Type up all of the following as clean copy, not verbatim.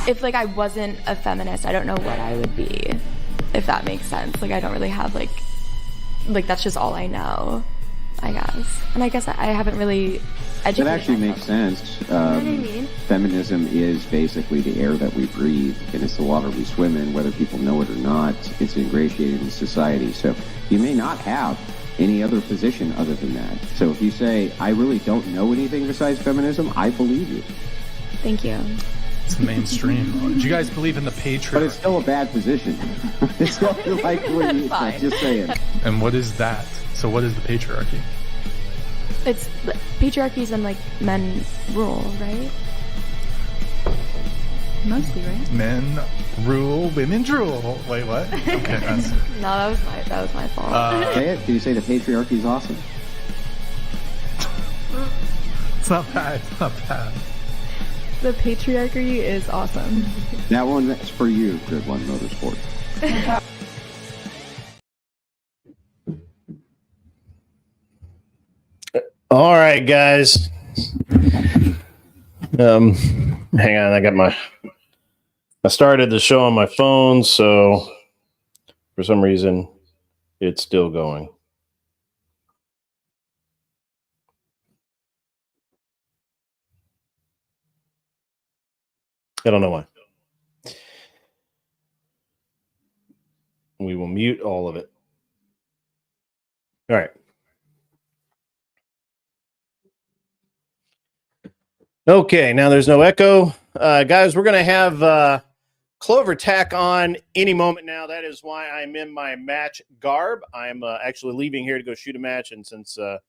if like I wasn't a feminist, I don't know what I would be, if that makes sense. Like I don't really have like that's just all I know, I guess. And I guess I haven't really educated That actually myself. makes sense. You know what I mean? Feminism is basically the air that we breathe, and it's the water we swim in, whether people know it or not. It's ingratiated in society. So you may not have any other position other than that. So if you say, I really don't know anything besides feminism, I believe you. Thank you. It's mainstream. Do you guys believe in the patriarchy? But it's still a bad position. It's not like we're Fine. just saying. And what is that? So what is the patriarchy? It's patriarchy is when like men rule, right? Mostly, right? Men rule, women drool. Wait, what? Okay, that's... No, that was my fault. Say it. Can you say the patriarchy is awesome? It's not bad. It's not bad. The patriarchy is awesome. That one, that's for you, Grid One Motorsports. All right, guys. Hang on. I started the show on my phone, so for some reason it's still going. I don't know why. We will mute all of it. All right. Okay, now there's no echo. Guys, we're going to have CLOVERTAC on any moment now. That is why I'm in my match garb. I'm actually leaving here to go shoot a match, and since I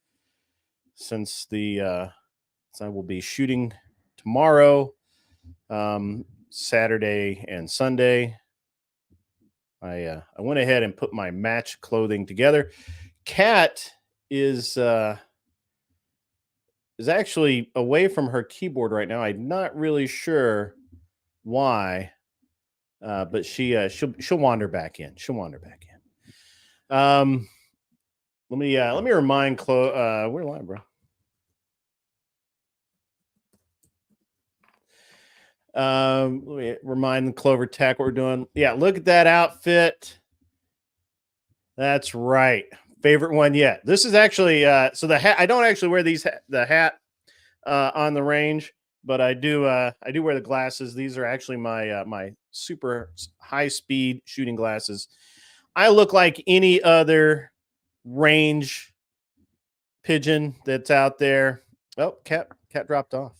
will be shooting tomorrow, Saturday and Sunday, I went ahead and put my match clothing together. Kat is actually away from her keyboard right now. I'm not really sure why, but she'll wander back in. She'll wander back in. Let me remind Chloe. Where am I, bro? Let me remind CLOVERTAC what we're doing. Yeah, look at that outfit. That's right. Favorite one yet. This is actually so the hat. I don't actually wear the hat on the range, but I do wear the glasses. These are actually my my super high speed shooting glasses. I look like any other range pigeon that's out there. Oh, cat dropped off.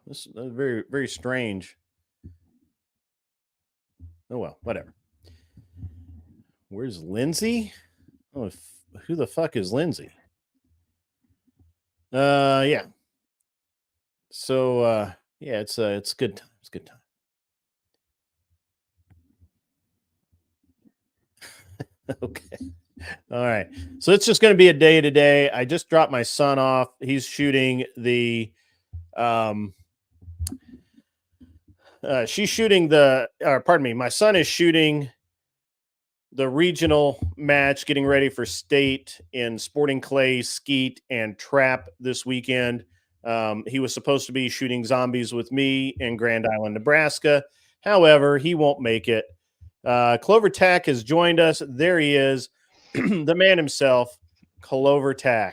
This is very, very strange. Oh, well, whatever. Where's Lindsay? Oh, who the fuck is Lindsay? Yeah. So, yeah, it's good time. It's good time. Okay. All right. So it's just going to be a day to day. I just dropped my son off. He's shooting the, she's shooting my son is shooting the regional match, getting ready for state in sporting clay, skeet, and trap this weekend. He was supposed to be shooting zombies with me in Grand Island, Nebraska. However, he won't make it. CLOVERTAC has joined us. There he is, the man himself, CLOVERTAC.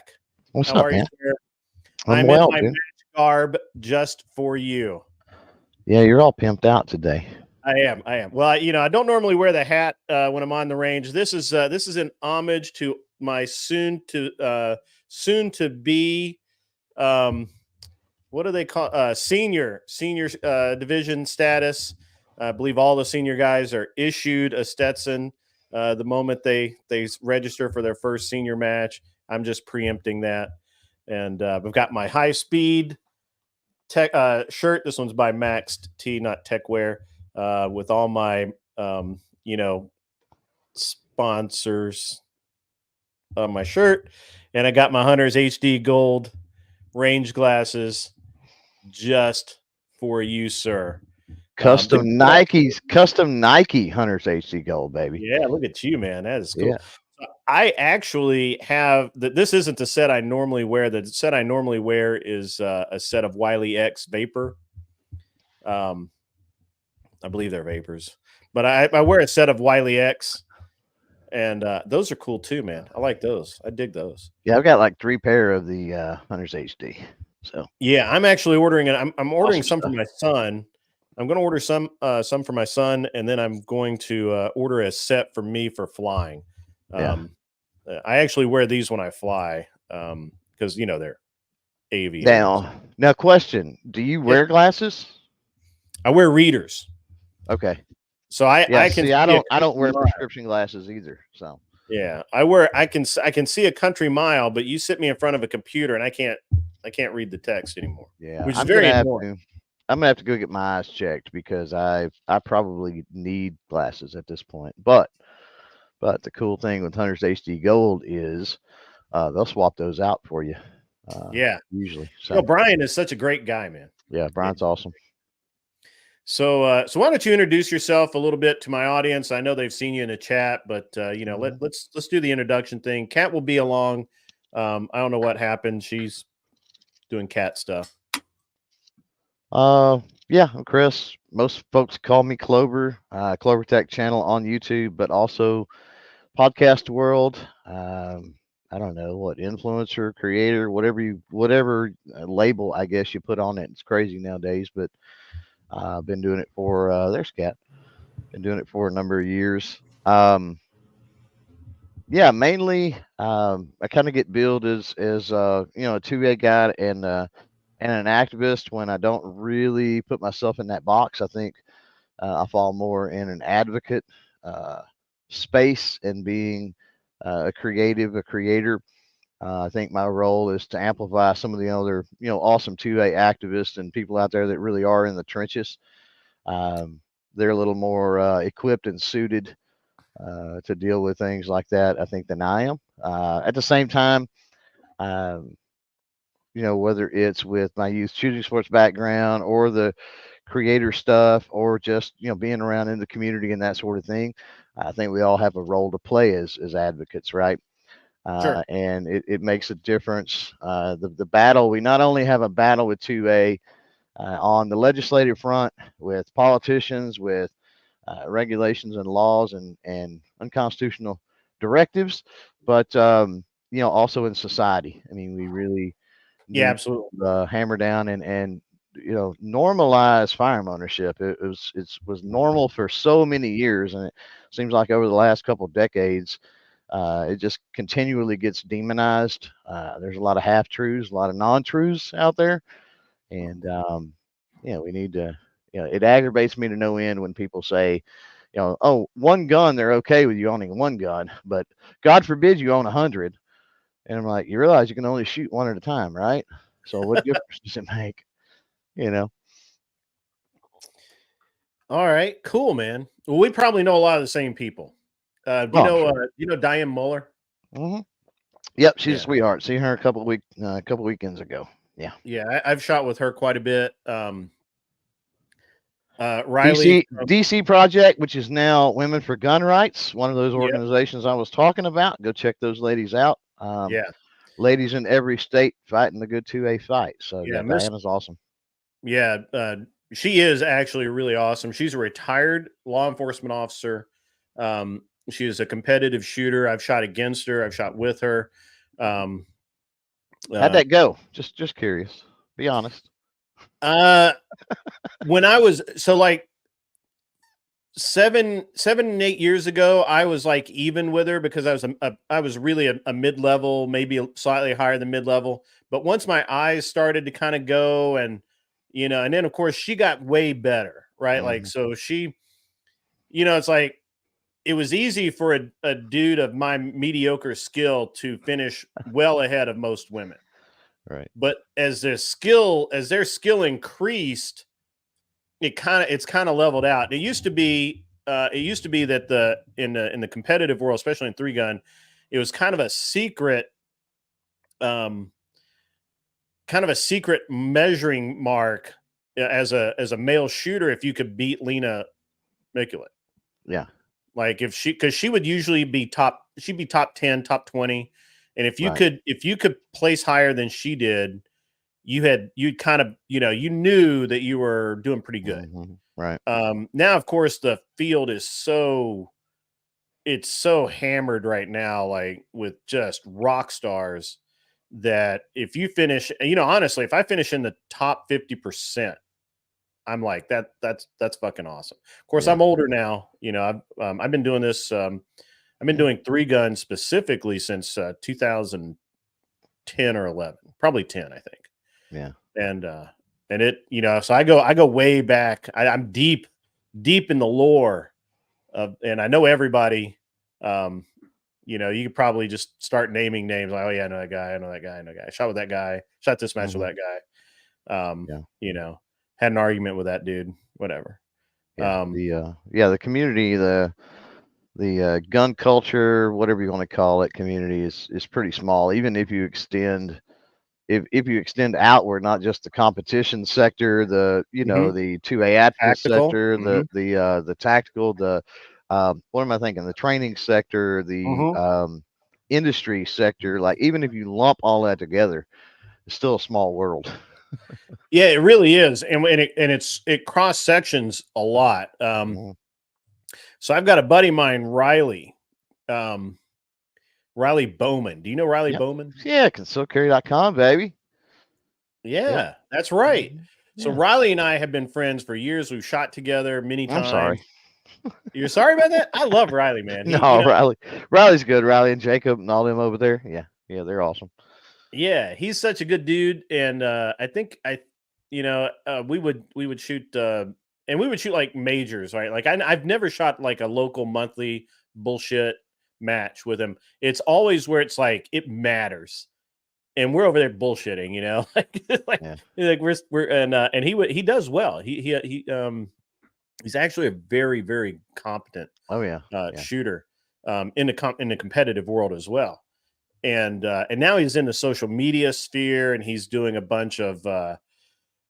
What's How up, are man? you, sir? I'm well, in my dude. match garb just for you. Yeah, you're all pimped out today. I am. Well, I don't normally wear the hat when I'm on the range. This is an homage to my soon to be what do they call senior division status. I believe all the senior guys are issued a Stetson the moment they register for their first senior match. I'm just preempting that, and I've got my high speed tech shirt. This one's by Maxed T, not Techwear. With all my, sponsors on my shirt. And I got my Hunter's HD Gold range glasses just for you, sir. Custom Nike Hunter's HD Gold, baby. Yeah, look at you, man. That is cool. Yeah. I actually have this isn't the set I normally wear. The set I normally wear is a set of Wiley X Vapor. I believe they're Vapors, but I wear a set of Wiley X, and those are cool too, man. I like those. I dig those. Yeah, I've got like 3 pair of the Hunters HD. So Yeah, I'm actually ordering it. I'm ordering Awesome some for my son. I'm going to order some for my son, and then I'm going to order a set for me for flying. I actually wear these when I fly because they're aviators. now, question: do you wear glasses? I wear readers, Okay. so I can see. I see a don't wear country mile. prescription glasses either. So Yeah, I can see a country mile, but you sit me in front of a computer and I can't read the text anymore. yeah, which is I'm very gonna have annoying. I'm gonna have to go get my eyes checked because I probably need glasses at this point. But the cool thing with Hunters HD Gold is they'll swap those out for you. Yeah, Usually. So no, Brian is such a great guy, man. yeah, Brian's awesome. So, so why don't you introduce yourself a little bit to my audience? I know they've seen you in the chat, but let's do the introduction thing. Kat will be along. I don't know what happened. She's doing cat stuff. Yeah, I'm Chris. Most folks call me Clover. CLOVERTAC channel on YouTube, but also podcast world. I don't know what influencer, creator, whatever label I guess you put on it. It's crazy nowadays, but I've been doing it for there's Cat. Been doing it for a number of years. Yeah, mainly I kind of get billed as a 2A guy and an activist when I don't really put myself in that box. I think I fall more in an advocate space and being a creator. I think my role is to amplify some of the other, awesome 2A activists and people out there that really are in the trenches. They're a little more equipped and suited to deal with things like that, I think, than I am. At the same time, whether it's with my youth shooting sports background or the creator stuff or just, being around in the community and that sort of thing, I think we all have a role to play as advocates, right? Sure. And it makes a difference. The battle, we not only have a battle with 2A on the legislative front with politicians, with regulations and laws and unconstitutional directives, but also in society. I mean, we really Yeah, need absolutely. to hammer down and normalize firearm ownership. It was normal for so many years, and it seems like over the last couple of decades, it just continually gets demonized. There's a lot of half truths, a lot of non-truths out there, and we need to. It aggravates me to no end when people say, oh, one gun, they're okay with you owning one gun, but God forbid you own 100. And I'm like, you realize you can only shoot one at a time, right? So what difference does it make? All right, cool, man. Well, we probably know a lot of the same people. Do you know Diane Muller? Mm-hmm. Yep, she's a sweetheart. Seen her a couple weekends ago. Yeah. Yeah, I've shot with her quite a bit. Riley DC Project, which is now Women for Gun Rights, one of those organizations I was talking about. Go check those ladies out. Ladies in every state fighting the good 2A fight. So Diana's awesome. Yeah, she is actually really awesome. She's a retired law enforcement officer. She is a competitive shooter. I've shot against her. I've shot with her. How'd that go? Just curious. Be honest. When I was like 7 and 8 years ago, I was like even with her because I was really a mid-level, maybe slightly higher than mid-level. But once my eyes started to kind of go and then of course she got way better, right? Like, so she, it's like, it was easy for a dude of my mediocre skill to finish well ahead of most women. Right. But as their skill increased, it's kind of leveled out. It used to be that in the competitive world, especially in 3-gun, it was kind of a secret measuring mark as a male shooter if you could beat Lena Mikulek. Yeah. Like because she would usually be she'd be top 10, top 20. And if you could place higher than she did, you'd kind of, you knew that you were doing pretty good. Right. Now, of course, the field is it's so hammered right now, like with just rock stars, that if you finish, honestly, if I finish in the top 50%, I'm like, that's fucking awesome. Of course, I'm older now. I've been doing this. I've been doing 3 guns specifically since 2010 or 11, probably 10, I think. Yeah. And it, so I go way back. I'm deep in the lore of, and I know everybody. You could probably just start naming names. Like, oh yeah, I know that guy. I know that guy. I know that guy. I shot with that guy. Shot this match with that guy. Had an argument with that dude. Whatever. Yeah. The community, the gun culture, whatever you want to call it, community is pretty small. Even if you extend, if you extend outward, not just the competition sector, the the 2A activist sector, the tactical, what am I thinking? The training sector, the industry sector. Like, even if you lump all that together, it's still a small world. Yeah, it really is, and it cross sections a lot. So I've got a buddy of mine, Riley Bowman. Do you know Riley Bowman? Yeah, concealedcarry.com, baby. Yeah, that's right. So Riley and I have been friends for years. We've shot together many times. I'm sorry. You're sorry about that? I love Riley, man. Riley's good. Riley and Jacob and all them over there. Yeah, they're awesome. Yeah, he's such a good dude, and I think we would shoot and we would shoot like majors, right? Like I've never shot like a local monthly bullshit match with him. It's always where it's like it matters, and we're over there bullshitting, and he does well. He's actually a very, very competent shooter in the competitive world as well. And now he's in the social media sphere, and he's doing a bunch of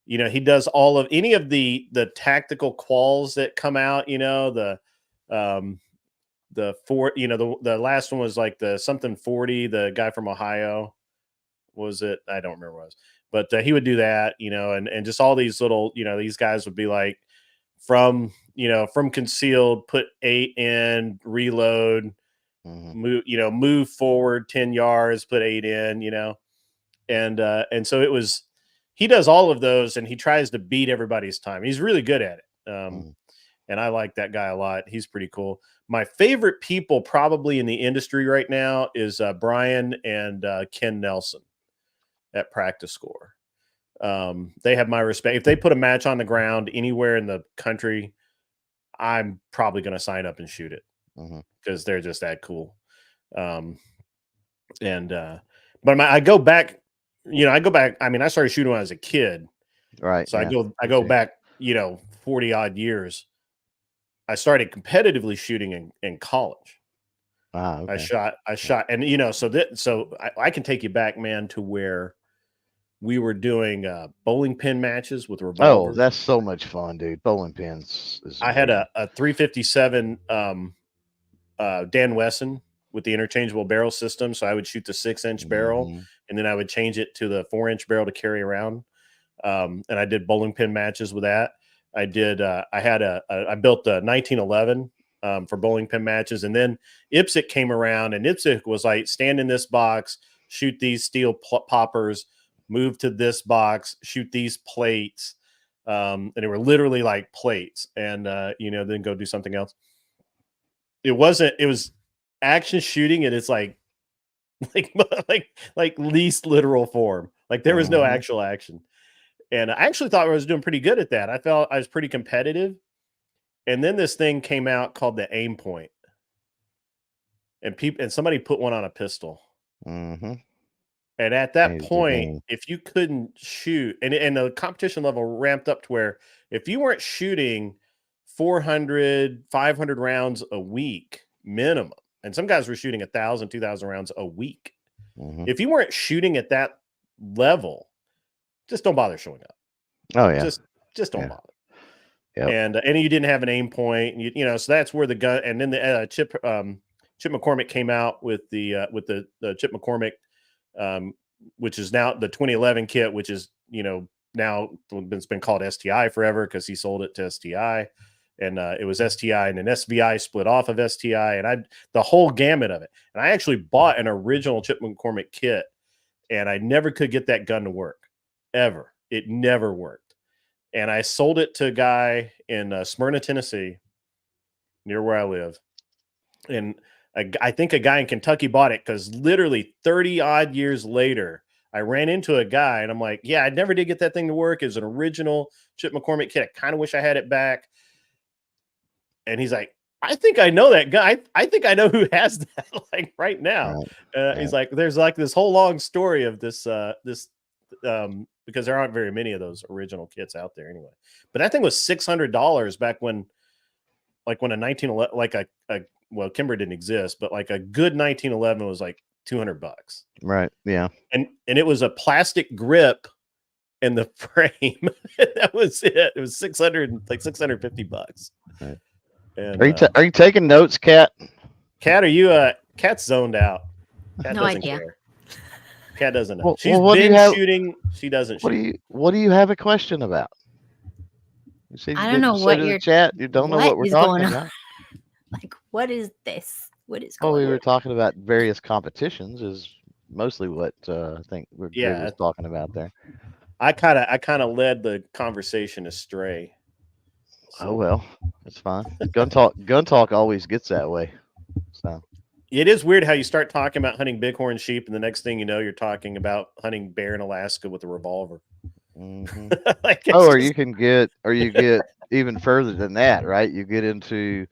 he does all of any of the tactical quals that come out, the last one was like the something 40, the guy from Ohio, was it? I don't remember what it was, but he would do that, and just all these little, these guys would be like from concealed, put 8 in, reload, move forward 10 yards, put 8 in, and so he does all of those, and he tries to beat everybody's time. He's really good at it. And I like that guy a lot. He's pretty cool. My favorite people probably in the industry right now is Brian and Ken Nelson at Practice Score. They have my respect. If they put a match on the ground anywhere in the country, I'm probably going to sign up and shoot it because they're just that cool. But I go back. I mean, I started shooting when I was a kid, right? So I go back, 40 odd years. I started competitively shooting in college. Wow. Okay. I shot, and so I can take you back, man, to where we were doing bowling pin matches with revolvers. Oh, that's so much fun, dude! Bowling pins. I had a 357 Dan Wesson with the interchangeable barrel system, so I would shoot the 6-inch barrel, and then I would change it to the 4-inch barrel to carry around. And I did bowling pin matches with that. I did. I built a 1911 for bowling pin matches, and then IPSC came around, and IPSC was like, stand in this box, shoot these steel poppers, move to this box, shoot these plates, and they were literally like plates, and then go do something else. It was action shooting, and it's like least literal form. Like there was no actual action. And I actually thought I was doing pretty good at that. I felt I was pretty competitive. And then this thing came out called the aim point. And somebody put one on a pistol. And at that point, if you couldn't shoot, and the competition level ramped up to where if you weren't shooting 400, 500 rounds a week minimum, and some guys were shooting 1,000, 2,000 rounds a week. If you weren't shooting at that level, just don't bother showing up. Oh yeah, just don't bother. Yep. and you didn't have an aim point, and you know, so that's where the gun, and then the Chip McCormick came out with the Chip McCormick, which is now the 2011 kit, which is, you know, now it's been called STI forever because he sold it to STI, and it was STI, and then SVI split off of STI, and the whole gamut of it. And I actually bought an original Chip McCormick kit, and I never could get that gun to work ever. It never worked. And I sold it to a guy in Smyrna, Tennessee, near where I live. And I think a guy in Kentucky bought it because literally 30 odd years later, I ran into a guy and I'm like, yeah, I never did get that thing to work. It's an original Chip McCormick kit. I kind of wish I had it back. And he's like, I think I know that guy. I think I know who has that, like right now. Right. He's like, there's like this whole long story of this, because there aren't very many of those original kits out there anyway. But that thing was $600 back when, like when a 1911, like well, Kimber didn't exist, but like a good 1911 was like $200. Right. Yeah. And it was a plastic grip and the frame. That was it. It was $650. Right. And, Are you taking notes, Kat? Kat, are you Kat's zoned out? Kat No doesn't idea. care. Kat doesn't know. Well, She's what do you been have- shooting. She doesn't shoot. What do you have a question about? You see, I don't know what you're you're- chat. You don't know what we're is talking going on? about. Like, what is this? What is Well, going we on? were talking about various competitions. Is mostly what I think Greg Yeah. was talking about there. I kind of led the conversation astray. Oh well, it's fine. Gun talk always gets that way. So It is weird how you start talking about hunting bighorn sheep, and the next thing you know, you're talking about hunting bear in Alaska with a revolver. mhm. Like, it's or just- you get even further than that, right? You get into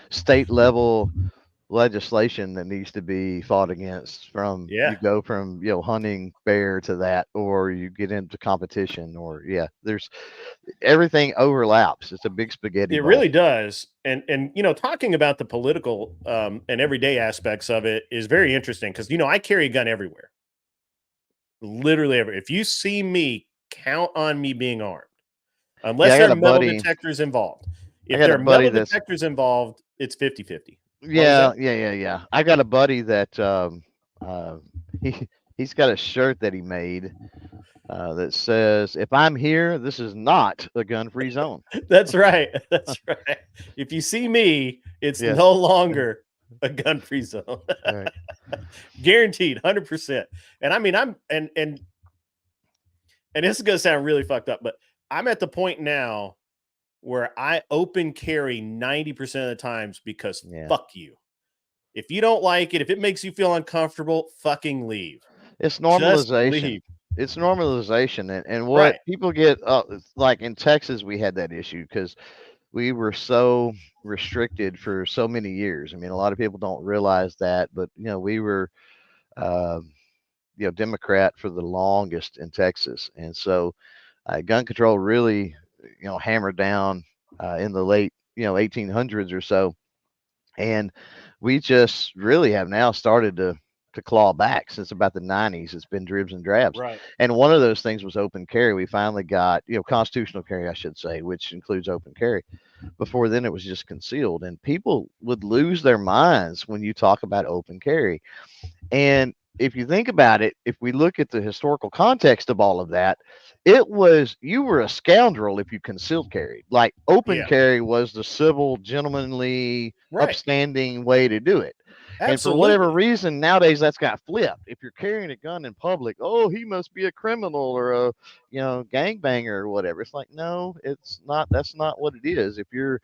state level legislation that needs to be fought against. You go from hunting bear to that, or you get into competition, or there's everything overlaps. It's a big spaghetti It bowl. really does. And talking about the political and everyday aspects of it is very interesting because I carry a gun everywhere. Literally everywhere. If you see me, count on me being armed. Unless I got there are a metal buddy- detectors involved. If got there a are buddy metal that's- detectors involved, it's 50-50. Yeah. I got a buddy that he's got a shirt that he made that says, "If I'm here, this is not a gun-free zone." That's right. That's right. If you see me, it's Yes. no longer a gun-free zone. Right. Guaranteed, 100%. And I mean, and this is gonna sound really fucked up, but I'm at the point now where I open carry 90% of the times because fuck you. If you don't like it, if it makes you feel uncomfortable, fucking leave. It's Just normalization. leave. It's normalization, and what Right. people get like in Texas, we had that issue because we were so restricted for so many years. I mean, a lot of people don't realize that, but we were Democrat for the longest in Texas, and so gun control really hammered down in the late 1800s or so, and we just really have now started to claw back since about the 90s. It's been dribs and drabs, Right. and one of those things was open carry. We finally got constitutional carry, I should say, which includes open carry. Before then it was just concealed, and people would lose their minds when you talk about open carry. And if you think about it, if we look at the historical context of all of that, it was you were a scoundrel if you concealed carried. Like open carry was the civil, gentlemanly, upstanding way to do it. Absolutely. And for whatever reason, nowadays that's got flipped. If you're carrying a gun in public, oh, he must be a criminal or a gangbanger or whatever. It's like, no, it's not. That's not what it is. If you're,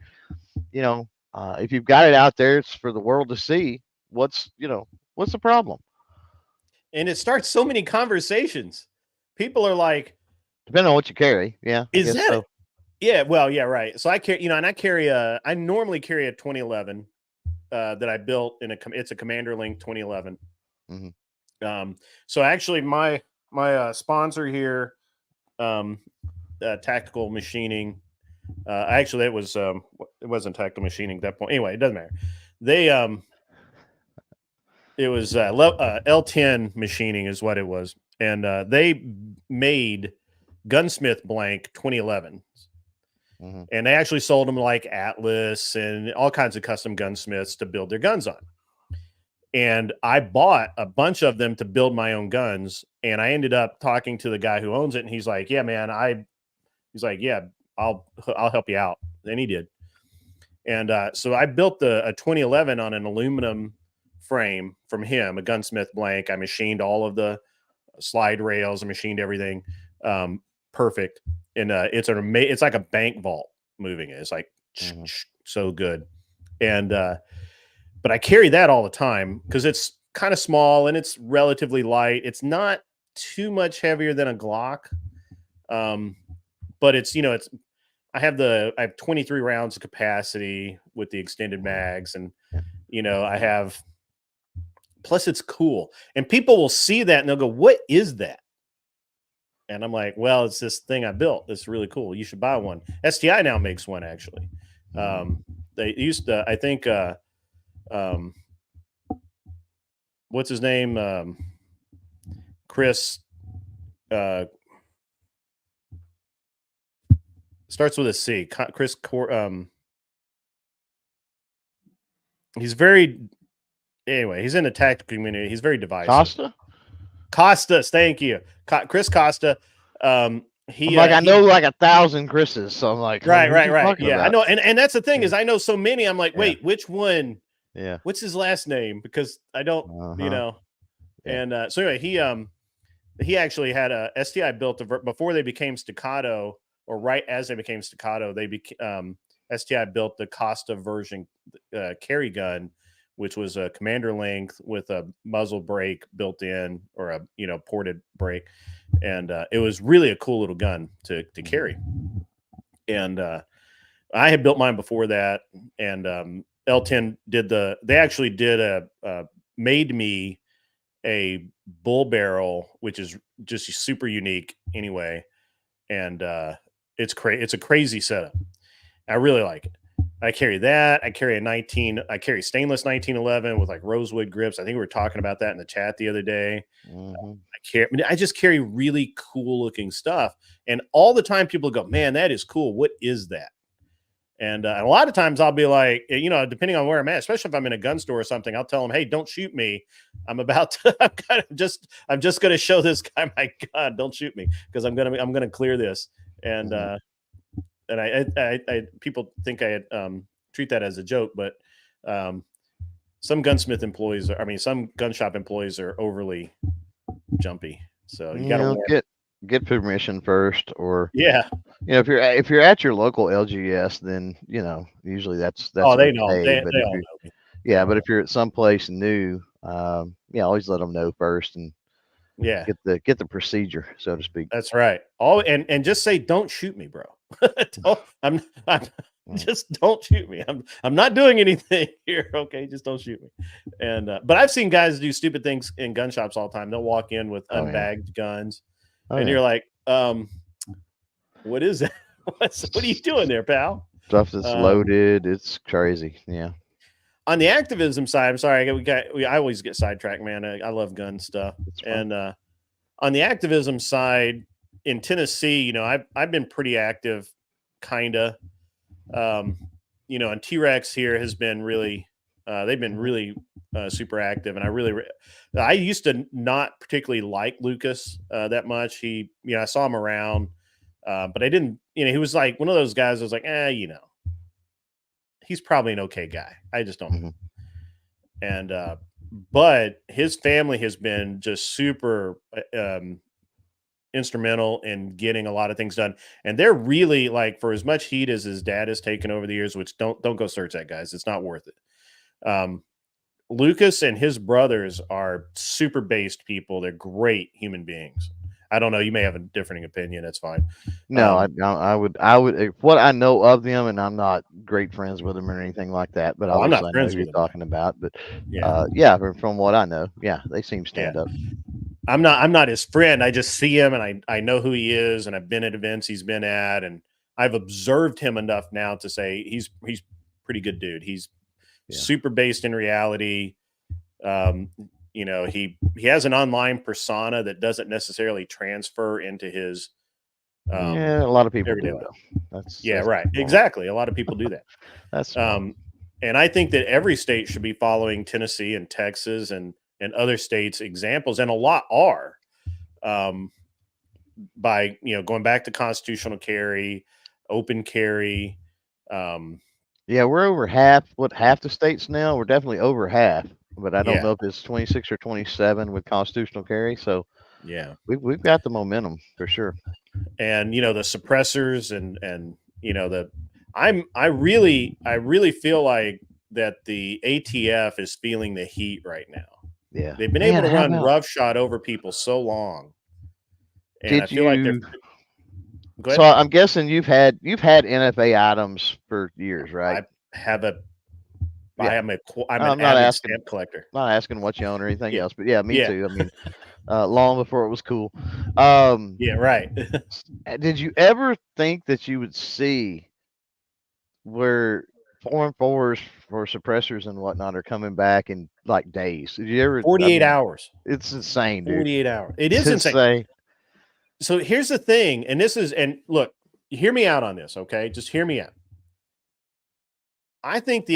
if you've got it out there, it's for the world to see. What's the problem? And it starts so many conversations. People are like, depending on what you carry, is that so. Yeah, well, yeah, right. So I carry, and I normally carry a 2011 that I built it's a Commander Link 2011. Mm-hmm. So actually my sponsor here, Tactical Machining, actually it wasn't Tactical Machining at that point. Anyway, it doesn't matter. They it was L10 Machining is what it was, and they made Gunsmith Blank 2011, And they actually sold them like Atlas and all kinds of custom gunsmiths to build their guns on. And I bought a bunch of them to build my own guns. And I ended up talking to the guy who owns it. And he's like, yeah, man, he's like, yeah, I'll help you out. And he did. And so I built a 2011 on an aluminum frame from him, a gunsmith blank. I machined all of the slide rails and machined everything. Perfect. And it's like a bank vault moving it. It's like so good. And but I carry that all the time because it's kind of small and it's relatively light. It's not too much heavier than a Glock. But it's, I have 23 rounds of capacity with the extended mags. And, plus it's cool. And people will see that and they'll go, what is that? And I'm like, well, it's this thing I built. It's really cool. You should buy one. STI now makes one, actually. They used to, I think, what's his name? Chris, starts with a C. Chris, he's he's in the tactical community. He's very divisive. Costas, thank you. Chris Costa. I know like 1,000 Chris's, so I'm like, right. Yeah, I know. And that's the thing is I know so many. I'm like, wait, which one? Yeah. What's his last name? Because I don't, Yeah. And so anyway, he actually had a STI built before they became Staccato, or right as they became Staccato, STI built the Costa version carry gun, which was a commander length with a muzzle brake built in, or a ported brake, and it was really a cool little gun to carry. And I had built mine before that, and L10 made me a bull barrel, which is just super unique anyway, and it's a crazy setup. I really like it. I carry that. I carry stainless 1911 with like rosewood grips. I think we were talking about that in the chat the other day. I just carry really cool looking stuff. And all the time people go, man, that is cool. What is that? And a lot of times I'll be like, depending on where I'm at, especially if I'm in a gun store or something, I'll tell them, hey, don't shoot me. I'm just going to show this guy my gun. Don't shoot me, because I'm going to clear this. And, and I people think I treat that as a joke, but some gunsmith employees some gun shop employees are overly jumpy. So you got to get permission first, or if you're at your local LGS, then usually that's they know. Okay. They all know. But if you're at some place new, always let them know first, and get the procedure, so to speak. That's right. And just say, don't shoot me, bro. Just don't shoot me. I'm not doing anything here. Okay, just don't shoot me. And but I've seen guys do stupid things in gun shops all the time. They'll walk in with unbagged guns, and you're like, what is that? What are you doing there, pal? Stuff that's loaded. It's crazy. Yeah. On the activism side, I'm sorry, I always get sidetracked, man. I love gun stuff. And on the activism side, in Tennessee, I've been pretty active, kinda. And T-Rex here has been really, they've been really super active, and I used to not particularly like Lucas that much. I saw him around, but I didn't. He was like one of those guys. I was like, he's probably an okay guy. I just don't know. And but his family has been just super instrumental in getting a lot of things done, and they're really, like, for as much heat as his dad has taken over the years, which don't go search that, guys. It's not worth it. Lucas and his brothers are super based people. They're great human beings. I don't know. You may have a differing opinion. That's fine. No, I would what I know of them, and I'm not great friends with them or anything like that, but I'm not I know friends who with you're them. talking about. But yeah, from what I know, they seem stand up. I'm not his friend. I just see him, and I know who he is, and I've been at events he's been at, and I've observed him enough now to say he's pretty good dude. He's super based in reality. He has an online persona that doesn't necessarily transfer into his Yeah, a lot of people everyday do life. though. Yeah, that's right. smart. Exactly. A lot of people do that. That's smart. And I think that every state should be following Tennessee and Texas and other states' examples, and a lot are, by going back to constitutional carry, open carry. Yeah, we're over half the states now. We're definitely over half, but I don't Yeah. know if it's 26 or 27 with constitutional carry. So Yeah. we've got the momentum for sure. And the suppressors and I really feel like that the ATF is feeling the heat right now. Yeah, They've been Man, able to how run about- roughshod over people so long. And I Did feel like they're you? Go So ahead. I'm guessing you've had NFA items for years, right? I have a Yeah. I'm I'm an not avid asking- stamp collector. Not asking what you own or anything Yeah. else, but yeah, me Yeah. too. I mean, long before it was cool. Yeah, right. Did you ever think that you would see where 4 and 4s for suppressors and whatnot are coming back in like days? Did you ever? 48 hours. It's insane, dude. 48 hours. It is It's insane. So here's the thing, and look, hear me out on this, okay? Just hear me out. I think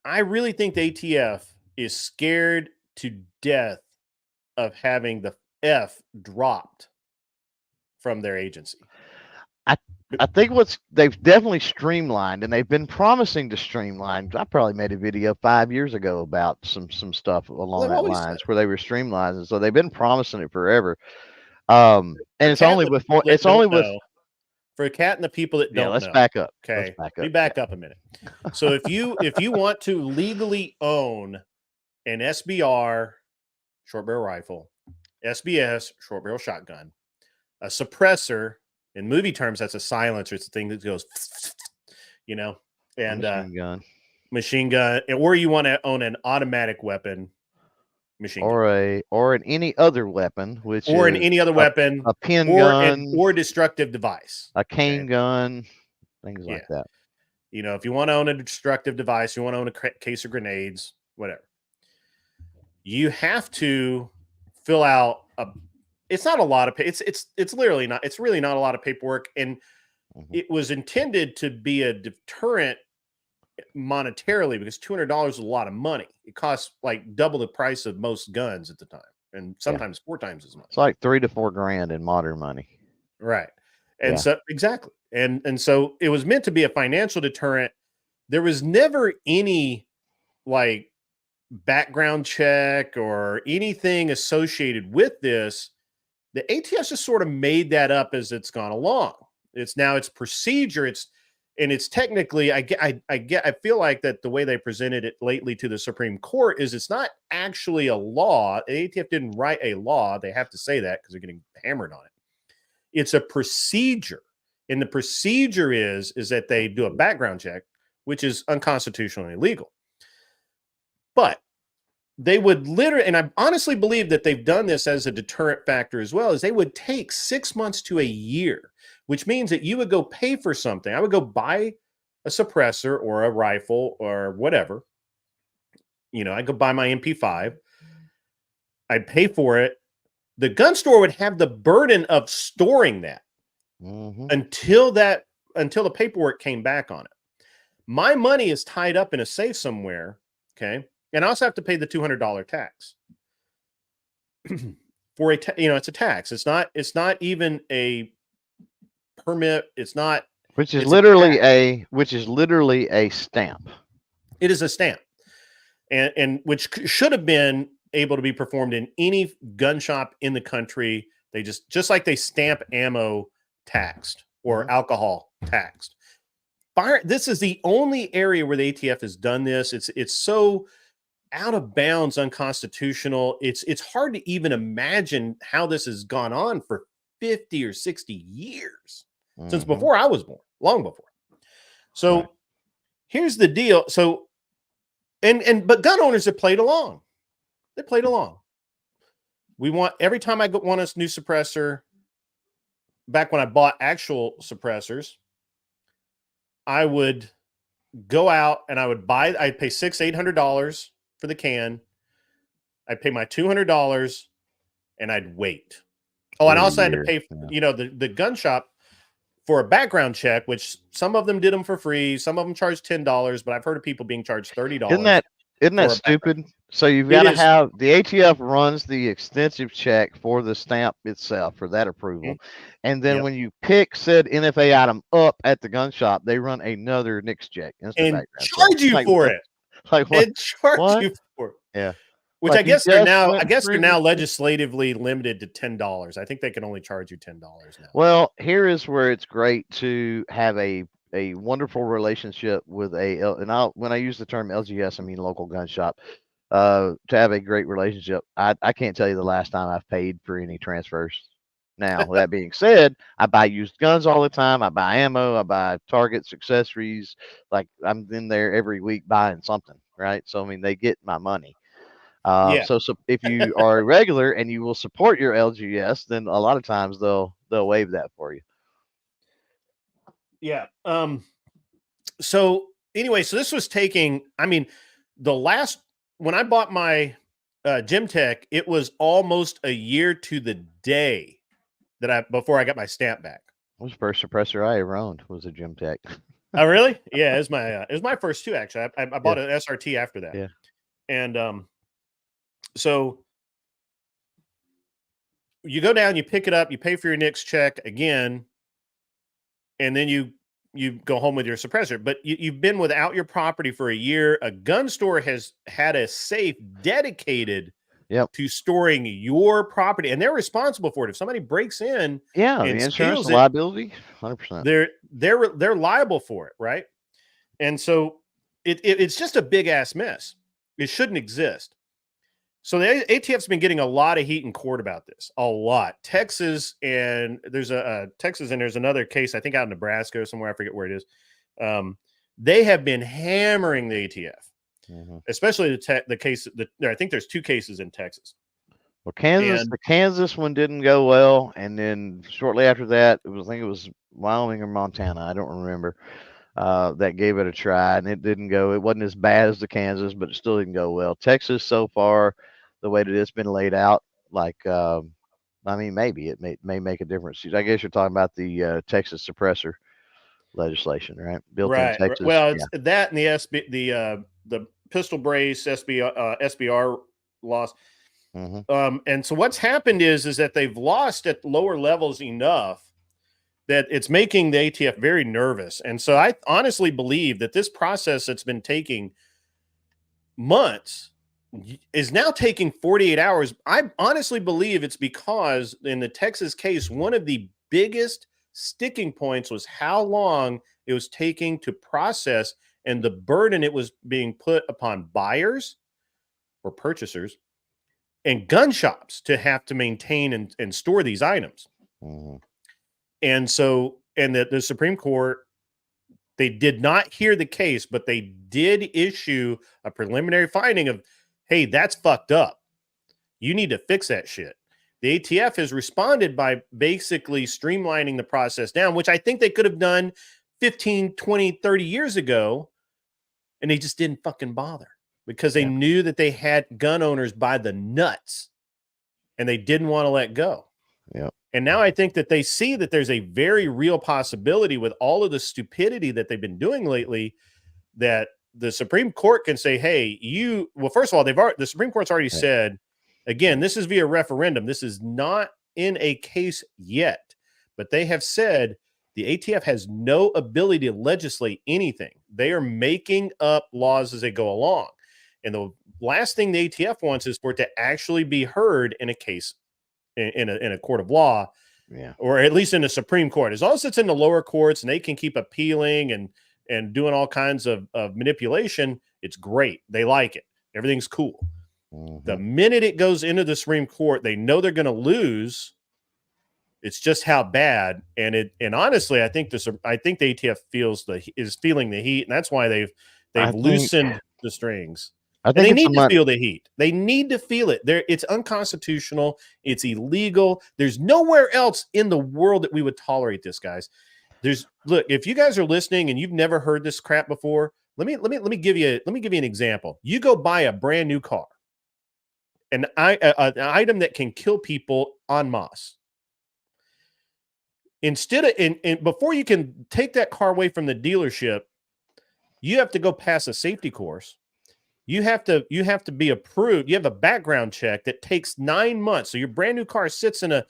I really think the ATF is scared to death of having the F dropped from their agency. I think they've definitely streamlined, and they've been promising to streamline. I probably made a video 5 years ago about some stuff along They've that always lines said. where they were streamlining. So they've been promising it forever. And it's only with for a cat and the people that don't know. Let's back up. Okay. Let's Let me back up a minute. So if you want to legally own an SBR short barrel rifle, SBS short barrel shotgun, a suppressor, in movie terms, that's a silencer. It's a thing that goes, and machine gun, or you want to own an automatic weapon, machine gun, or any other weapon, weapon, a pin gun, or destructive device, a cane gun, things like that. If you want to own a destructive device, you want to own a case of grenades, whatever, you have to fill out it's not a lot of it's really not a lot of paperwork, and it was intended to be a deterrent monetarily because $200 is a lot of money. It costs like double the price of most guns at the time, and sometimes 4 times as much. It's like $3 to $4 grand in modern money, right? And so exactly, and so it was meant to be a financial deterrent. There was never any like background check or anything associated with this. The ATF just sort of made that up as it's gone along. It's procedure. It's technically, I feel like that the way they presented it lately to the Supreme Court is it's not actually a law. The ATF didn't write a law. They have to say that because they're getting hammered on it. It's a procedure. And the procedure is that they do a background check, which is unconstitutional and illegal. But they would literally, and I honestly believe that they've done this as a deterrent factor as well, is they would take 6 months to a year, which means that you would go pay for something. I would go buy a suppressor or a rifle or whatever. I'd go buy my MP5. I'd pay for it. The gun store would have the burden of storing that until the paperwork came back on it. My money is tied up in a safe somewhere. Okay. And I also have to pay the $200 tax for it's a tax. It's not even a permit. It's not, which is literally a stamp. It is a stamp, and which should have been able to be performed in any gun shop in the country. They just like they stamp ammo taxed or alcohol taxed. This is the only area where the ATF has done this. It's so out of bounds, unconstitutional. It's hard to even imagine how this has gone on for 50 or 60 years since before I was born, long before. So here's the deal. So, but gun owners have played along. They played along. Every time I want a new suppressor, back when I bought actual suppressors, I would go out and I'd pay $800 for the can. I'd pay my $200 and I'd wait. Oh, and I for a also had to year. pay, Yeah. the gun shop for a background check, which some of them did them for free. Some of them charged $10, but I've heard of people being charged $30. Isn't that for a stupid? So you've It got to is. have the ATF runs the extensive check for the stamp itself for that approval, and then Yep. when you pick said NFA item up at the gun shop, they run another NICS check, instant And background charge check. you Like for what? it. Like what? And charge What? you for it. Yeah. Which Like I you guess they're just now. went I guess they're through now this- legislatively limited to $10. I think they can only charge you $10 now. Well, here is where it's great to have a wonderful relationship with when I use the term LGS, I mean local gun shop. To have a great relationship. I can't tell you the last time I've paid for any transfers. Now, that being said, I buy used guns all the time. I buy ammo. I buy targets, accessories. Like I'm in there every week buying something, right? So I mean, they get my money. Yeah. So if you are a regular and you will support your LGS, then a lot of times they'll waive that for you. Yeah. So anyway, so this was taking. I mean, when I bought my Gym Tech, it was almost a year to the day before I got my stamp back. It was the first suppressor I ever owned was a Gym Tech. Oh, really? Yeah, it was my first two actually. I bought an SRT after that. Yeah. And so you go down, you pick it up, you pay for your NICS check again, and then you go home with your suppressor. But you've been without your property for a year. A gun store has had a safe dedicated to storing your property, and they're responsible for it. If somebody breaks in, yeah, and the insurance steals it, liability, 100%. They're liable for it, right? And so it's just a big ass mess. It shouldn't exist. So the ATF's been getting a lot of heat in court about this, a lot. Texas, and there's there's another case, I think out in Nebraska or somewhere, I forget where it is. They have been hammering the ATF, especially the case. I think there's two cases in Texas. Well, the Kansas one didn't go well, and then shortly after that, I think it was Wyoming or Montana, I don't remember. That gave it a try, and it didn't go. It wasn't as bad as the Kansas, but it still didn't go well. Texas, so far, the way that it's been laid out, like, I mean, maybe it may make a difference. I guess you're talking about the Texas suppressor legislation, right? Built in Texas. Well, it's that and the pistol brace SBR loss. And so what's happened is that they've lost at lower levels enough that it's making the ATF very nervous. And so I honestly believe that this process that's been taking months is now taking 48 hours. I honestly believe it's because in the Texas case, one of the biggest sticking points was how long it was taking to process and the burden it was being put upon buyers or purchasers and gun shops to have to maintain and store these items. And so, and the Supreme Court, they did not hear the case, but they did issue a preliminary finding of, hey, that's fucked up. You need to fix that shit. The ATF has responded by basically streamlining the process down, which I think they could have done 15, 20, 30 years ago. And they just didn't fucking bother because they knew that they had gun owners by the nuts and they didn't want to let go. Yeah. And now I think that they see that there's a very real possibility with all of the stupidity that they've been doing lately that the Supreme Court can say, hey, well, first of all, the Supreme Court's already said, again, this is via referendum. This is not in a case yet, but they have said the ATF has no ability to legislate anything. They are making up laws as they go along. And the last thing the ATF wants is for it to actually be heard in a case in a court of law, or at least in the Supreme Court. As long as it's in the lower courts and they can keep appealing and doing all kinds of manipulation, it's great. They like it. Everything's cool. The minute it goes into the Supreme Court, they know they're going to lose. It's just how bad. And honestly, I think the ATF is feeling the heat, and that's why they've loosened the strings. They need to feel the heat. They need to feel it. It's unconstitutional. It's illegal. There's nowhere else in the world that we would tolerate this, guys. Look, if you guys are listening and you've never heard this crap before, let me give you an example. You go buy a brand new car, an item that can kill people en masse. instead of before you can take that car away from the dealership, you have to go pass a safety course. You have to be approved. You have a background check that takes 9 months. So your brand new car sits in a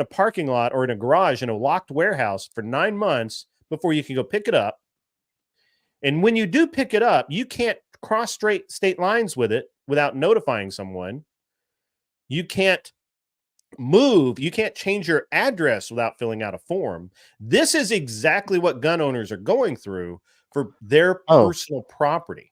parking lot or in a garage in a locked warehouse for 9 months before you can go pick it up. And when you do pick it up, you can't cross state lines with it without notifying someone. You can't move. You can't change your address without filling out a form. This is exactly what gun owners are going through for their personal property.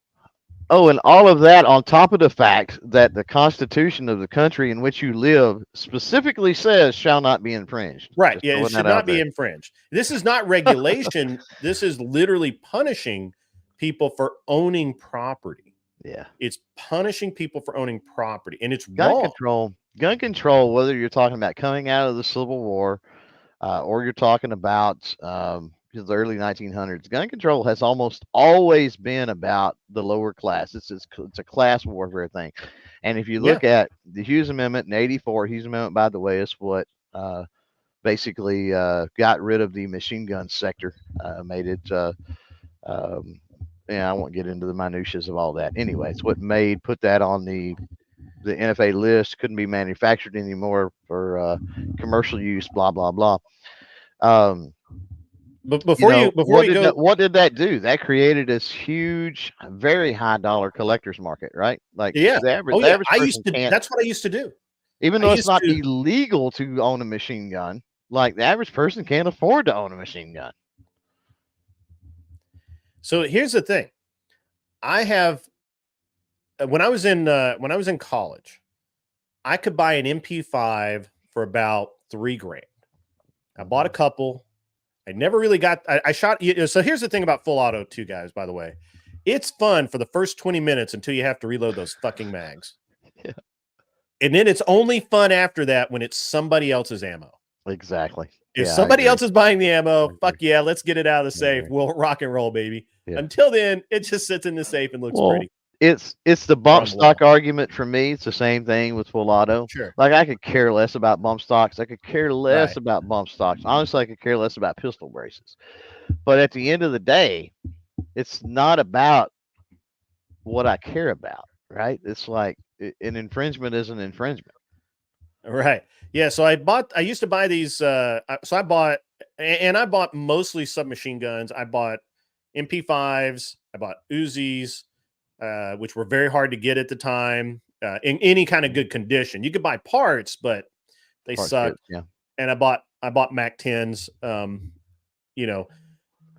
Oh, and all of that on top of the fact that the Constitution of the country in which you live specifically says shall not be infringed. Right. Yeah, it should not be infringed. This is not regulation. This is literally punishing people for owning property. Yeah. It's punishing people for owning property, and it's gun wrong. Gun control, whether you're talking about coming out of the Civil War or you're talking about the early 1900s, gun control has almost always been about the lower class. It's a class warfare thing. And if you look at the Hughes Amendment in 84, Hughes Amendment, by the way, is what basically got rid of the machine gun sector, made it, I won't get into the minutiae of all that. Anyway, it's what put that on the NFA list, couldn't be manufactured anymore for commercial use, blah, blah, blah. But what did that do? That created this huge, very high dollar collector's market, right? Like, yeah, the average that's what I used to do. Even though it's not illegal to own a machine gun, like the average person can't afford to own a machine gun. So here's the thing. When I was in college, I could buy an MP5 for about $3,000. I bought a couple. I never really got, I shot. So here's the thing about full auto too, guys, by the way. It's fun for the first 20 minutes until you have to reload those fucking mags. Yeah. And then it's only fun after that when it's somebody else's ammo. Exactly. If somebody else is buying the ammo, fuck yeah, let's get it out of the safe. We'll rock and roll, baby. Yeah. Until then, it just sits in the safe and looks pretty. It's the bump stock argument for me. It's the same thing with full auto. Sure. Like, I could care less about bump stocks. I could care less about bump stocks. Honestly, I could care less about pistol braces. But at the end of the day, it's not about what I care about, right? It's like an infringement is an infringement. Right. Yeah. So I used to buy these. So I bought mostly submachine guns. I bought MP5s. I bought Uzis, which were very hard to get at the time, in any kind of good condition. You could buy parts, but they sucked. Yeah. And I bought Mac 10s,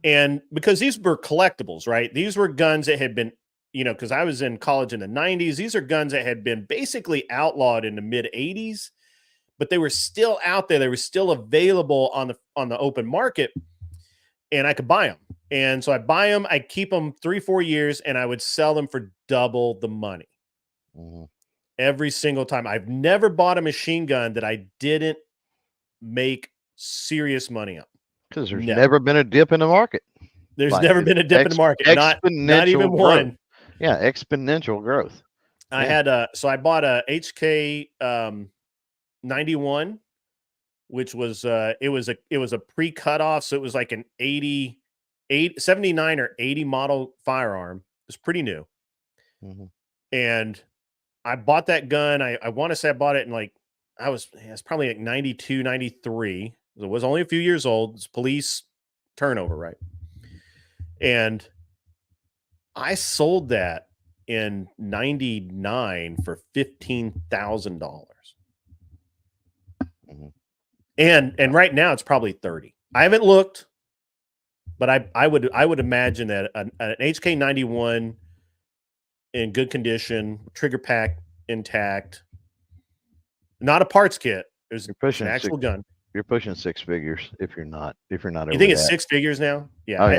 and because these were collectibles, right? These were guns that had been, because I was in college in the 90s. These are guns that had been basically outlawed in the mid 80s, but they were still out there. They were still available on the open market, and I could buy them. And so I buy them, I keep them 3-4 years, and I would sell them for double the money every single time. I've never bought a machine gun that I didn't make serious money on. Because there's never been a dip in the market. There's never been a dip in the market. Not even one. Yeah, exponential growth. I had so I bought a HK 91, which was it was a pre-cutoff, so it was like an 79 or 80 model firearm. It was pretty new. And I bought that gun. I want to say I bought it in it's probably like 92, 93. It was only a few years old. It's police turnover, right? And I sold that in 99 for $15,000. And right now it's probably 30. I haven't looked, but I would imagine that an HK 91 in good condition, trigger pack intact, not a parts kit. It was an actual gun. You're pushing six figures if you're not. You think it's 6 figures now? Yeah. Oh,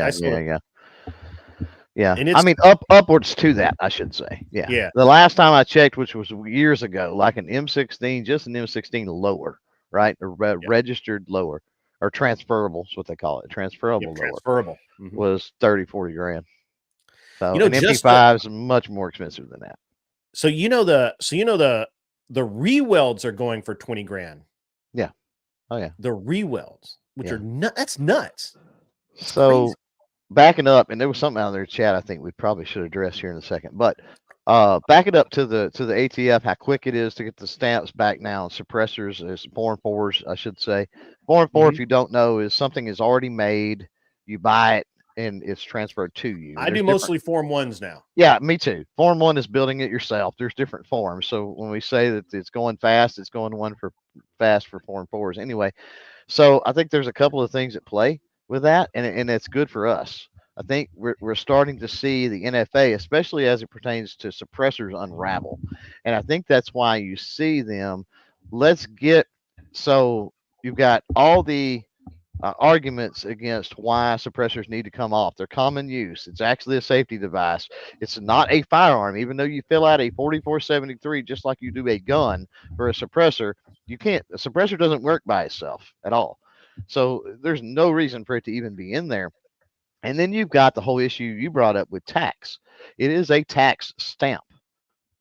yeah. And I mean, upwards to that, I should say. Yeah. Yeah. The last time I checked, which was years ago, like an M16, just an M16 lower, right? Or registered lower, or transferable is what they call it. Transferable lower. Was 30-40 grand. So an MP5 is much more expensive than that. So the re-welds are going for 20 grand. Yeah. Oh yeah. The re-welds. which Yeah. are that's nuts. It's So crazy. backing up, and there was something out there in chat I think we probably should address here in a second, but backing up to the ATF, how quick it is to get the stamps back now, and suppressors is 4 and 4s, I should say. 4 and 4, if you don't know, is something is already made, you buy it, and it's transferred to you. I do mostly Form 1s now. Yeah, me too. Form 1 is building it yourself. There's different forms. So when we say that it's going fast, it's going one for fast for Form 4s. Anyway, so I think there's a couple of things at play with that, and it's good for us. I think we're starting to see the NFA, especially as it pertains to suppressors, unravel. And I think that's why you see them. So you've got all the arguments against why suppressors need to come off. They're common use. It's actually a safety device. It's not a firearm, even though you fill out a 4473 just like you do a gun for a suppressor. You can't. A suppressor doesn't work by itself at all. So there's no reason for it to even be in there. And then you've got the whole issue you brought up with tax. It is a tax stamp.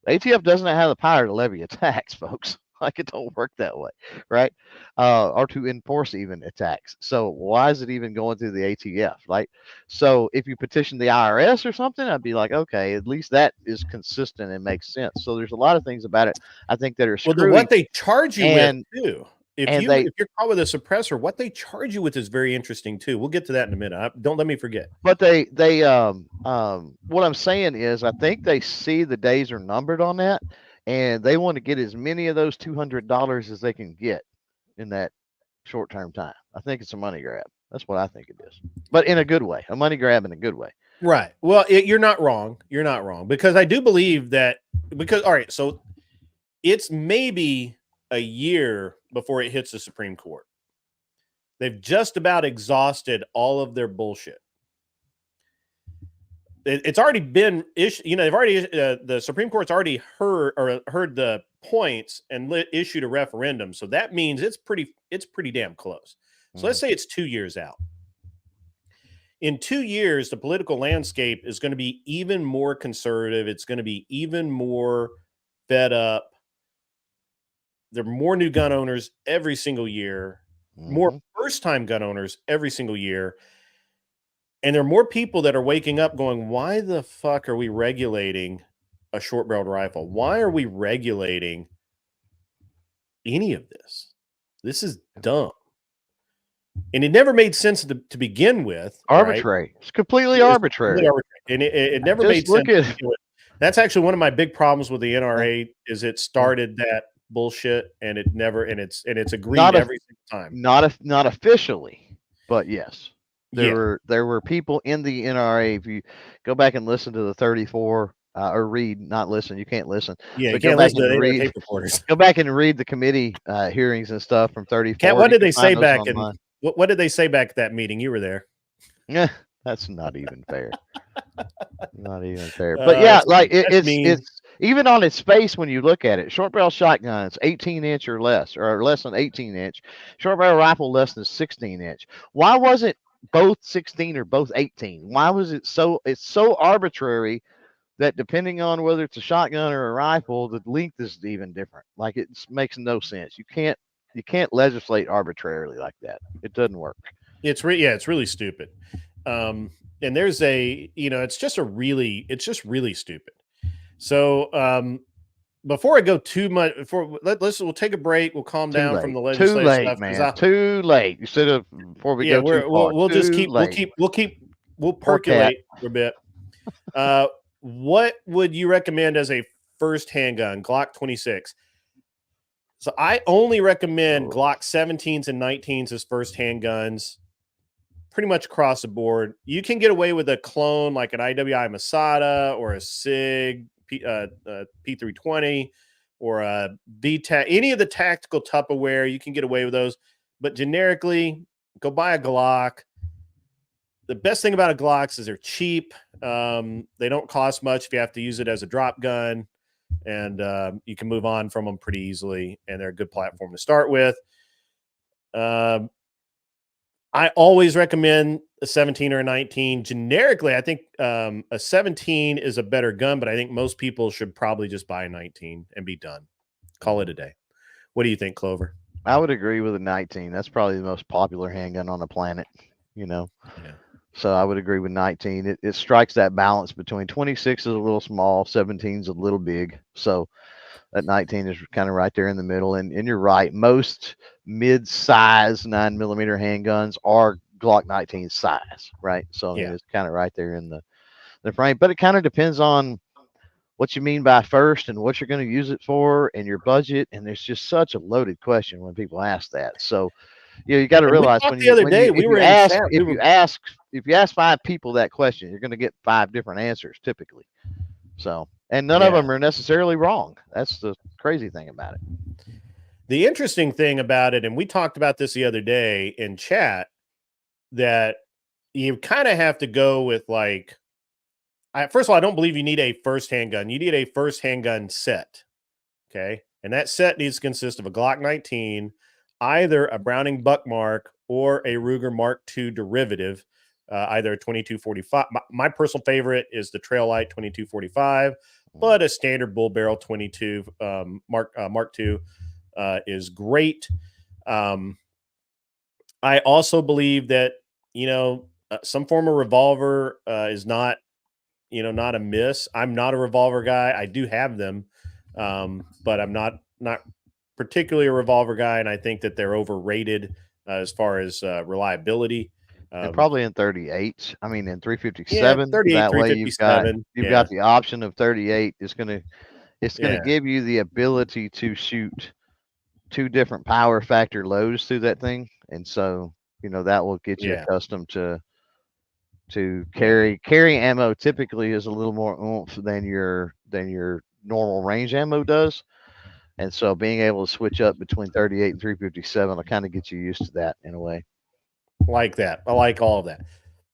ATF doesn't have the power to levy a tax, folks. Like, it don't work that way, right? Or to enforce even a tax. So why is it even going through the ATF, right? So if you petition the IRS or something, I'd be like, okay, at least that is consistent and makes sense. So there's a lot of things about it I think that are screwy. Well, what they charge you and with too. If and you're caught with a suppressor, what they charge you with is very interesting too. We'll get to that in a minute. Don't let me forget. But what I'm saying is, I think they see the days are numbered on that, and they want to get as many of those $200 as they can get in that short-term time. I think it's a money grab. That's what I think it is, but in a good way, a money grab in a good way. Right. Well, you're not wrong. You're not wrong, because I do believe that. Because all right, so it's maybe a year before it hits the Supreme Court. They've just about exhausted all of their bullshit. It's already been issued. They've already the Supreme Court's already heard the points and issued a referendum. So that means it's pretty damn close. So let's say it's 2 years out. In 2 years, the political landscape is going to be even more conservative. It's going to be even more fed up. There are more new gun owners every single year, more first-time gun owners every single year. And there are more people that are waking up going, why the fuck are we regulating a short-barreled rifle? Why are we regulating any of this? This is dumb. And it never made sense to begin with. Arbitrary. Right? It's completely arbitrary. And it never made sense. That's actually one of my big problems with the NRA is it started that bullshit, and it never, and it's agreed every single time. Not officially, but yes. There were people in the NRA. If you go back and listen to the 34 or read, not listen, you can't listen. Yeah, you can't listen to the tape recorders. Go back and read the committee hearings and stuff from 34. Kat, what did they say back in what did they say back at that meeting? You were there. Yeah, that's not even fair. Not even fair. But yeah, like it's even on its face when you look at it. Short barrel shotgun, it's 18-inch or less than 18-inch. Short barrel rifle less than 16-inch. Why wasn't both 16 or both 18? Why was it so? It's so arbitrary that depending on whether it's a shotgun or a rifle, the length is even different. Like, it makes no sense. You can't legislate arbitrarily like that. It doesn't work. It's really stupid. And there's it's just really stupid. So before I go too much, we'll take a break. We'll calm down from the legislative stuff. Man. Too late. You said before we go too far. We'll percolate for a bit. What would you recommend as a first handgun? Glock 26. So I only recommend Glock 17s and 19s as first handguns, pretty much across the board. You can get away with a clone like an IWI Masada or a SIG P320 or a VTAC, any of the tactical Tupperware, you can get away with those. But generically, go buy a Glock. The best thing about a Glock is they're cheap. They don't cost much if you have to use it as a drop gun, and you can move on from them pretty easily, and they're a good platform to start with. I always recommend a 17 or a 19. Generically, I think a 17 is a better gun, but I think most people should probably just buy a 19 and be done. Call it a day. What do you think, Clover? I would agree with a 19. That's probably the most popular handgun on the planet, you know. Yeah. So I would agree with 19. It strikes that balance between 26 is a little small, 17 is a little big. So that 19 is kind of right there in the middle. And you're right. Most mid-size 9mm handguns are Glock 19 size, right? So I mean, Yeah. it's kind of right there in the frame. But it kind of depends on what you mean by first and what you're going to use it for and your budget. And it's just such a loaded question when people ask that. So you got to And we realize talked the other day. We were in chat. if you ask 5 people that question, you're going to get 5 different answers typically. So, and none of them are necessarily wrong. That's the crazy thing about it. The interesting thing about it, and we talked about this the other day in chat, that you kind of have to go with like, first of all, I don't believe you need a first handgun. You need a first handgun set. Okay. And that set needs to consist of a Glock 19, either a Browning Buckmark or a Ruger Mark II derivative, either a 2245. My personal favorite is the Traillight 2245, but a standard bull barrel 22 Mark II is great. I also believe that, some form of revolver is not, not a miss. I'm not a revolver guy. I do have them, but I'm not particularly a revolver guy, and I think that they're overrated as far as reliability. And probably in 38. I mean, in 357. Yeah, 38, that way you've got 357. the option of 38. It's gonna Yeah. give you the ability to shoot 2 different power factor loads through that thing, and so that will get you accustomed to carry ammo. Typically is a little more oomph than your normal range ammo does, and so being able to switch up between 38 and 357 will kind of get you used to that in a way. Like that. I like all of that.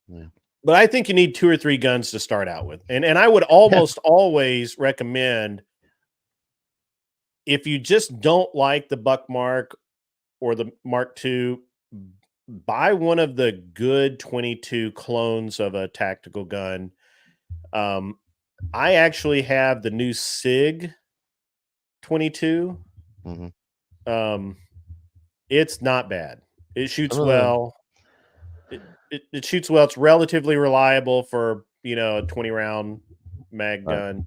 Yeah. But I think you need 2 or 3 guns to start out with. And I would almost always recommend, if you just don't like the Buckmark or the Mark II, buy one of the good 22 clones of a tactical gun. I actually have the new SIG 22. Mm-hmm. It's not bad. It shoots well. It shoots well. It's relatively reliable for, a 20-round mag gun.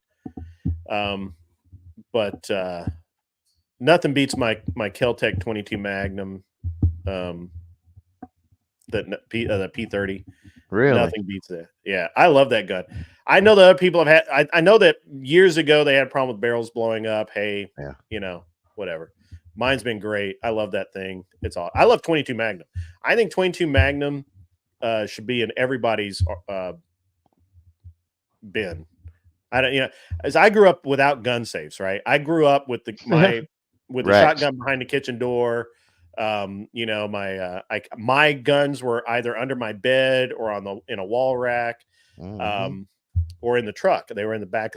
But nothing beats my Kel-Tec 22 Magnum. The P30. Really? Nothing beats that. Yeah, I love that gun. I know that other people have had. I know that years ago they had a problem with barrels blowing up. Hey, whatever. Mine's been great. I love that thing. It's all. I love 22 Magnum. I think 22 Magnum should be in everybody's bin. I don't, as I grew up without gun safes, right? I grew up with the shotgun behind the kitchen door. My guns were either under my bed or in a wall rack, or in the truck. They were in the back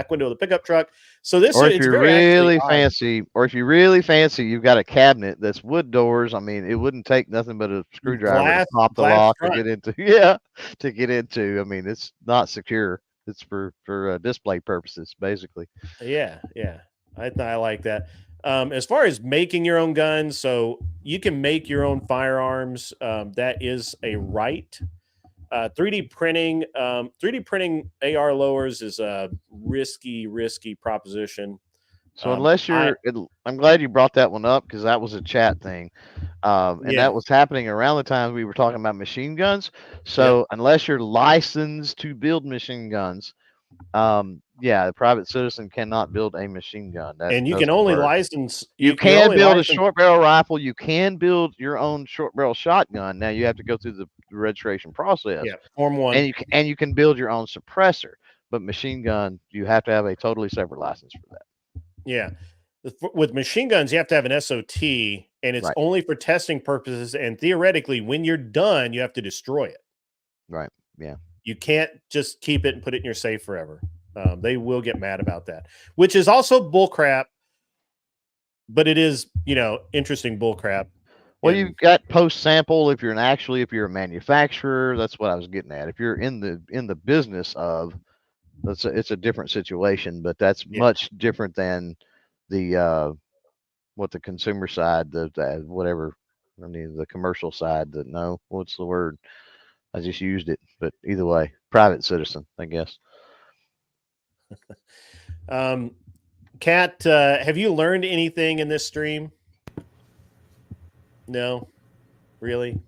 window of the pickup truck. So this, or if you're really fancy, you've got a cabinet that's wood doors. I mean, it wouldn't take nothing but a screwdriver to pop the lock to get into. To get into. I mean, it's not secure. It's for display purposes, basically. Yeah. I like that. As far as making your own guns, so you can make your own firearms. That is a right. 3D printing AR lowers is a risky proposition. So unless I'm glad you brought that one up, because that was a chat thing. And that was happening around the time we were talking about machine guns. So unless you're licensed to build machine guns, a private citizen cannot build a machine gun. And you can only license. You can build a short barrel rifle. You can build your own short barrel shotgun. Now you have to go through the registration process. Yeah, Form 1. And you can build your own suppressor. But machine gun, you have to have a totally separate license for that. Yeah. With machine guns, you have to have an SOT, and it's only for testing purposes. And theoretically, when you're done, you have to destroy it. Right. Yeah. You can't just keep it and put it in your safe forever. They will get mad about that, which is also bullcrap. But it is, interesting bullcrap. Well, you've got post sample. If you're a manufacturer, that's what I was getting at. If you're in the business of, it's a different situation, but that's much different than the what the consumer side, the whatever, I mean, the commercial side, no, what's the word? I just used it, but either way, private citizen, I guess. Kat, have you learned anything in this stream? No, really?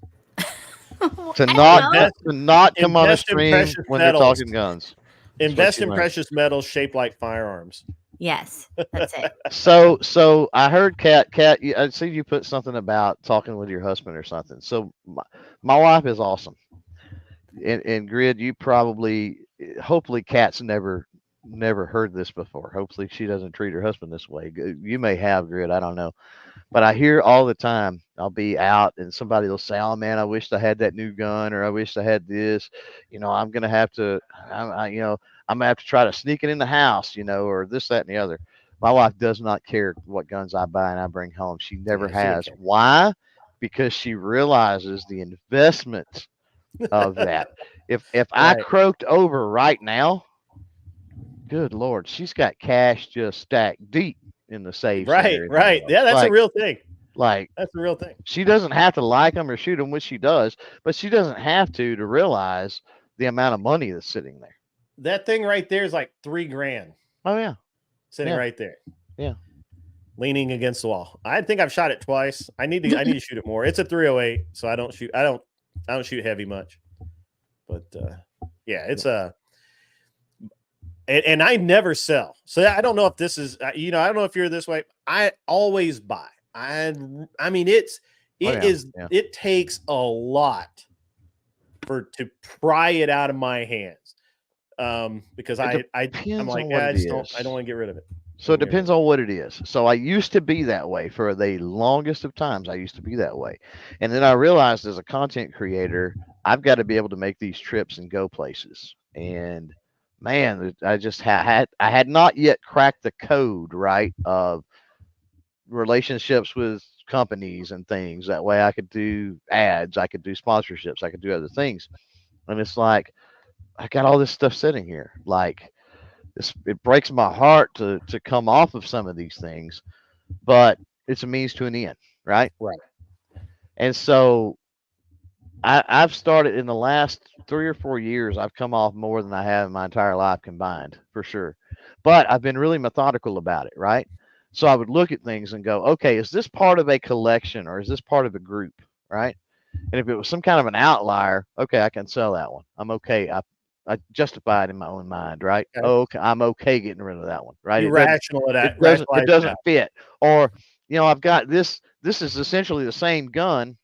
To know. not come on a Invest in stream precious when they're metals. talking guns. That's what Invest you in learn. precious metals shaped like firearms. Yes, that's it. So I heard Kat, I see you put something about talking with your husband or something. So my wife is awesome. And Grid, you probably, hopefully Kat's never heard this before. Hopefully she doesn't treat her husband this way. You may have, Grid, I don't know. But I hear all the time, I'll be out and somebody will say, "Oh man, I wish I had that new gun," or "I wish I had this." I'm gonna have to, I'm gonna have to try to sneak it in the house, or this, that, and the other. My wife does not care what guns I buy and I bring home. She never Yeah, she don't has. care. Why? Because she realizes the investment of that. If I Right. croaked over right now, good Lord, she's got cash just stacked deep in the safes and Right, everything right. else. Yeah, that's a real thing. Like That's a real thing. she doesn't have to like them or shoot them, which she does, but she doesn't have to realize the amount of money that's sitting there. That thing right there is like $3,000 Oh yeah, sitting Yeah. right there. Yeah. Leaning against the wall. I think I've shot it twice. I need to shoot it more. It's a 308, so I don't shoot heavy much. But yeah, it's and I never sell. So I don't know if this is I don't know if you're this way. I always buy. I mean it takes a lot to pry it out of my hands. Because I'm like, I don't want to get rid of it. So it depends on what it is. So I used to be that way for the longest of times. I used to be that way. And then I realized as a content creator, I've got to be able to make these trips and go places. And man, I just I had not yet cracked the code, right, of relationships with companies and things. That way I could do ads, I could do sponsorships, I could do other things. And it's like, I got all this stuff sitting here. Like, it breaks my heart to come off of some of these things, but it's a means to an end, right? Right. And so I've started in the last 3 or 4 years, I've come off more than I have in my entire life combined, for sure. But I've been really methodical about it, right? So I would look at things and go, okay, is this part of a collection or is this part of a group, right? And if it was some kind of an outlier, okay, I can sell that one. I'm okay. I justify it in my own mind, right? Okay. Okay, I'm okay getting rid of that one, right? You rational it out. It doesn't fit. Or, I've got this. This is essentially the same gun,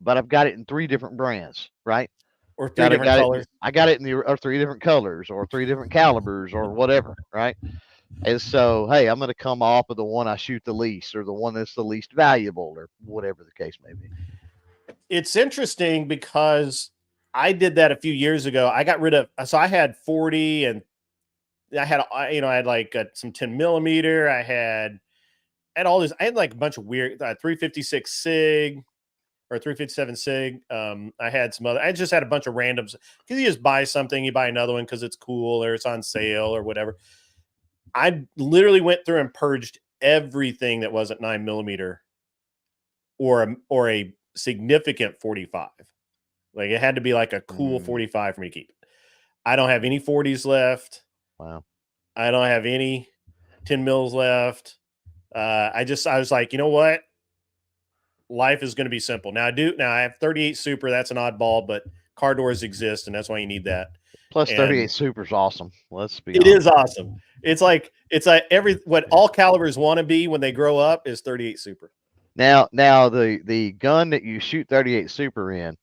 but I've got it in 3 different brands, right? Or 3 different colors. I got it in or 3 different colors or 3 different calibers or whatever, right? And so, hey, I'm going to come off of the one I shoot the least or the one that's the least valuable or whatever the case may be. It's interesting because I did that a few years ago. I got rid of, so I had 40 and I had like some 10 millimeter. I had all this. I had like a bunch of weird 356 SIG or 357 SIG. I had some other, I just had a bunch of randoms because you just buy something, you buy another one because it's cool or it's on sale or whatever. I literally went through and purged everything that wasn't 9 millimeter or a significant 45. Like it had to be like a cool 45 for me to keep. I don't have any 40s left. Wow. I don't have any 10 mils left. I was like, you know what? Life is going to be simple. Now I have 38 Super. That's an oddball, but car doors exist, and that's why you need that. Plus 38 Super is awesome. Let's be honest. It is awesome. It's like what all calibers want to be when they grow up is 38 Super. Now the gun that you shoot 38 Super in,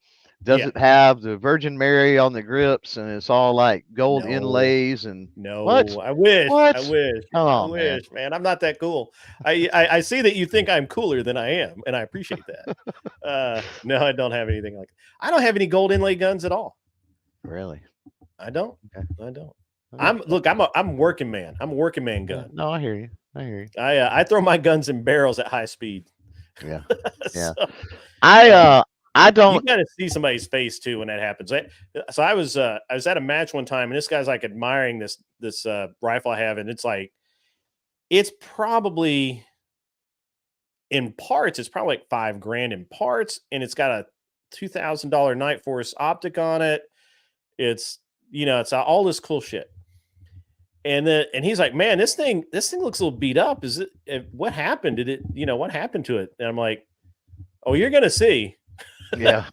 does it have the Virgin Mary on the grips and it's all like gold inlays and what? I wish. What? I wish. Come on, I wish, man. I'm not that cool. I see that you think I'm cooler than I am, and I appreciate that. No, I don't have anything like that. I don't have any gold inlay guns at all. Really? I don't. Okay. I don't. I'm a working man. I'm a working man gun. No, I hear you. I throw my guns in barrels at high speed. Yeah. So, yeah. I don't. You got to see somebody's face too when that happens. So I was at a match one time, and this guy's like admiring this rifle I have, and it's like, it's probably in parts, it's probably like $5,000 in parts, and it's got a $2,000 Night Force optic on it. It's, it's all this cool shit. And he's like, man, this thing looks a little beat up. Is it, what happened? Did it, what happened to it? And I'm like, oh, you're going to see. Yeah.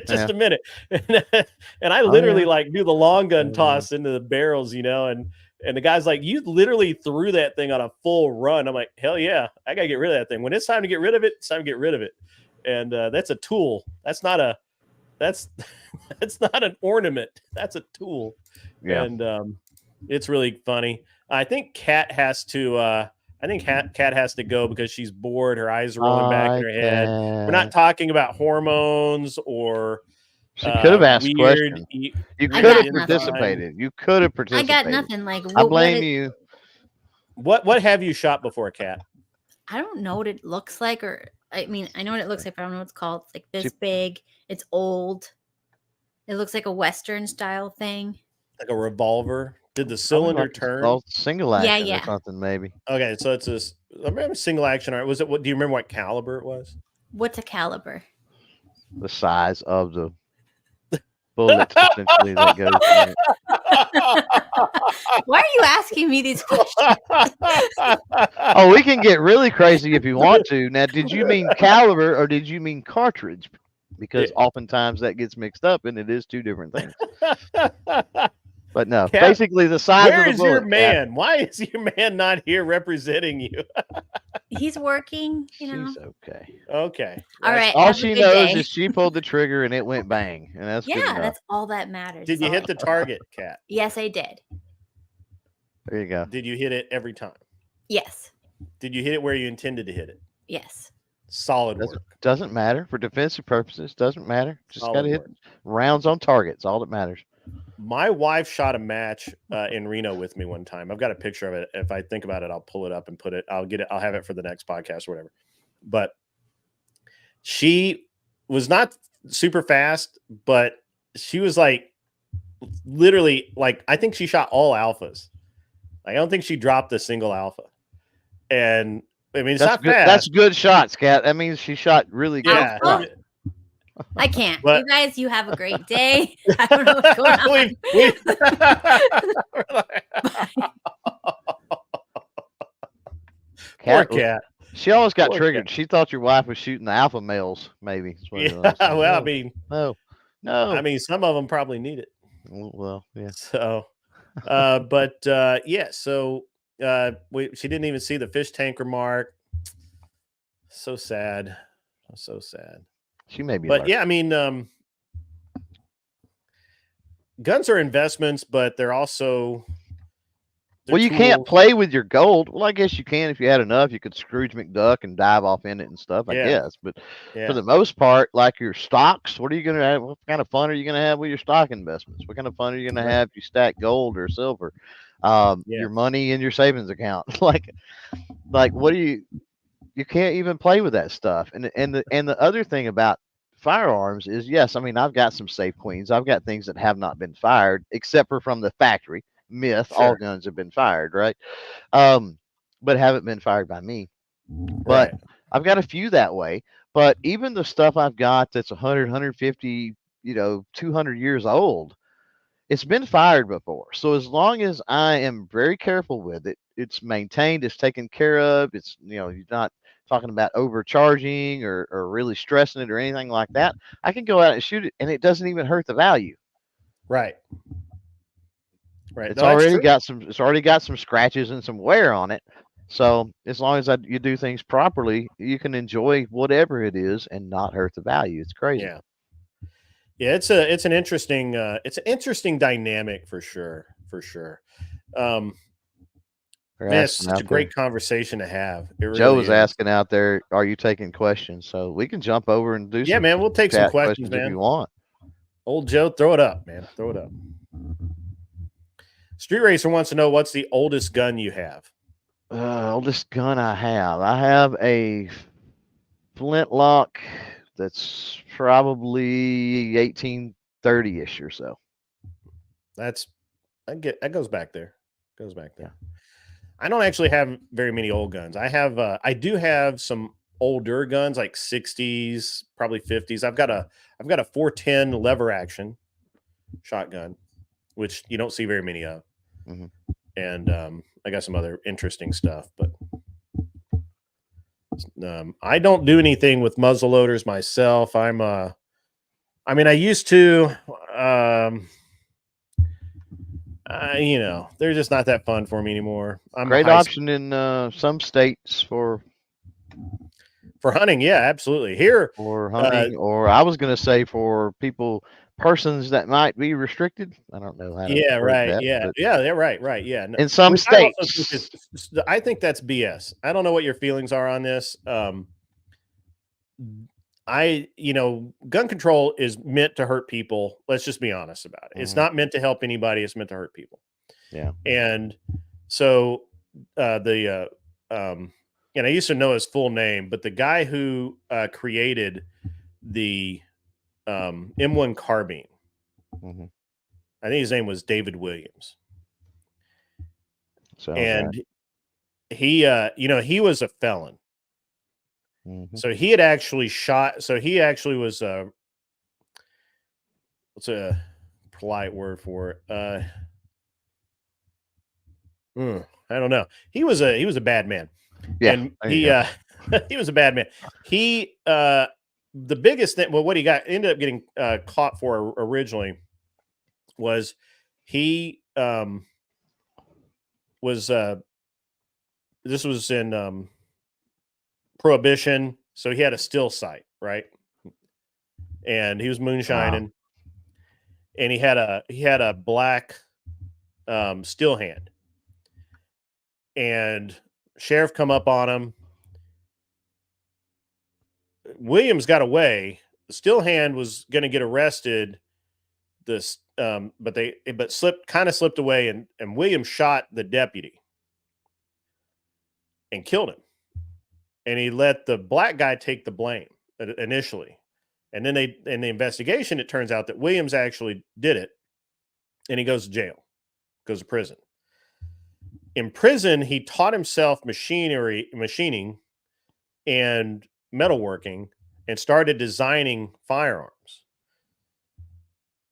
Just a minute. And I literally like do the long gun toss into the barrels, and the guy's like, you literally threw that thing on a full run. I'm like, hell yeah, I got to get rid of that thing. When it's time to get rid of it, it's time to get rid of it. And that's a tool. That's not an ornament. That's a tool. Yeah. And it's really funny. I think Kat has to Kat has to go because she's bored. Her eyes are rolling back in her head. We're not talking about hormones or she could have asked questions. You could have participated. You could have participated. I got nothing. Like, I blame you. What have you shot before, Kat? I don't know what it looks like, or I mean, I know what it looks like, but I don't know what it's called. It's like this big. It's old. It looks like a Western style thing. Like a revolver. Did the cylinder turn? Oh, single action yeah. or something, maybe. Okay, so it's a single action. Was it? What do you remember? What caliber it was? What's a caliber? The size of the bullet essentially that goes in it. Why are you asking me these questions? Oh, we can get really crazy if you want to. Now, did you mean caliber or did you mean cartridge? Because oftentimes that gets mixed up, and it is two different things. But no, Kat, basically the size where of the is bullet. your man? Kat. Why is your man not here representing you? He's working, She's okay. Okay. All right. All she knows is she pulled the trigger and it went bang. And that's that's all that matters. Did you hit the target, Kat? Yes, I did. There you go. Did you hit it every time? Yes. Did you hit it where you intended to hit it? Yes. Solid work. Doesn't matter for defensive purposes. Doesn't matter. Just got to hit work. Rounds on targets. All that matters. My wife shot a match in Reno with me one time. I've got a picture of it. If I think about it, I'll pull it up and put it. I'll get it. I'll have it for the next podcast or whatever. But she was not super fast, but she was like literally like, I think she shot all alphas. I don't think she dropped a single alpha. And I mean, it's not good. fast. That's good shots, Kat. That means she shot really good. Yeah. I can't. You guys, you have a great day. I don't know what's going on. Poor Kat. She almost got triggered. Kat. She thought your wife was shooting the alpha males, maybe. Yeah, well, I mean, no. I mean, some of them probably need it. Well, yeah. So, but yeah. So, she didn't even see the fish tanker mark. So sad. So sad. She may be, but yeah, I mean, guns are investments, but they're also. Well, you can't play with your gold. Well, I guess you can if you had enough. You could Scrooge McDuck and dive off in it and stuff. I guess, but for the most part, like your stocks, what are you going to have? What kind of fun are you going to have with your stock investments? What kind of fun are you going to have if you stack gold or silver? Your money in your savings account, like what do you? You can't even play with that stuff. And the other thing about firearms is, yes, I mean, I've got some safe queens. I've got things that have not been fired, except for from the factory. Myth, all guns have been fired, right? But haven't been fired by me. But I've got a few that way. But even the stuff I've got that's 100, 150, 200 years old, it's been fired before. So as long as I am very careful with it, it's maintained, it's taken care of. It's, you're not talking about overcharging or really stressing it or anything like that. I can go out and shoot it and it doesn't even hurt the value. Right. It's already got some scratches and some wear on it. So as long as you do things properly, you can enjoy whatever it is and not hurt the value. It's crazy. Yeah. Yeah, it's an interesting dynamic for sure. Man, it's such a great conversation to have. Joe was asking out there, are you taking questions? So we can jump over and do man, we'll take some questions, man. If you want. Old Joe, throw it up, man. Throw it up. Street Racer wants to know, what's the oldest gun you have? Oldest gun I have a flintlock that's probably 1830-ish or so. That goes back there. I don't actually have very many old guns. I do have some older guns, like 60s, probably 50s. I've got a 410 lever action shotgun, which you don't see very many of. Mm-hmm. And I got some other interesting stuff, but I don't do anything with muzzle loaders myself. I used to, they're just not that fun for me anymore. Great option in some states for hunting. Yeah, absolutely. Here for hunting, or I was going to say for persons that might be restricted. I don't know how to word right. that, Yeah. but Yeah. Right. Yeah. in some Which states, I think that's BS. I don't know what your feelings are on this. Gun control is meant to hurt people. Let's just be honest about it. It's not meant to help anybody. It's meant to hurt people. Yeah. And so and I used to know his full name, but the guy who created the M1 carbine, I think his name was David Williams. And he was a felon. So he had actually shot. So he actually was what's a polite word for it? I don't know. He was a bad man. Yeah, and he was a bad man. He the biggest thing. Well, what he ended up getting caught for originally was he was this was in Prohibition, so he had a still sight, right? And he was moonshining, and he had a black still hand, and sheriff come up on him. Williams got away. The still hand was going to get arrested. But slipped away, and Williams shot the deputy and killed him. And he let the black guy take the blame initially. And then in the investigation, it turns out that Williams actually did it, and he goes to jail, goes to prison. In prison, he taught himself machining and metalworking and started designing firearms.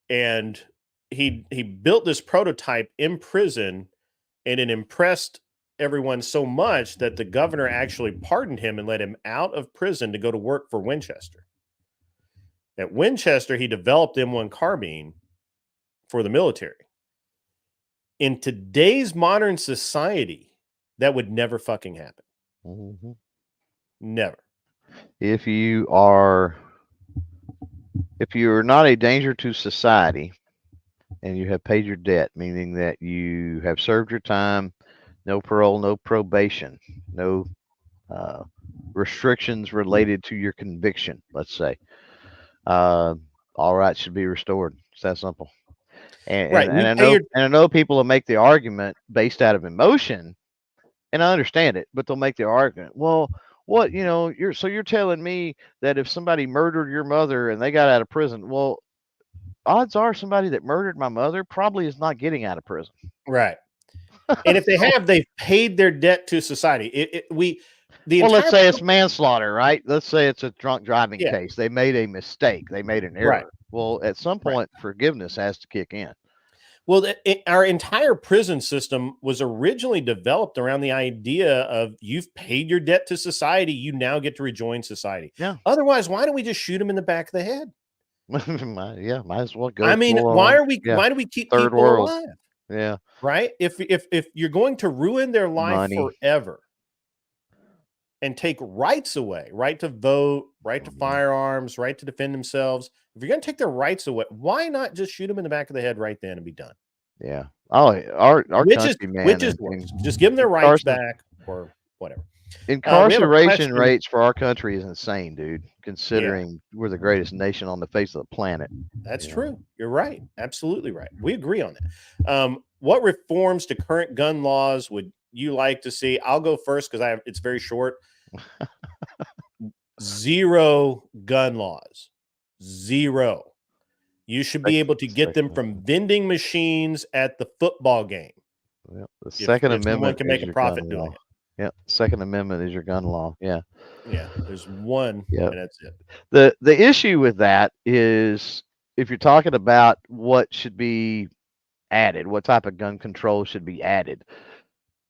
And he built this prototype in prison, and it impressed everyone so much that the governor actually pardoned him and let him out of prison to go to work for Winchester. At Winchester, he developed M1 carbine for the military. In today's modern society, that would never fucking happen. Never. If you are not a danger to society and you have paid your debt, meaning that you have served your time, no parole, no probation, no restrictions related to your conviction, let's say, all rights should be restored. It's that simple. And I know people will make the argument based out of emotion, and I understand it, but they'll make the argument, well, what, you're telling me that if somebody murdered your mother and they got out of prison, well, odds are somebody that murdered my mother probably is not getting out of prison. Right. And if they have, they've paid their debt to society. Let's say it's manslaughter, right? Let's say it's a drunk driving case. They made a mistake. They made an error. Right. Well, at some point, forgiveness has to kick in. Well, our entire prison system was originally developed around the idea of you've paid your debt to society. You now get to rejoin society. Yeah. Otherwise, why don't we just shoot them in the back of the head? Yeah, might as well go. I mean, why do we keep third people world alive? Yeah. Right. If you're going to ruin their life forever and take rights away, right to vote, right to firearms, right to defend themselves, if you're going to take their rights away, why not just shoot them in the back of the head right then and be done? Yeah. Oh, our country, man. Just give them their rights back or whatever. Incarceration rates for our country is insane, dude, considering we're the greatest nation on the face of the planet. That's true. You're right. Absolutely right. We agree on that. What reforms to current gun laws would you like to see? I'll go first because it's very short. 0 gun laws. 0. You should be able to get them from vending machines at the football game. Well, the Second Amendment can make a profit doing it. Yep. Second Amendment is your gun law. Yeah. Yeah, there's one, Yep. and that's it. The issue with that is if you're talking about what should be added, what type of gun control should be added,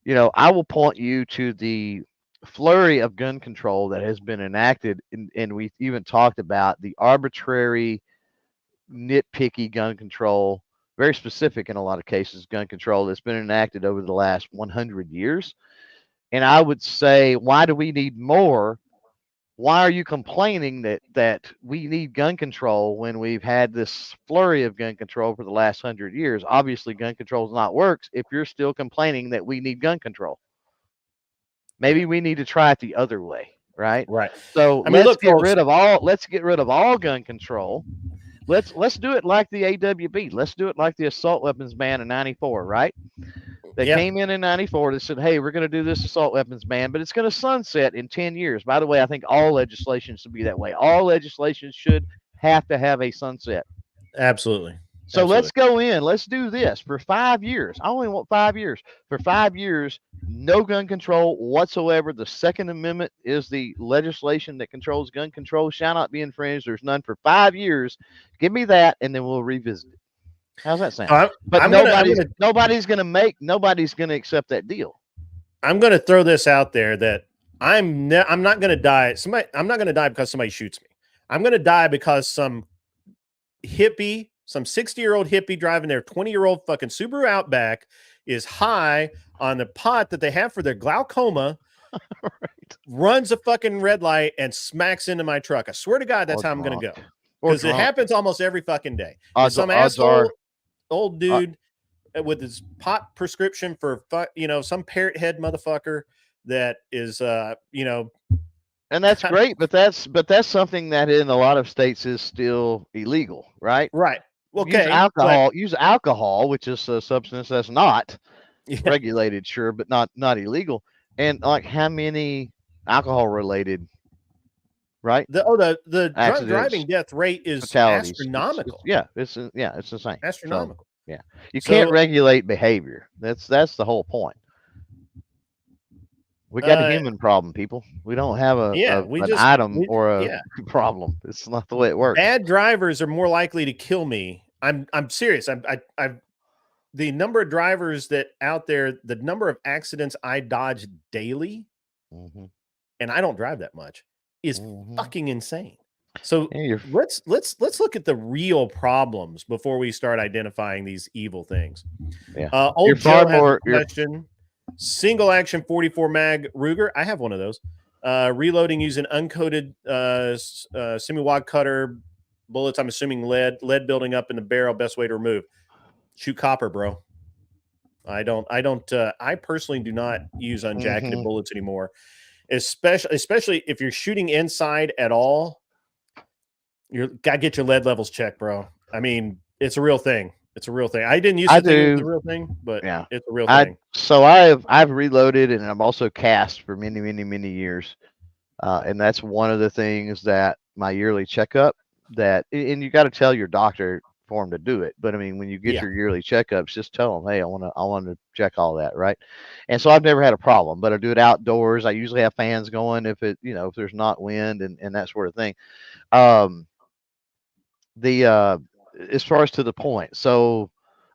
I will point you to the flurry of gun control that has been enacted, and we even talked about the arbitrary, nitpicky gun control, very specific in a lot of cases, gun control that's been enacted over the last 100 years. And I would say, why do we need more? Why are you complaining that we need gun control when we've had this flurry of gun control for the last 100 years? Obviously, gun control is not works if you're still complaining that we need gun control. Maybe we need to try it the other way, right? Right. So I mean, look, folks, let's get rid of all gun control. Let's do it like the AWB. Let's do it like the assault weapons ban in '94, right? They came in '94. They said, "Hey, we're going to do this assault weapons ban, but it's going to sunset in 10 years." By the way, I think all legislation should be that way. All legislation should have to have a sunset. Absolutely. So let's go in. Let's do this for 5 years. I only want 5 years. For 5 years, no gun control whatsoever. The Second Amendment is the legislation that controls gun control, shall not be infringed. There's none for 5 years. Give me that, and then we'll revisit it. How's that sound? But nobody's going to accept that deal. I'm going to throw this out there that I'm not going to die. I'm not going to die because somebody shoots me. I'm going to die because some 60-year-old hippie driving their 20-year-old fucking Subaru Outback is high on the pot that they have for their glaucoma, right, runs a fucking red light and smacks into my truck. I swear to God, that's how I'm going to go. Because it happens almost every fucking day. Some asshole old dude with his pot prescription for, some parrot head motherfucker that is, and that's great, but that's something that in a lot of states is still illegal, right? Right. Okay. Use alcohol, which is a substance that's not regulated, sure, but not illegal. And like, how many alcohol related, right? The driving death rate is astronomical. It's insane. Astronomical. So, you can't regulate behavior. That's the whole point. We got a human problem, people. We don't have an item or a problem. It's not the way it works. Bad drivers are more likely to kill me. I'm serious. The number of drivers that out there, the number of accidents I dodge daily, and I don't drive that much, is fucking insane. So let's look at the real problems before we start identifying these evil things. Old Joe has a question. Single action 44 mag Ruger. I have one of those. Reloading using uncoated semi-wad cutter bullets. I'm assuming lead building up in the barrel. Best way to remove. Shoot copper, bro. I personally do not use unjacketed bullets anymore. Especially if you're shooting inside at all, you gotta get your lead levels checked, bro. I mean, it's a real thing. It's a real thing. I didn't use it as a real thing, but it's a real thing. So I've reloaded, and I'm also cast for many, many, many years. And that's one of the things that my yearly checkup and you got to tell your doctor for him to do it. But I mean, when you get your yearly checkups, just tell them, hey, I want to check all that. Right. And so I've never had a problem, but I do it outdoors. I usually have fans going if there's not wind and that sort of thing. As far as to the point. So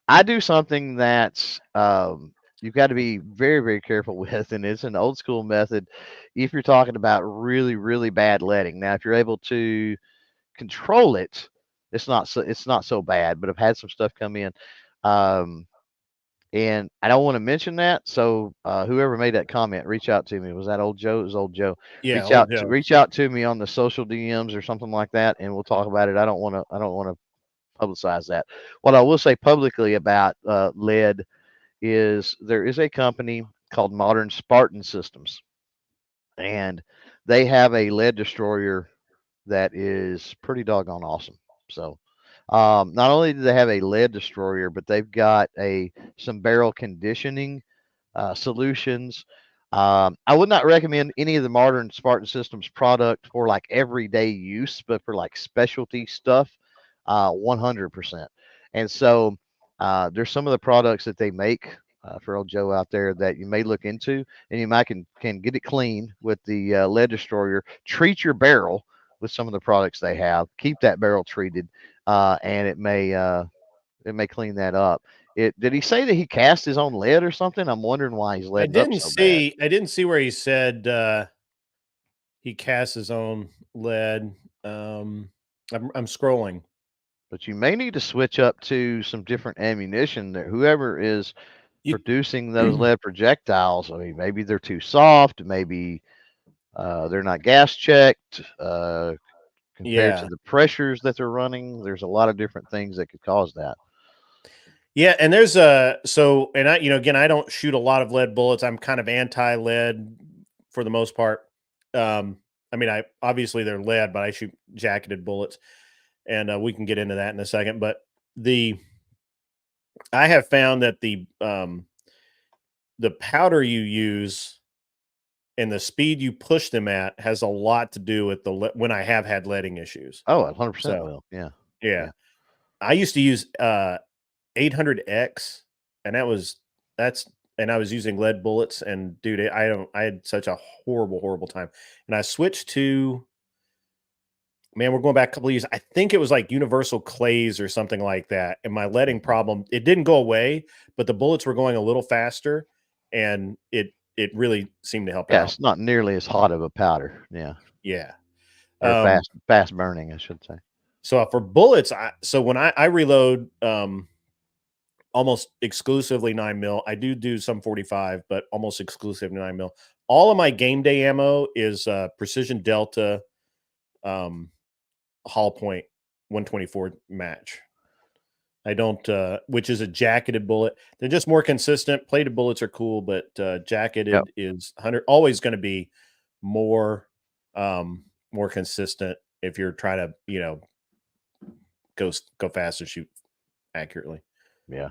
I do something that's you've got to be very, very careful with, and it's an old school method if you're talking about really, really bad leading. Now, if you're able to control it, it's not so bad, but I've had some stuff come in. And I don't want to mention that. So whoever made that comment, reach out to me. Was that old Joe? It was old Joe. Yeah. Reach out to me on the social DMs or something like that, and we'll talk about it. I don't want to publicize that. What I will say publicly about lead is there is a company called Modern Spartan Systems, and they have a lead destroyer that is pretty doggone awesome. So not only do they have a lead destroyer, but they've got some barrel conditioning solutions. I would not recommend any of the Modern Spartan Systems product for like everyday use, but for like specialty stuff, 100%. And so there's some of the products that they make for old Joe out there that you may look into, and you might can get it clean with the lead destroyer. Treat your barrel with some of the products they have. Keep that barrel treated, and it may clean that up. Did he say that he cast his own lead or something? I'm wondering why he's letting up so bad. I didn't see where he said he casts his own lead. I'm scrolling. But you may need to switch up to some different ammunition. That whoever is producing those lead projectiles, I mean, maybe they're too soft, maybe they're not gas checked compared to the pressures that they're running. There's a lot of different things that could cause that. Yeah, and there's and I, again, I don't shoot a lot of lead bullets. I'm kind of anti-lead for the most part. I mean, obviously they're lead, but I shoot jacketed bullets, and we can get into that in a second. But I have found that the powder you use and the speed you push them at has a lot to do with when I have had leading issues. Oh, 100% will. Yeah. I used to use 800X, and I was using lead bullets, and dude, I had such a horrible time. And I switched to, man, we're going back a couple of years. I think it was like Universal Clays or something like that. And my leading problem, it didn't go away, but the bullets were going a little faster, and it really seemed to help out. It's not nearly as hot of a powder. Yeah. Or fast burning, I should say. So for bullets, when I reload almost exclusively 9mm. I do some 45, but almost exclusively 9mm. All of my game day ammo is Precision Delta Hollow Point 124 match. I don't, which is a jacketed bullet. They're just more consistent. Plated bullets are cool, but jacketed is always going to be more consistent if you're trying to, go fast and shoot accurately. Yeah.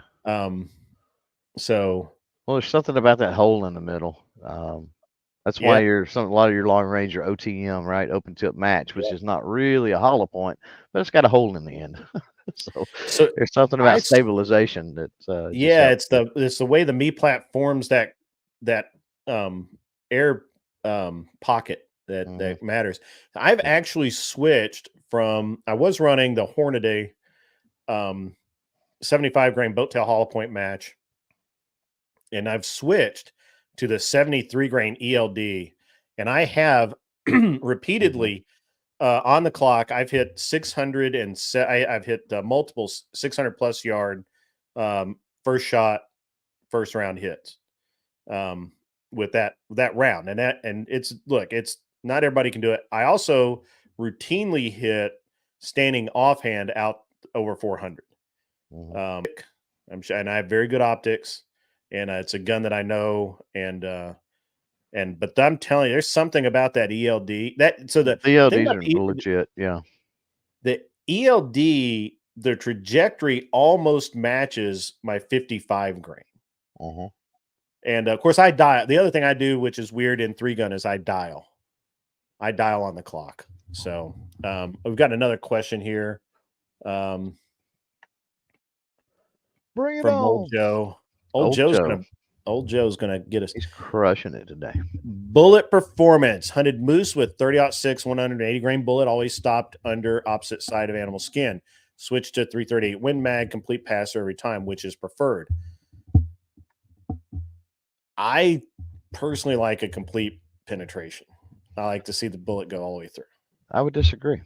So, well, there's something about that hole in the middle. That's why a lot of your long range are OTM, right? Open tip match, which is not really a hollow point, but it's got a hole in the end. so there's something about stabilization that it's the way the me platforms that air pocket that matters. I've actually switched from, I was running the Hornady 75 grain boat tail hollow point match, and I've switched to the 73 grain ELD, and I have repeatedly on the clock, I've hit 600 and I've hit multiple 600 plus yard first shot, first round hits with that round, and it's not everybody can do it. I also routinely hit standing offhand out over 400. I'm sure, and I have very good optics, and it's a gun that I know, but I'm telling you, there's something about that ELD the ELDs are legit. Yeah. The ELD, the trajectory almost matches my 55 grain. And of course I dial. The other thing I do, which is weird in 3-gun, is I dial on the clock. So we've got another question here. Bring it from on. Old Joe. Old Joe's gonna get us. He's crushing it today. Bullet performance. Hunted moose with 30-06 180 grain bullet. Always stopped under opposite side of animal skin. Switched to 338 Win Mag. Complete passer every time, which is preferred. I personally like a complete penetration. I like to see the bullet go all the way through. I would disagree.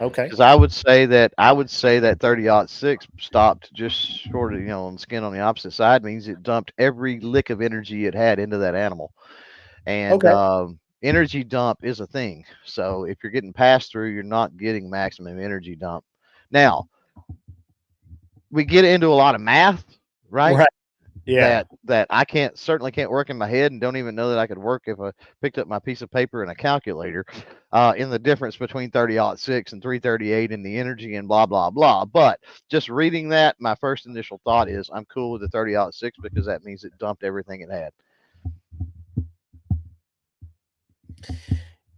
Okay. Because I would say that 30-06 stopped just short of, on the skin on the opposite side, means it dumped every lick of energy it had into that animal. And energy dump is a thing. So if you're getting passed through, you're not getting maximum energy dump. Now, we get into a lot of math, right? Yeah. That I certainly can't work in my head, and don't even know that I could work if I picked up my piece of paper and a calculator in the difference between 30-06 and 338 and the energy and blah, blah, blah. But just reading that, my first initial thought is I'm cool with the 30-06 because that means it dumped everything it had.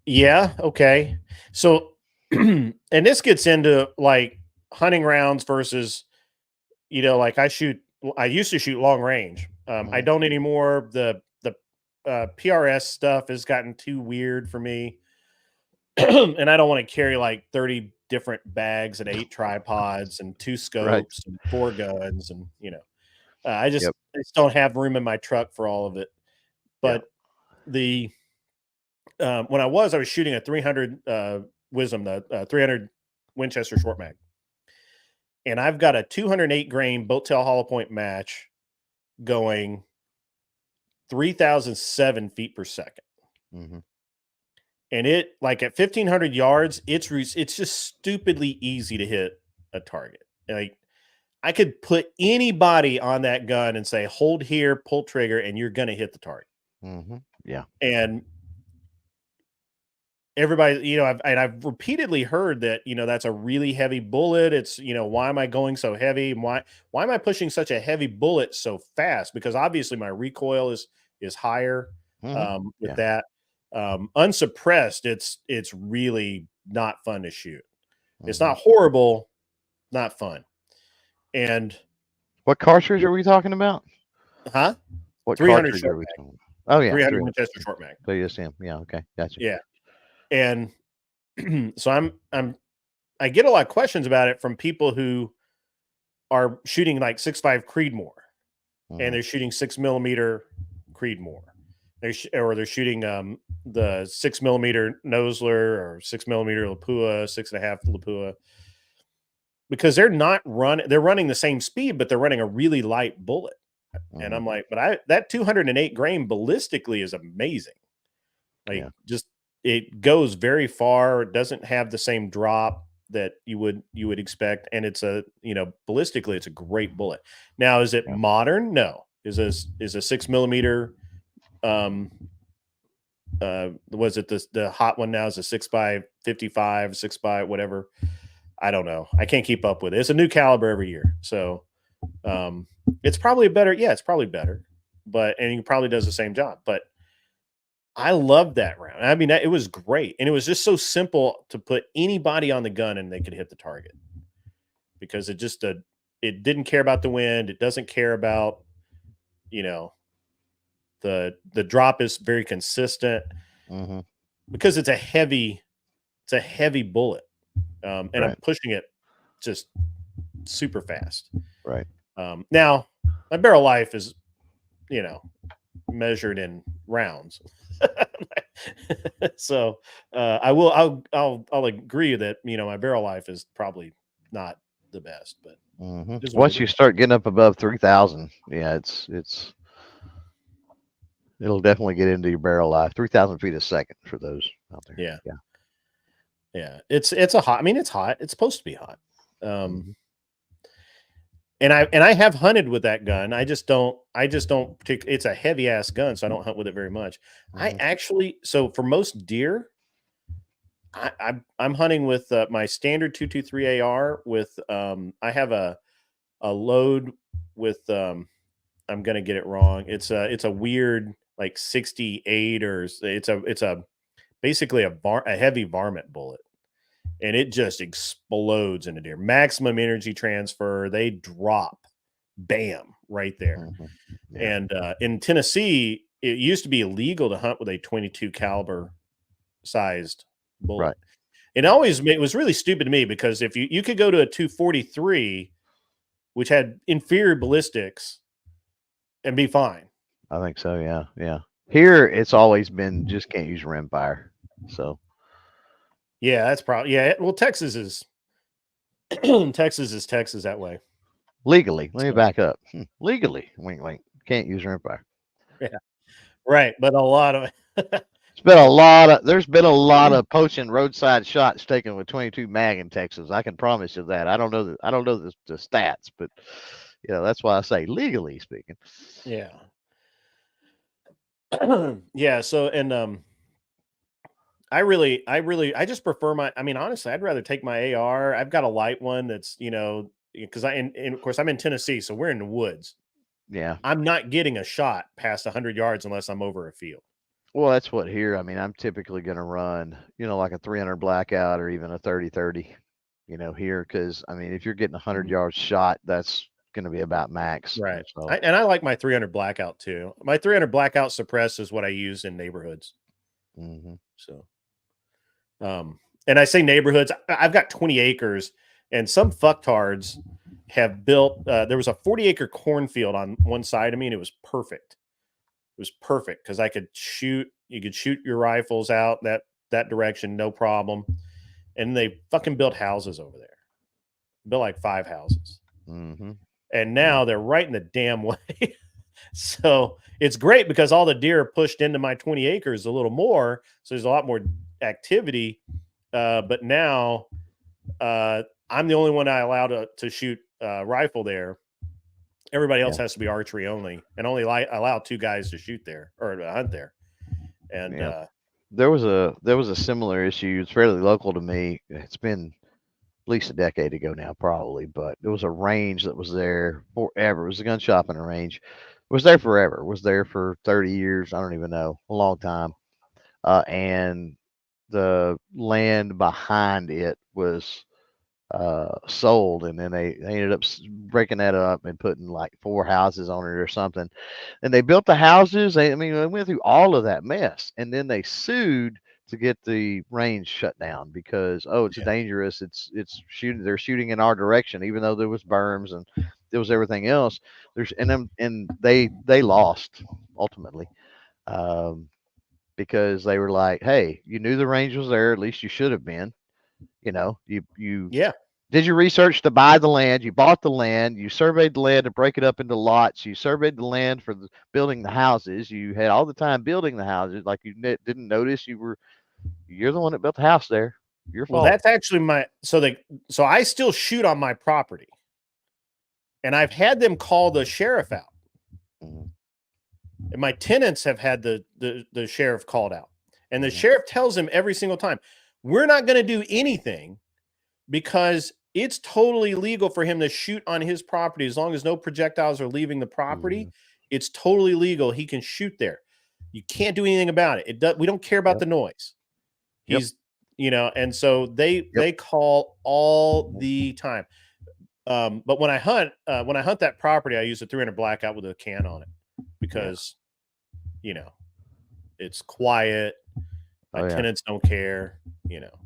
Yeah. Okay. So, and this gets into like hunting rounds versus, like I used to shoot long range, I don't anymore. The PRS stuff has gotten too weird for me. And I don't want to carry like 30 different bags and 8 tripods and 2 scopes and 4 guns. And, I just don't have room in my truck for all of it. But when I was shooting a 300 Wisdom, the 300 Winchester short mag. And I've got a 208 grain boat tail hollow point match going 3,007 feet per second. Mm-hmm. And it, like at 1,500 yards, it's just stupidly easy to hit a target. Like I could put anybody on that gun and say, hold here, pull trigger, and you're going to hit the target. Mm-hmm. Yeah. And everybody, I've repeatedly heard that, that's a really heavy bullet. It's, why am I going so heavy? Why am I pushing such a heavy bullet so fast? Because obviously my recoil is higher with that. Unsuppressed, it's really not fun to shoot. It's not horrible, not fun. And what cartridge are we talking about? Huh? What 300 cartridge short are we mag. talking about? Oh yeah, 300 Winchester short mag. WSM. Yeah, okay, gotcha. Yeah, and so I get a lot of questions about it from people who are shooting like 6.5 Creedmoor, and they're shooting 6mm Creedmoor. They're shooting the 6mm Nosler or 6mm Lapua, 6.5 Lapua, because they're running the same speed, but they're running a really light bullet. And I'm like, but that 208 grain ballistically is amazing. Like just it goes very far. It doesn't have the same drop that you would expect, and it's ballistically it's a great bullet. Now, is it modern? No. Is a 6mm was it the hot one now is a 6x55, 6x whatever? I don't know. I can't keep up with it. It's a new caliber every year. So it's probably better. Yeah, it's probably better. And he probably does the same job. But I love that round. I mean, it was great. And it was just so simple to put anybody on the gun and they could hit the target. Because it just it didn't care about the wind. It doesn't care about, the drop is very consistent because it's a heavy bullet. And I'm pushing it just super fast. Right. Now my barrel life is, measured in rounds. So I'll agree that, my barrel life is probably not the best, but once you start getting up above 3,000, it'll definitely get into your barrel life. 3,000 feet a second for those out there. Yeah. It's a hot. I mean, it's hot. It's supposed to be hot. And I have hunted with that gun. I just don't it's a heavy ass gun, so I don't hunt with it very much. So for most deer, I'm hunting with my standard 223 AR with I have a load with I'm gonna get it wrong. It's a weird like 68 or it's basically a heavy varmint bullet. And it just explodes in a deer. Maximum energy transfer. They drop, bam, right there. And in Tennessee, it used to be illegal to hunt with a 22 caliber sized bullet. Right. It was really stupid to me because if you could go to a 243, which had inferior ballistics, and be fine. I think so. Yeah. Here, it's always been just can't use rimfire. So. Yeah, that's probably Well, Texas is Texas that way. Legally, let me back up. Legally, wink, wink, can't use rimfire. Yeah, right. But a lot of there's been a lot of poaching roadside shots taken with 22 mag in Texas. I can promise you that. I don't know the stats, but that's why I say legally speaking. Yeah. Yeah. So and I just prefer honestly, I'd rather take my AR. I've got a light one that's, because of course I'm in Tennessee, so we're in the woods. Yeah. I'm not getting a shot past 100 yards unless I'm over a field. Well, that's what here. I mean, I'm typically going to run, like a 300 blackout or even a 30-30, here. Because, if you're getting 100 yards shot, that's going to be about max. Right. So, And I like my 300 blackout too. My 300 blackout suppress is what I use in neighborhoods. So, and I say neighborhoods, I've got 20 acres and some fucktards have built, there was a 40-acre cornfield on one side of me and it was perfect. It was perfect because you could shoot your rifles out that direction, no problem. And they fucking built houses over there. Built like 5 houses. And now they're right in the damn way. So it's great because all the deer are pushed into my 20 acres a little more. So there's a lot more activity. But now I'm the only one I allow to shoot rifle there. Everybody else has to be archery only, and only allow 2 guys to shoot there or to hunt there. And there was a similar issue. It's fairly local to me. It's been at least a decade ago now, probably, but there was a range that was there forever. It was a gun shop and a range. It was there forever. It was there for 30 years. I don't even know, a long time. And the land behind it was sold, and then they ended up breaking that up and putting like 4 houses on it or something. And they built the houses. They went through all of that mess, and then they sued to get the range shut down because it's dangerous. It's shooting. They're shooting in our direction, even though there was berms and there was everything else. And they lost ultimately. Because they were like, hey, you knew the range was there. At least you should have been. You did your research to buy the land. You bought the land. You surveyed the land to break it up into lots. You surveyed the land for building the houses. You had all the time building the houses. Like you didn't notice you're the one that built the house there. Your fault. Well, that's actually so I still shoot on my property, and I've had them call the sheriff out. And my tenants have had the sheriff called out, and the sheriff tells them every single time, we're not going to do anything because it's totally legal for him to shoot on his property as long as no projectiles are leaving the property. It's totally legal. He can shoot there. You can't do anything about it. We don't care about the noise. He's, and so they call all the time. But when I hunt that property, I use a 300 blackout with a can on it because, it's quiet. My tenants don't care,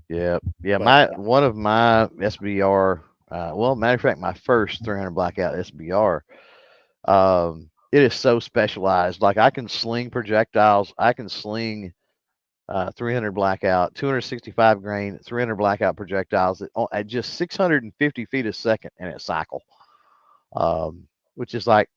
Yeah. But, one of my SBR, matter of fact, my first 300 blackout SBR, it is so specialized. Like I can sling projectiles. I can sling 300 blackout, 265 grain, 300 blackout projectiles at just 650 feet a second, and it cycle, which is like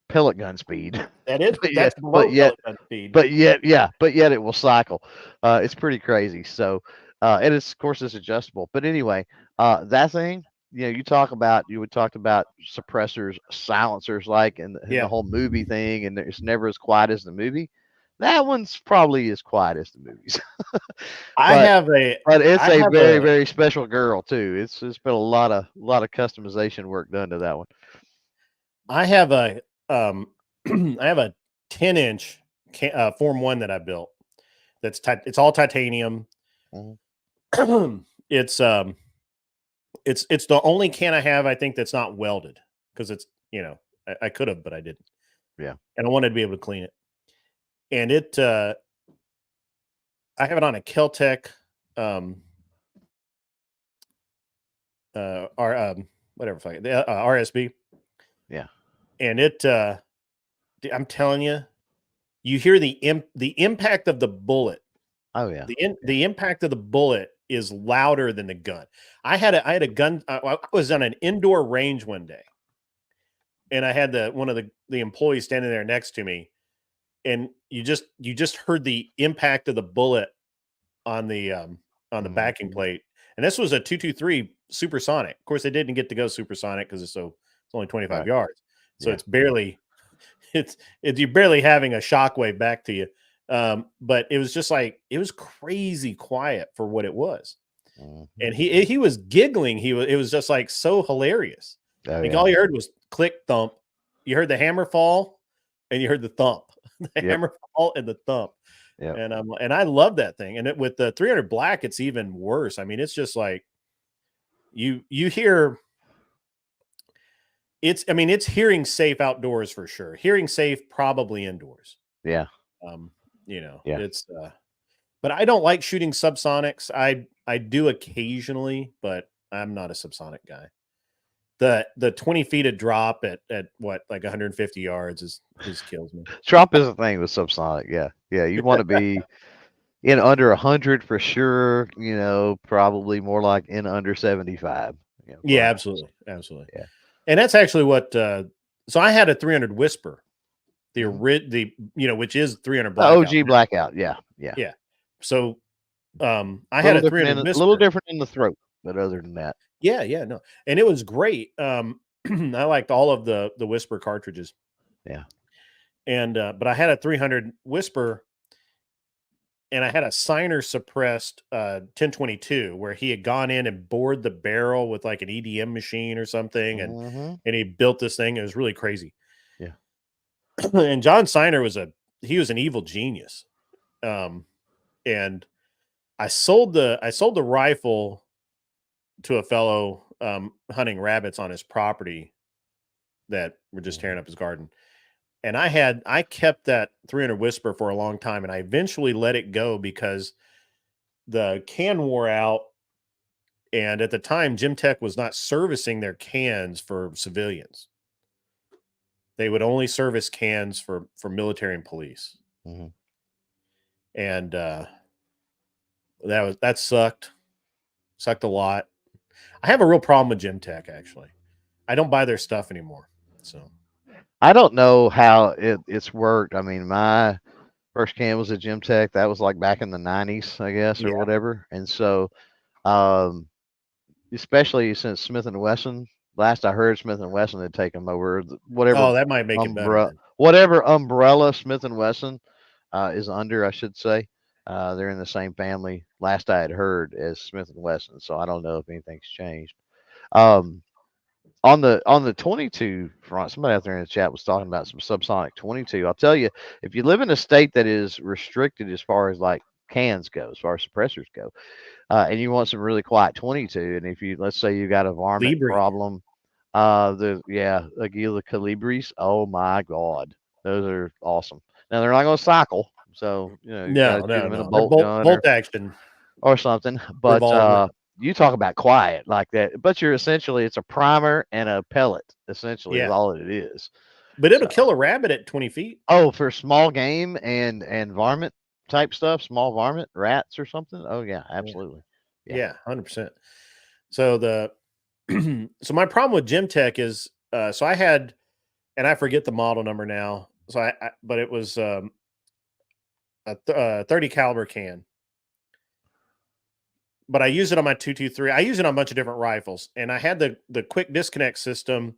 pellet gun speed. That's below pellet gun speed. But yet it will cycle. It's pretty crazy. So, and of course it's adjustable. But anyway, that thing, you would talk about suppressors, silencers, like in the whole movie thing, and it's never as quiet as the movie. That one's probably as quiet as the movies. But it's a very, very special girl too. It's been a lot of customization work done to that one. I have a 10-inch Form 1 that I built. It's all titanium. It's the only can I have, I think, that's not welded because it's, I could have, but I didn't. Yeah. And I wanted to be able to clean it. And I have it on a Keltec, RSB. Yeah. And I'm telling you, you hear the impact of the bullet. Oh yeah. The impact of the bullet is louder than the gun. I had a gun. I was on an indoor range one day, and I had one of the employees standing there next to me, and you just heard the impact of the bullet on the backing plate. And this was a 223 supersonic. Of course, they didn't get to go supersonic because it's only 25 yards, so it's barely you're barely having a shockwave back to you. But it was just like, it was crazy quiet for what it was. And he was giggling. It was just like so hilarious. All you heard was click thump. You heard the hammer fall and you heard the thump, the hammer fall and the thump. And I love that thing. And with the 300 black, it's even worse. I mean, it's just like you hear, I mean, it's hearing safe outdoors for sure. Hearing safe probably indoors. Yeah. You know, Yeah. it's but I don't like shooting subsonics. I do occasionally, but I'm not a subsonic guy. The 20 feet of drop at what, like 150 yards is kills me. Drop is a thing with subsonic. Yeah. Yeah. You want to be in under 100 for sure. You know, probably more like in under 75. You know, Yeah, quite absolutely. Absolutely. Yeah. And that's actually what so I had a 300 Whisper, Mhm. the you know, which is 300 The blackout. OG blackout. Yeah. Yeah. Yeah. So I A had little a different 300 a little Whisper. different in the throat, but other than that, Yeah, yeah, no. And it was great. I liked all of the Whisper cartridges. yeah. And but I had a 300 Whisper, and I had a signer suppressed 1022 where he had gone in and bored the barrel with like an EDM machine or something, Mm-hmm. and he built this thing. It was really crazy. Yeah. And John Signer was an evil genius. And I sold the rifle to a fellow hunting rabbits on his property that were just tearing up his garden. And I kept that 300 Whisper for a long time, and I eventually let it go because the can wore out. And at the time, Jim Tech was not servicing their cans for civilians. They would only service cans for military and police. Mm-hmm. And that sucked a lot. I have a real problem with Jim Tech, actually. I don't buy their stuff anymore. So I don't know how it's worked. I mean, my first can was at Gym Tech. That was like back in the 90s, I guess, or yeah. whatever. And so, especially since Smith and Wesson, last I heard, Smith and Wesson had taken over whatever Oh, that might make it better then. whatever umbrella Smith and Wesson is under, I should say. They're in the same family. Last I had heard as Smith and Wesson, so I don't know if anything's changed. On the 22 front, somebody out there in the chat was talking about some subsonic 22. I'll tell you, if you live in a state that is restricted as far as like cans go, as far as suppressors go, and you want some really quiet 22, and if you, let's say you got a varmint Libri. problem, Aguila Calibris, oh my God, those are awesome. Now they're not going to cycle, so you know you got to shoot them in a They're bolt gun bolt action. or something, but Revolver. you talk about quiet like that, but you're essentially, it's a primer and a pellet, essentially, is Yeah. all it is. But it'll kill a rabbit at 20 feet. Oh, for small game and varmint type stuff, small varmint, rats or something. Oh yeah, absolutely. Yeah, 100%. So so my problem with Gym Tech is so I had, and I forget the model number now. So but it was a 30 caliber can. But I use it on my 223. I use it on a bunch of different rifles, and I had the quick disconnect system,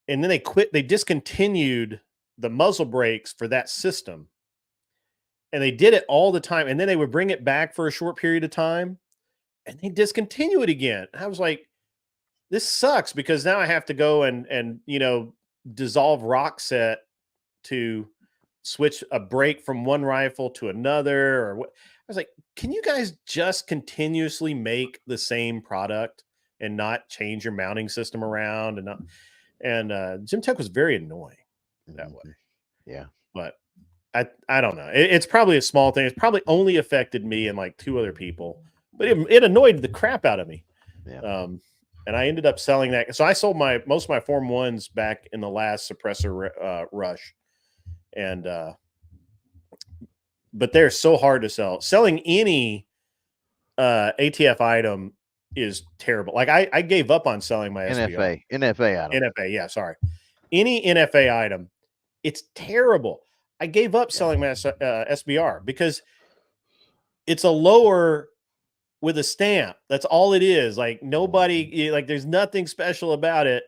and then they discontinued the muzzle brakes for that system, and they did it all the time, and then they would bring it back for a short period of time, and they discontinue it again. I was like, this sucks, because now I have to go and you know, dissolve rock set to switch a brake from one rifle to another, or what. I was like, can you guys just continuously make the same product and not change your mounting system around? And Gym Tech was very annoying that way. Yeah. But I don't know. It's probably a small thing. It's probably only affected me and like 2 other people, but it annoyed the crap out of me. Yeah. And I ended up selling that. So I sold most of my Form 1s back in the last suppressor rush. And but they're so hard to sell. Selling any ATF item is terrible. Like I gave up on selling my SBR. NFA item. NFA, yeah, sorry. Any NFA item, it's terrible. I gave up selling my SBR because it's a lower with a stamp. That's all it is. Like nobody, like there's nothing special about it.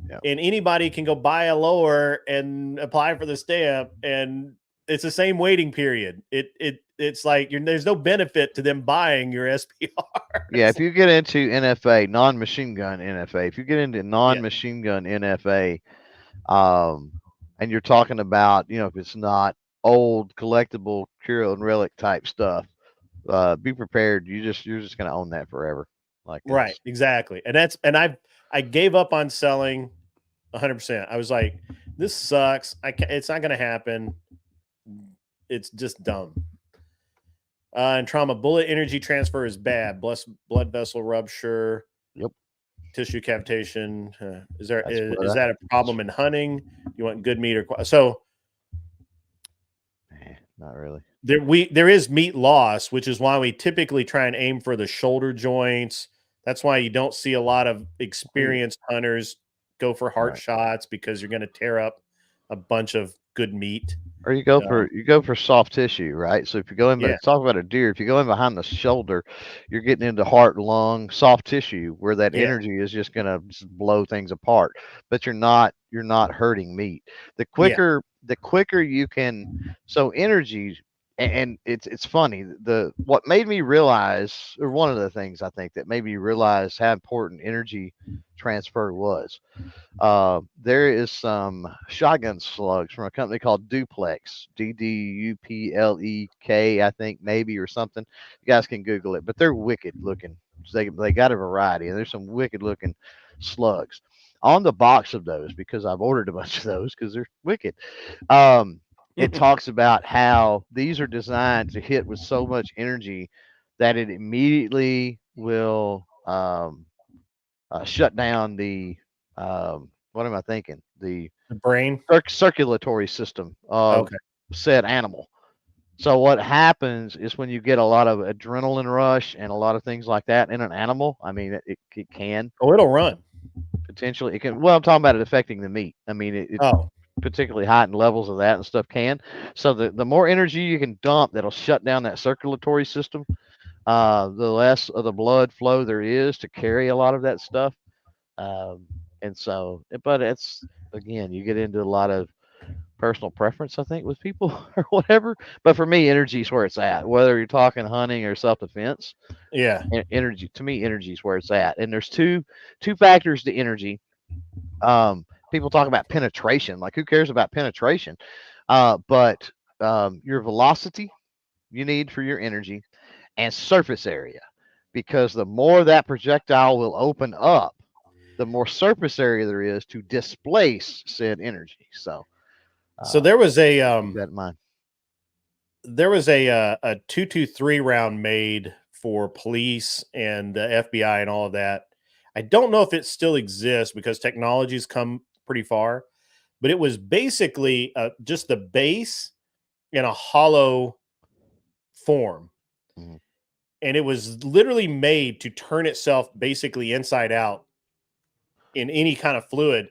Yeah. And anybody can go buy a lower and apply for the stamp, and it's the same waiting period. It's like there's no benefit to them buying your SPR. Yeah, if you get into NFA, non-machine gun NFA, if you get into non-machine gun NFA, and you're talking about, you know, if it's not old collectible curio and relic type stuff, be prepared. You're just gonna own that forever. Like right, exactly. And I gave up on selling 100%. I was like, this sucks. It's not going to happen. It's just dumb. And trauma, bullet energy transfer is bad. Blood vessel rupture. Yep. Tissue cavitation. Is That's that a problem in hunting? You want good meat or so? Not really. There is meat loss, which is why we typically try and aim for the shoulder joints. That's why you don't see a lot of experienced hunters go for heart shots, because you're going to tear up a bunch of good meat. Or you go for soft tissue, right? So if you go in, talk about a deer, if you go in behind the shoulder, you're getting into heart, lung, soft tissue, where that energy is just going to blow things apart. But you're not hurting meat. The quicker you can, so energy, and it's funny. What made me realize, or one of the things I think that made me realize how important energy transfer was. There is some shotgun slugs from a company called Duplex, DDUPLEK, I think, maybe, or something. You guys can Google it, but they're wicked looking. They got a variety, and there's some wicked looking slugs on the box of those, because I've ordered a bunch of those because they're wicked. It talks about how these are designed to hit with so much energy that it immediately will shut down the what am I thinking? The brain circulatory system of said animal. So what happens is when you get a lot of adrenaline rush and a lot of things like that in an animal, I mean, it can. Oh, it'll run. Potentially, it can. Well, I'm talking about it affecting the meat. I mean, it particularly heightened levels of that and stuff can. So the more energy you can dump, that'll shut down that circulatory system. The less of the blood flow there is to carry a lot of that stuff. And so, but it's, again, you get into a lot of personal preference, I think, with people or whatever. But for me, energy is where it's at, whether you're talking hunting or self-defense. Yeah. Energy, to me, energy is where it's at. And there's two factors to energy. People talk about penetration. Like, who cares about penetration? But your velocity you need for your energy, and surface area, because the more that projectile will open up, the more surface area there is to displace said energy. So there was a keep that in mind. There was a 223 round made for police and the FBI and all of that. I don't know if it still exists because technology's come pretty far, but it was basically just the base in a hollow form. Mm-hmm. And it was literally made to turn itself basically inside out in any kind of fluid.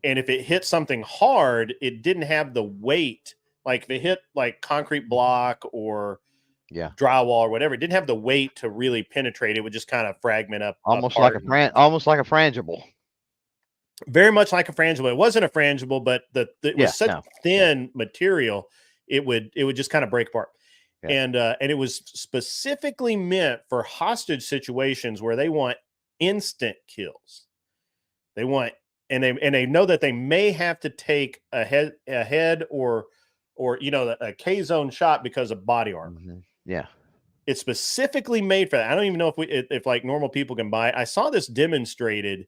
And if it hit something hard, it didn't have the weight. Like if it hit like concrete block or drywall or whatever, it didn't have the weight to really penetrate. It would just kind of fragment up. Almost like a frangible. Very much like a frangible. It wasn't a frangible, but it was such thin material, it would just kind of break apart. Yeah. And it was specifically meant for hostage situations where they want instant kills. They want, and they know that they may have to take a head or a K-zone shot because of body armor. Mm-hmm. Yeah. It's specifically made for that. I don't even know if like normal people can buy it. I saw this demonstrated,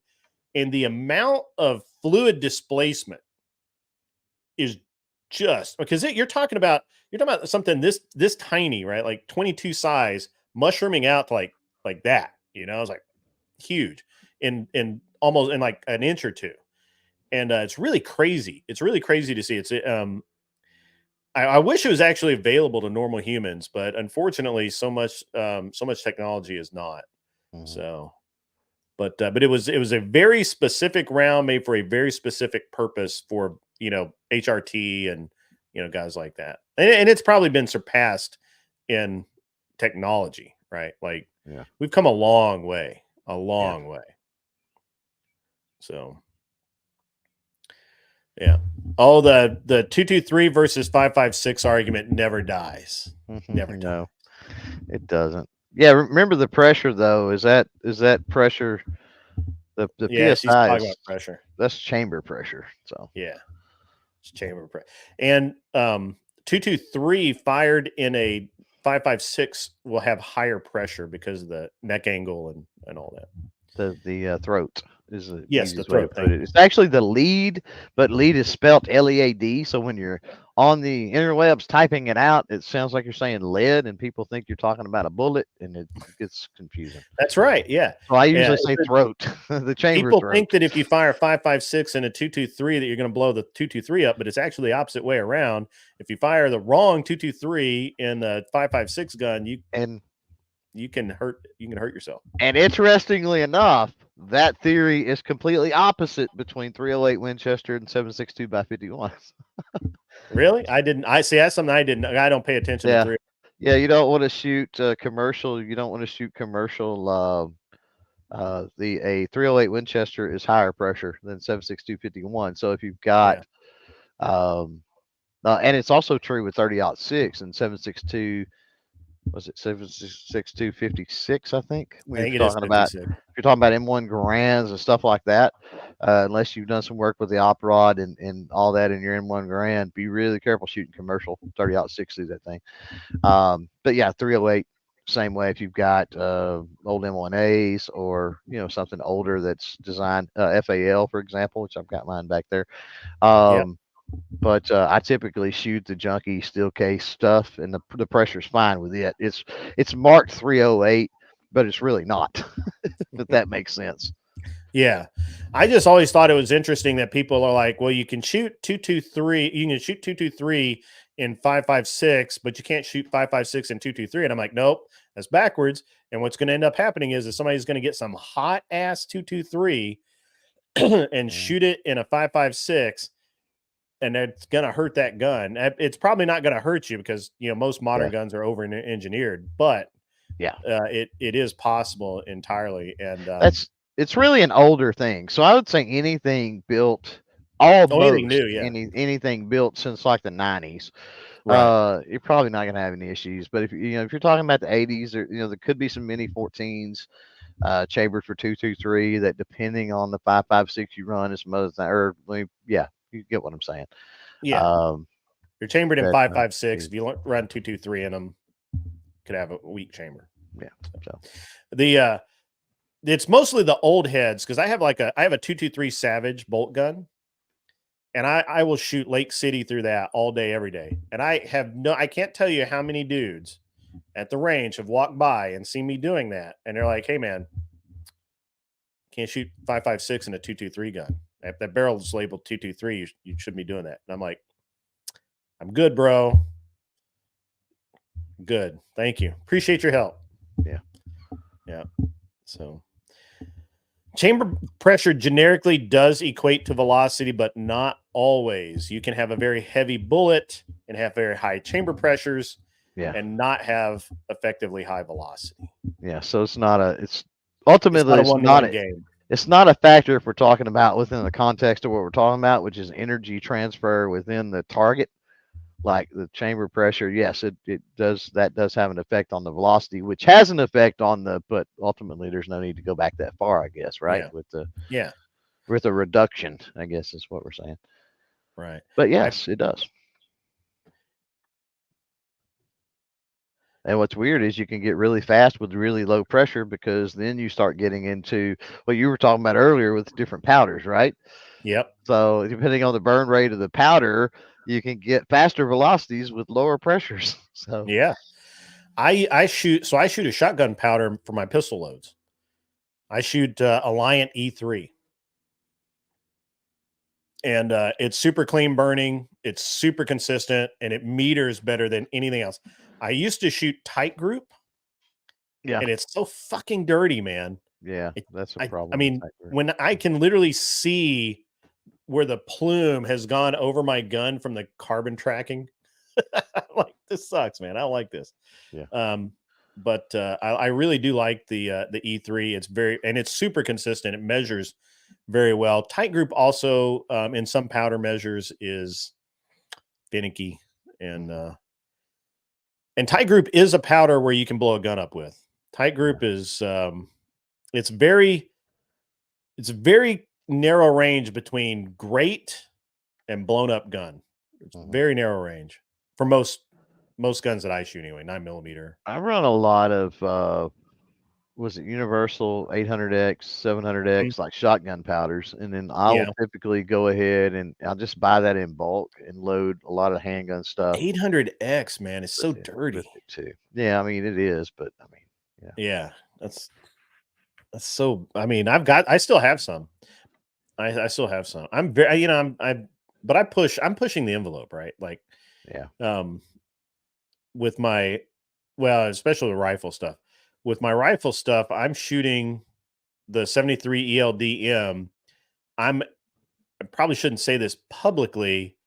and the amount of fluid displacement is just because you're talking about something this tiny, right? Like 22 size, mushrooming out to like that, it's like huge in almost in like an inch or two. And it's really crazy. It's really crazy to see. It's I wish it was actually available to normal humans, but unfortunately so much technology is not. Mm-hmm. So but it was a very specific round made for a very specific purpose for HRT and guys like that, and it's probably been surpassed in technology, right? Like we've come a long way. So oh, the 223 versus 556 argument never dies. Never dies. No, it doesn't. Yeah, remember the pressure though. Is that pressure? The PSI she's talking about pressure. That's chamber pressure. So it's chamber pressure. And 223 fired in a 556 will have higher pressure because of the neck angle and all that. The throat is the Yes, the easiest way to throat. put it. It's actually the lead, but lead is spelled Lead. So when you're on the interwebs typing it out, it sounds like you're saying lead, and people think you're talking about a bullet, and it gets confusing. That's right. Yeah. So I usually Yeah. say throat, the chamber People throat. think that if you fire 5.56 and a 2.23 that you're going to blow the 2.23 up, but it's actually the opposite way around. If you fire the wrong 2.23 in the 5.56 gun, you can hurt yourself. And interestingly enough, that theory is completely opposite between 308 Winchester and 7.62 by 51. Really? I see. That's something I didn't. I don't pay attention to three. Yeah, you don't want to shoot commercial. You don't want to shoot commercial. A 308 Winchester is higher pressure than 7.62 51. So if you've got, and it's also true with 30-06 and 7.62. Was it 7.62 56? I think. I think it is 56. If you're talking about M1 Grands and stuff like that, unless you've done some work with the op rod and all that in your M1 Grand, be really careful shooting commercial 30-06 through that thing. But yeah, 308, same way. If you've got old M1As or something older that's designed FAL, for example, which I've got mine back there. But I typically shoot the junky steel case stuff, and the pressure's fine with it. It's marked 308, but it's really not. If that makes sense. Yeah, I just always thought it was interesting that people are like, well, you can shoot 2.23, you can shoot 2.23 in 5.56, but you can't shoot 5.56 and 2.23. And I'm like, nope, that's backwards. And what's going to end up happening is somebody's going to get some hot ass 2.23 and shoot it in a 5.56. And it's going to hurt that gun. It's probably not going to hurt you because, most modern guns are over engineered, but it is possible entirely. And it's really an older thing. So I would say anything built, anything new, anything built since like the 90s, you're probably not going to have any issues. But if you're talking about the 80s, or there could be some mini 14s chambered for 2.23 that, depending on the 5.56 you run, is some other thing. Or you get what I'm saying. Yeah. You're chambered in 5.56. If you run 2.23 in them, could have a weak chamber. Yeah. So it's mostly the old heads, because I have a 2.23 Savage bolt gun, and I will shoot Lake City through that all day, every day. And I can't tell you how many dudes at the range have walked by and seen me doing that, and they're like, "Hey man, can't shoot 5.56 in a 2.23 gun. If that barrel is labeled 2.23, you shouldn't be doing that." And I'm like, "I'm good, bro. Good. Thank you. Appreciate your help." Yeah. So chamber pressure generically does equate to velocity, but not always. You can have a very heavy bullet and have very high chamber pressures and not have effectively high velocity. Yeah. So it's not a game. It's not a factor if we're talking about within the context of what we're talking about, which is energy transfer within the target, like the chamber pressure. Yes, it does. That does have an effect on the velocity, which has an effect on but ultimately there's no need to go back that far, I guess, right? With the reduction, I guess is what we're saying. Right. But yes, it does. And what's weird is you can get really fast with really low pressure, because then you start getting into what you were talking about earlier with different powders, right? Yep. So depending on the burn rate of the powder, you can get faster velocities with lower pressures. So yeah, I shoot a shotgun powder for my pistol loads. I shoot Alliant E3. And it's super clean burning. It's super consistent, and it meters better than anything else. I used to shoot tight group. Yeah. And it's so fucking dirty, man. Yeah, that's a problem. I mean, when I can literally see where the plume has gone over my gun from the carbon tracking, I'm like, this sucks, man. I don't like this. Yeah. But I really do like the E3. It's super consistent. It measures very well. Tight group also, in some powder measures, is finicky, and tight group is a powder where you can blow a gun up with. Tight group is it's very narrow range between great and blown up gun. It's very narrow range for most guns that I shoot anyway. 9mm. I run a lot of was it universal 800X, 700X, like shotgun powders, and then I will Yeah. typically go ahead and I'll just buy that in bulk and load a lot of handgun stuff. 800X, man, is so with it dirty. too. Yeah, I mean it is, but I mean, Yeah, that's so. I mean, I still have some. I still have some. I'm very, but I'm pushing the envelope, right? Like, yeah, with my, well, especially with rifle stuff. With my rifle stuff, I'm shooting the 73 ELDM. I probably shouldn't say this publicly.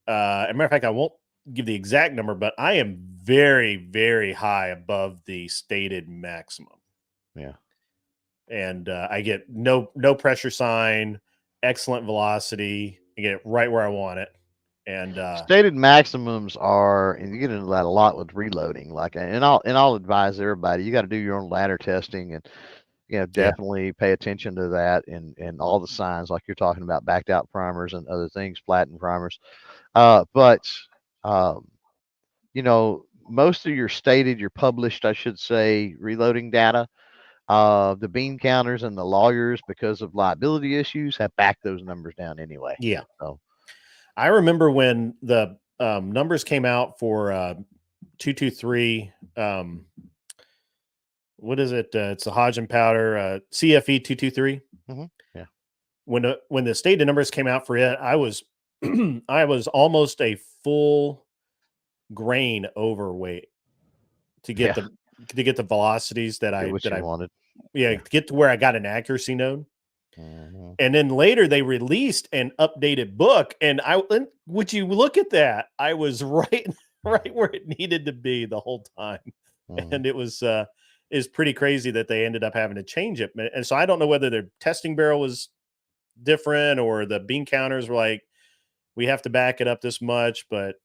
As a matter of fact, I won't give the exact number, but I am very, very high above the stated maximum. yeah. And I get no pressure sign, excellent velocity. I get it right where I want it. And Stated maximums are, and you get into that a lot with reloading. Like, and I'll advise everybody, you got to do your own ladder testing, and definitely pay attention to that, and all the signs like you're talking about, backed out primers and other things, flattened primers. But most of your published, I should say, reloading data, the bean counters and the lawyers, because of liability issues, have backed those numbers down anyway. yeah, So I remember when the numbers came out for 223. What is it? It's the Hodgin powder, CFE 223. yeah, When the stated numbers came out for it, I was I was almost a full grain overweight to get the velocities that I wanted. to get to where I got an accuracy node. Mhm. And then later they released an updated book, and would you look at that? I was right where it needed to be the whole time. Mhm. And it was is pretty crazy that they ended up having to change it. And so I don't know whether their testing barrel was different or the bean counters were like, we have to back it up this much, but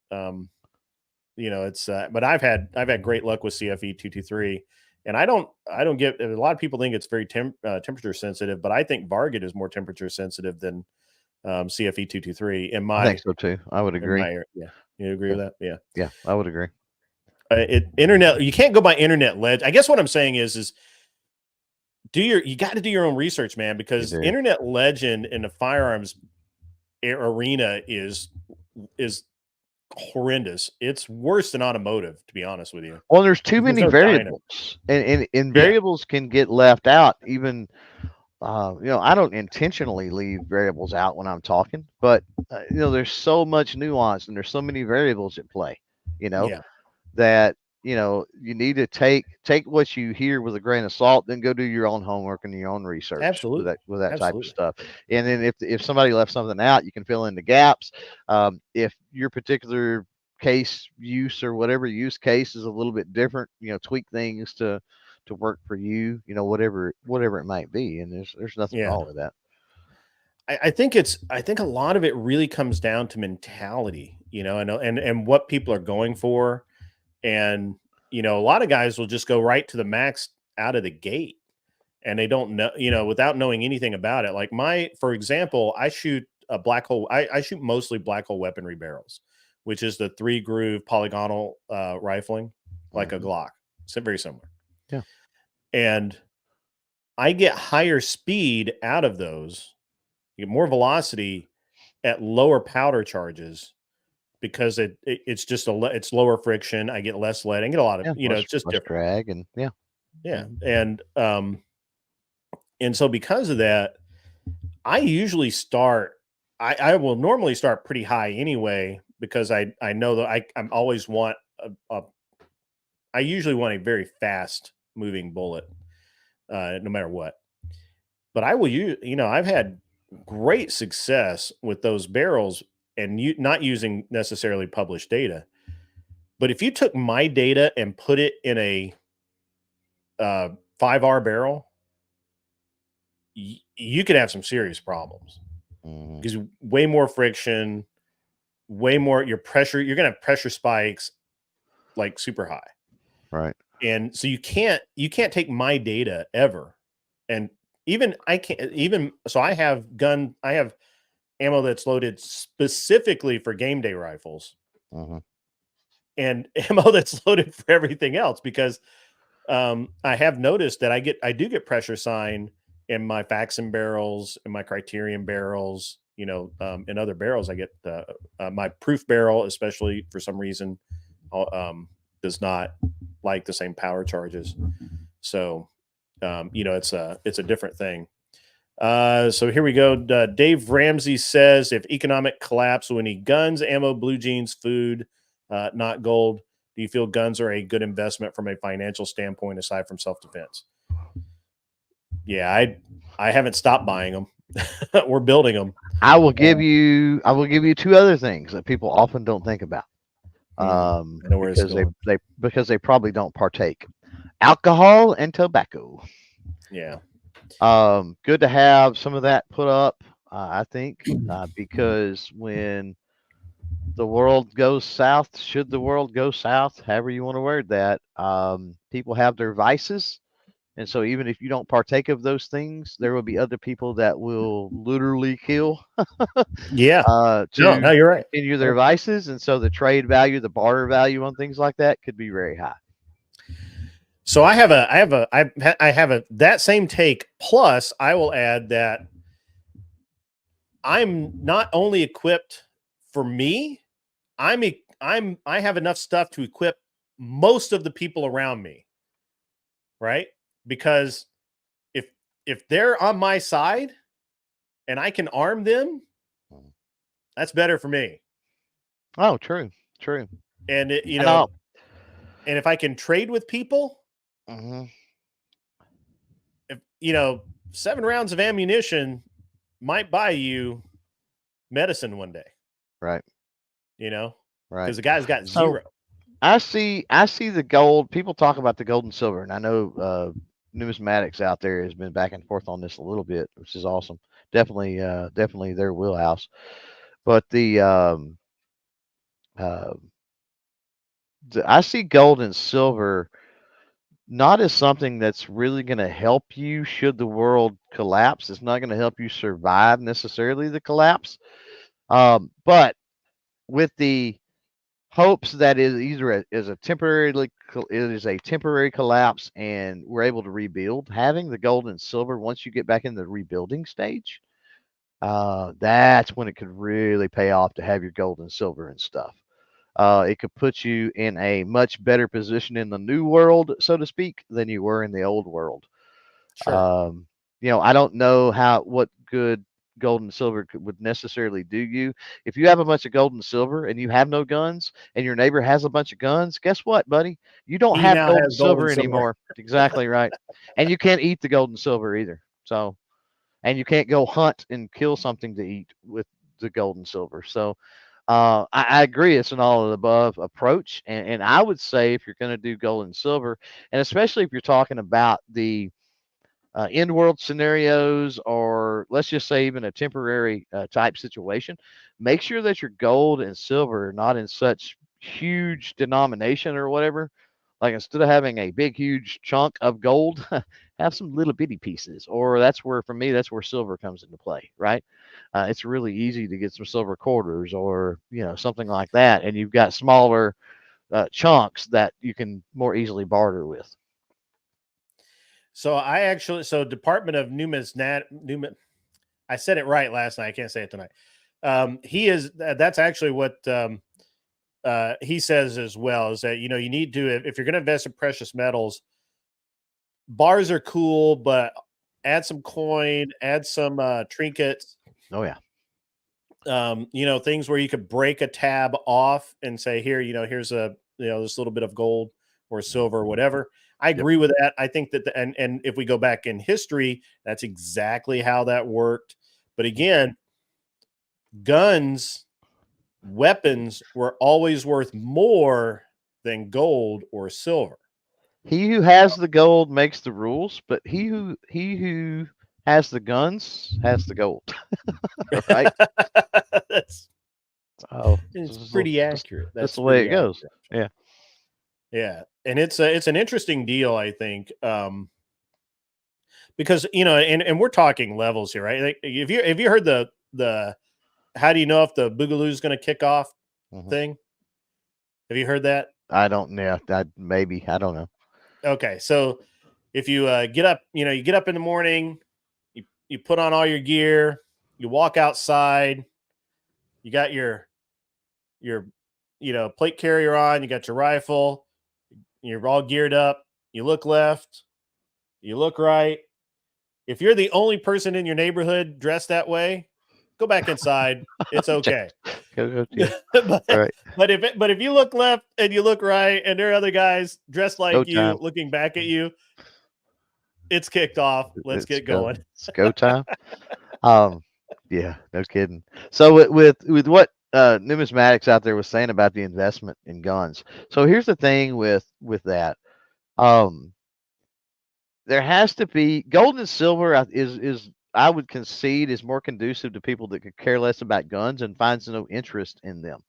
it's but I've had great luck with CFE 223. And I don't get, a lot of people think it's very temperature sensitive, but I think Varget is more temperature sensitive than CFE 223 in my. I think so too. I would agree. Yeah, you agree with that? Yeah, yeah, I would agree. Internet, you can't go by internet ledge. I guess what I'm saying is you got to do your own research, man, because internet legend in the firearms arena is horrendous. It's worse than automotive, to be honest with you. Well, there's too many variables, and variables can get left out. Even I don't intentionally leave variables out when I'm talking, but there's so much nuance and there's so many variables at play. That you need to take what you hear with a grain of salt, then go do your own homework and your own research. Absolutely. with that type of stuff. And then if somebody left something out, you can fill in the gaps. If your particular case use or whatever use case is a little bit different, tweak things to work for you, whatever it might be. And there's nothing wrong with that. I think a lot of it really comes down to mentality, and what people are going for. And, a lot of guys will just go right to the max out of the gate, and they don't know, without knowing anything about it. Like for example, I shoot a black hole. I shoot mostly black hole weaponry barrels, which is the 3-groove polygonal rifling, like a Glock. It's very similar. Yeah. And I get higher speed out of those. You get more velocity at lower powder charges, because it's just it's lower friction. I get less lead. I get a lot of, it's just less different drag, and and so because of that, I usually start. I will normally start pretty high anyway, because I know that I'm always want I usually want a very fast moving bullet, no matter what. But I will use, I've had great success with those barrels, and not using necessarily published data. But if you took my data and put it in a 5R barrel, you could have some serious problems, because way more friction, way more your pressure. You're going to have pressure spikes like super high. Right. And so you can't take my data ever. And so I have ammo that's loaded specifically for game day rifles, and ammo that's loaded for everything else, because I have noticed that I do get pressure sign in my Faxon barrels, in my Criterion barrels, in other barrels. I get my proof barrel, especially for some reason, does not like the same power charges. So, it's a different thing. So here we go. Dave Ramsey says, if economic collapse will need guns, ammo, blue jeans, food, not gold. Do you feel guns are a good investment from a financial standpoint aside from self-defense? Yeah, I haven't stopped buying them. We're building them. I will give you two other things that people often don't think about. I know where it's going. Because they probably don't partake. Alcohol and tobacco. Yeah. Good to have some of that put up, I think, because when the world goes south, should the world go south, however you want to word that, people have their vices. And so even if you don't partake of those things, there will be other people that will literally kill. Yeah. No, you're right. Continue their vices. And so the trade value, the barter value on things like that could be very high. So I have that same take. Plus, I will add that I'm not only equipped for me, I have enough stuff to equip most of the people around me. Right? Because if they're on my side and I can arm them, that's better for me. Oh, true. And and if I can trade with people, if 7 rounds of ammunition might buy you medicine one day. Right. Right. Because the guy's got zero. I see the gold. People talk about the gold and silver, and I know numismatics out there has been back and forth on this a little bit, which is awesome. Definitely their wheelhouse. But I see gold and silver not as something that's really going to help you should the world collapse. It's not going to help you survive necessarily the collapse. But with the hopes that it is a temporary collapse and we're able to rebuild, having the gold and silver once you get back in the rebuilding stage, that's when it could really pay off to have your gold and silver and stuff. It could put you in a much better position in the new world, so to speak, than you were in the old world. Sure. I don't know what good gold and silver would necessarily do you. If you have a bunch of gold and silver and you have no guns and your neighbor has a bunch of guns, guess what, buddy? You don't have gold and silver anymore. Exactly right. And you can't eat the gold and silver either. So, and you can't go hunt and kill something to eat with the gold and silver. So, I agree. It's an all of the above approach. And I would say if you're going to do gold and silver, and especially if you're talking about the end world scenarios, or let's just say even a temporary type situation, make sure that your gold and silver are not in such huge denomination or whatever. Like instead of having a big, huge chunk of gold, have some little bitty pieces. Or for me, that's where silver comes into play, right? It's really easy to get some silver quarters or, something like that. And you've got smaller chunks that you can more easily barter with. So Department of I said it right last night. I can't say it tonight. That's actually what he says as well, is that, you need to, if you're going to invest in precious metals, bars are cool, but add some coin, add some trinkets. Oh yeah. Things where you could break a tab off and say, here, here's this little bit of gold or silver or whatever. I agree with that. I think that, and if we go back in history, that's exactly how that worked. But again, weapons were always worth more than gold or silver. He who has the gold makes the rules, but he who has the guns has the gold. Right? It's pretty accurate. That's the way it goes. Yeah. Yeah. And it's an interesting deal, I think. Because, and we're talking levels here, right? Like, if you heard the how do you know if the Boogaloo is going to kick off thing? Have you heard that? I don't know. Maybe. I don't know. Okay, so if you get up, you get up in the morning, you put on all your gear, you walk outside, you got your plate carrier on, you got your rifle, you're all geared up, you look left, you look right. If you're the only person in your neighborhood dressed that way, go back inside. It's okay. Yeah. but, All right. but if you look left and you look right and there are other guys dressed Go like you time. looking back at you, it's kicked off. Let's get going. It's go time. Yeah, no kidding. So with what Numismatics out there was saying about the investment in guns. So here's the thing with that. There has to be gold and silver is I would concede is more conducive to people that could care less about guns and finds no interest in them.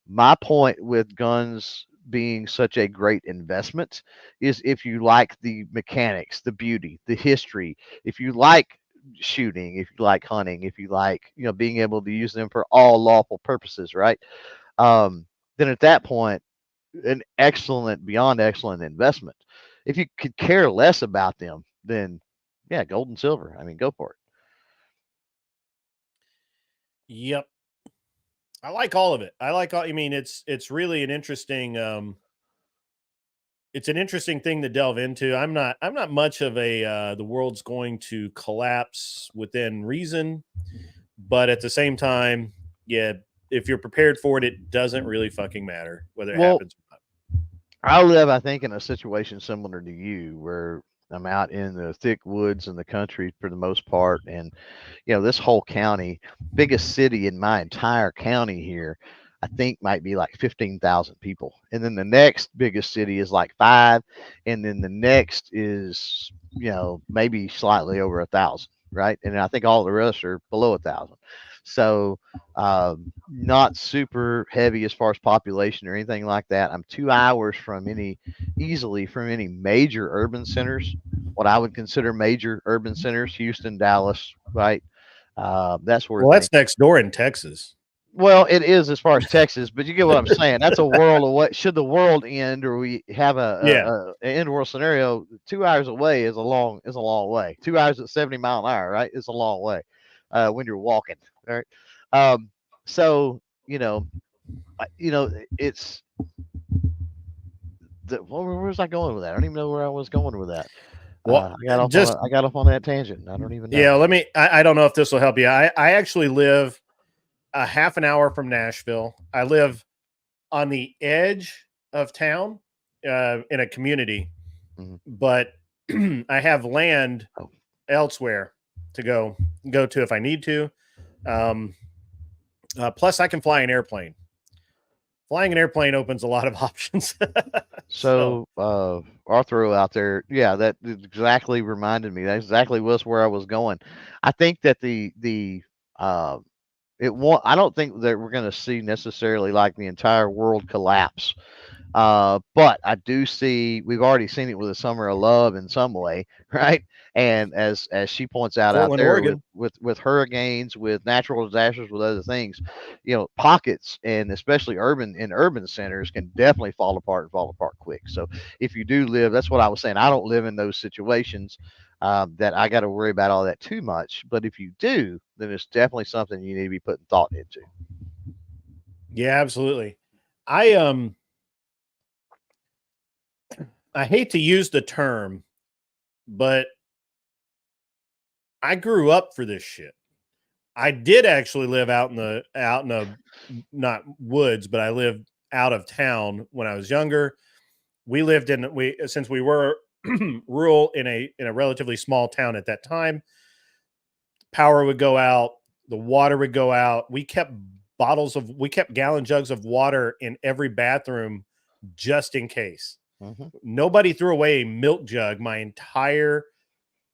My point with guns being such a great investment is if you like the mechanics, the beauty, the history, if you like shooting, if you like hunting, if you like, being able to use them for all lawful purposes, right? Then at that point, an excellent, beyond excellent investment. If you could care less about them, then yeah, gold and silver. I mean, go for it. Yep. I like all of it. It's really an interesting it's an interesting thing to delve into. I'm not much of a the world's going to collapse within reason, but at the same time, yeah, if you're prepared for it, it doesn't really fucking matter whether it happens or not. I live, I think, in a situation similar to you where I'm out in the thick woods in the country for the most part. And, this whole county, biggest city in my entire county here, I think might be like 15,000 people. And then the next biggest city is like 5. And then the next is, maybe slightly over 1,000. Right. And I think all the rest are below 1,000. So, not super heavy as far as population or anything like that. I'm 2 hours easily from any major urban centers, what I would consider major urban centers, Houston, Dallas, right? That's where. Well, that's next door in Texas. Well, it is as far as Texas, but you get what I'm saying. That's a world away. Should the world end, or we have an end world scenario, 2 hours away is a long way. 2 hours at 70 mile an hour, right? Is a long way when you're walking, right? So it's where was I going with that? I don't even know where I was going with that. Well, I got off on that tangent. I don't even know. Yeah, I don't know if this will help you. I actually live a half an hour from Nashville. I live on the edge of town in a community, but I have land elsewhere to go to if I need to. Plus, I can fly an airplane. Flying an airplane opens a lot of options. So Arthur out there, yeah, that exactly reminded me. That exactly was where I was going. I think that I don't think that we're going to see necessarily like the entire world collapse. But I do see we've already seen it with the Summer of Love in some way, right? And as she points out Portland, out there Oregon. with hurricanes, with natural disasters, with other things, pockets and especially urban centers can definitely fall apart quick. So if you do live, that's what I was saying. I don't live in those situations that I got to worry about all that too much. But if you do, then it's definitely something you need to be putting thought into. Yeah, absolutely. I hate to use the term, but I grew up for this shit. I did actually live out in the not woods, but I lived out of town when I was younger. We lived since we were rural in a relatively small town at that time. Power would go out, the water would go out. We kept gallon jugs of water in every bathroom just in case. Nobody threw away a milk jug my entire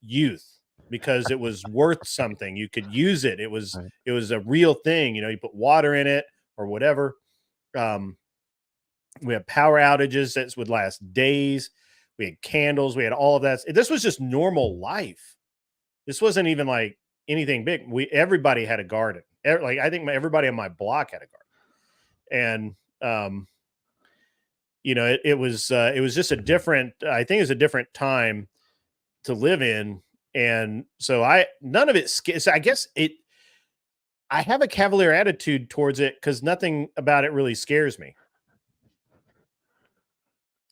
youth because it was worth something. You could use it. It was a real thing. You put water in it or whatever. We had power outages that would last days. We had candles. We had all of that. This was just normal life. This wasn't even like anything big. Everybody had a garden. I think everybody on my block had a garden. And you know, it was just a different, I think it was a different time to live in. And so none of it, so I guess I have a cavalier attitude towards it because nothing about it really scares me.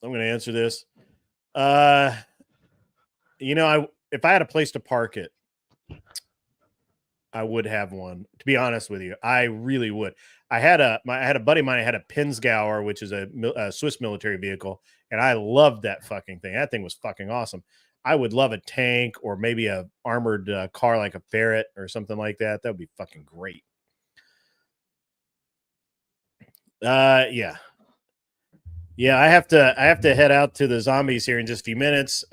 I'm going to answer this. You know, if I had a place to park it, I would have one. To be honest with you, I really would. I had a buddy of mine. I had a Pinzgauer, which is a Swiss military vehicle, and I loved that fucking thing. That thing was fucking awesome. I would love a tank or maybe a armored car like a Ferret or something like that. That would be fucking great. Yeah. I have to head out to the zombies here in just a few minutes.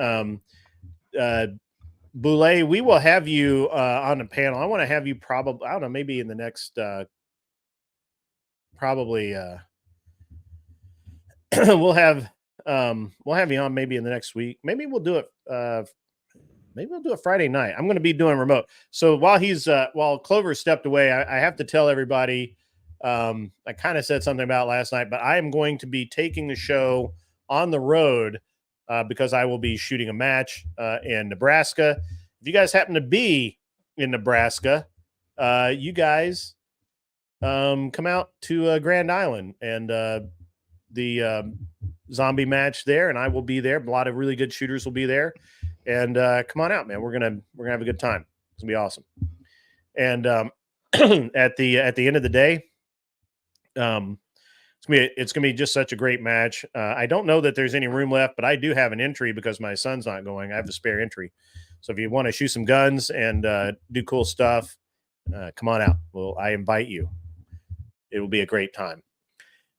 Boulay, we will have you on the panel. I want to have you probably, I don't know, maybe in the next we'll have you on maybe in the next week. Maybe we'll do it Friday night. I'm going to be doing remote. So while Clover stepped away, I have to tell everybody, I kind of said something about last night, but I am going to be taking the show on the road because I will be shooting a match in Nebraska. If you guys happen to be in Nebraska, you guys come out to Grand Island and the zombie match there, and I will be there. A lot of really good shooters will be there, and come on out, man. We're gonna have a good time. It's gonna be awesome. And at the end of the day, it's gonna be just such a great match. I don't know that there's any room left, but I do have an entry because my son's not going. I have a spare entry, so if you want to shoot some guns and do cool stuff, come on out. Well, I invite you. It will be a great time.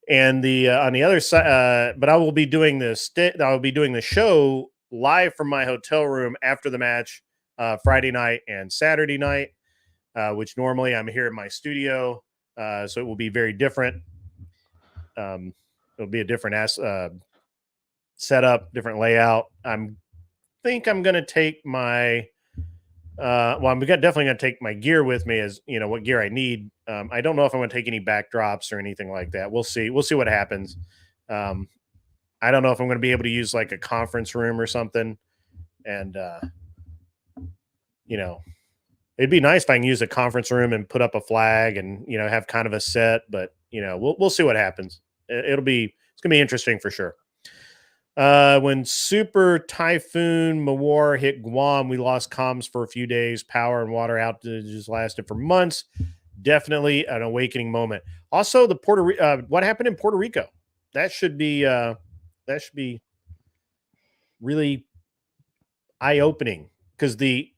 And on the other side, but I will be doing I will be doing the show live from my hotel room after the match, Friday night and Saturday night, which normally I'm here in my studio, so it will be very different. It'll be a different setup, different layout. Think I'm going to take my. I'm definitely going to take my gear with me, as you know what gear I need. I don't know if I'm going to take any backdrops or anything like that. We'll see. We'll see what happens. I don't know if I'm going to be able to use like a conference room or something. And, you know, it'd be nice if I can use a conference room and put up a flag and, you know, have kind of a set, but you know, we'll see what happens. It's going to be interesting for sure. When Super Typhoon Mawar hit Guam, we lost comms for a few days. Power and water outages lasted for months. Definitely an awakening moment. Also, what happened in Puerto Rico? That should be really eye-opening because the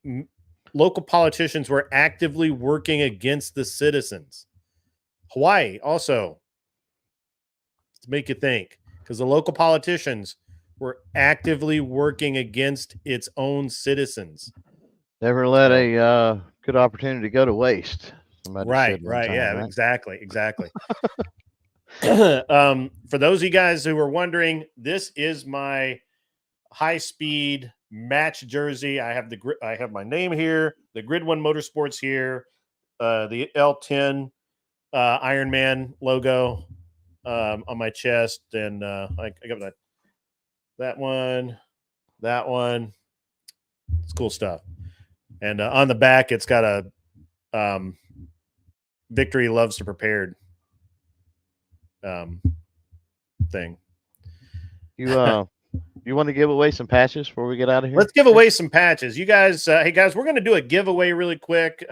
local politicians were actively working against the citizens. Hawaii also, to make you think, because the local politicians were actively working against its own citizens. Never let a good opportunity go to waste. Right. Yeah, exactly. For those of you guys who were wondering, this is my high-speed match jersey. I have my name here, the Grid One Motorsports here, the L10 Iron Man logo on my chest, and I got that one. It's cool stuff. And on the back, it's got a Victory Loves to Prepared thing. You want to give away some patches before we get out of here? Let's give away some patches. You guys, hey guys, we're going to do a giveaway really quick.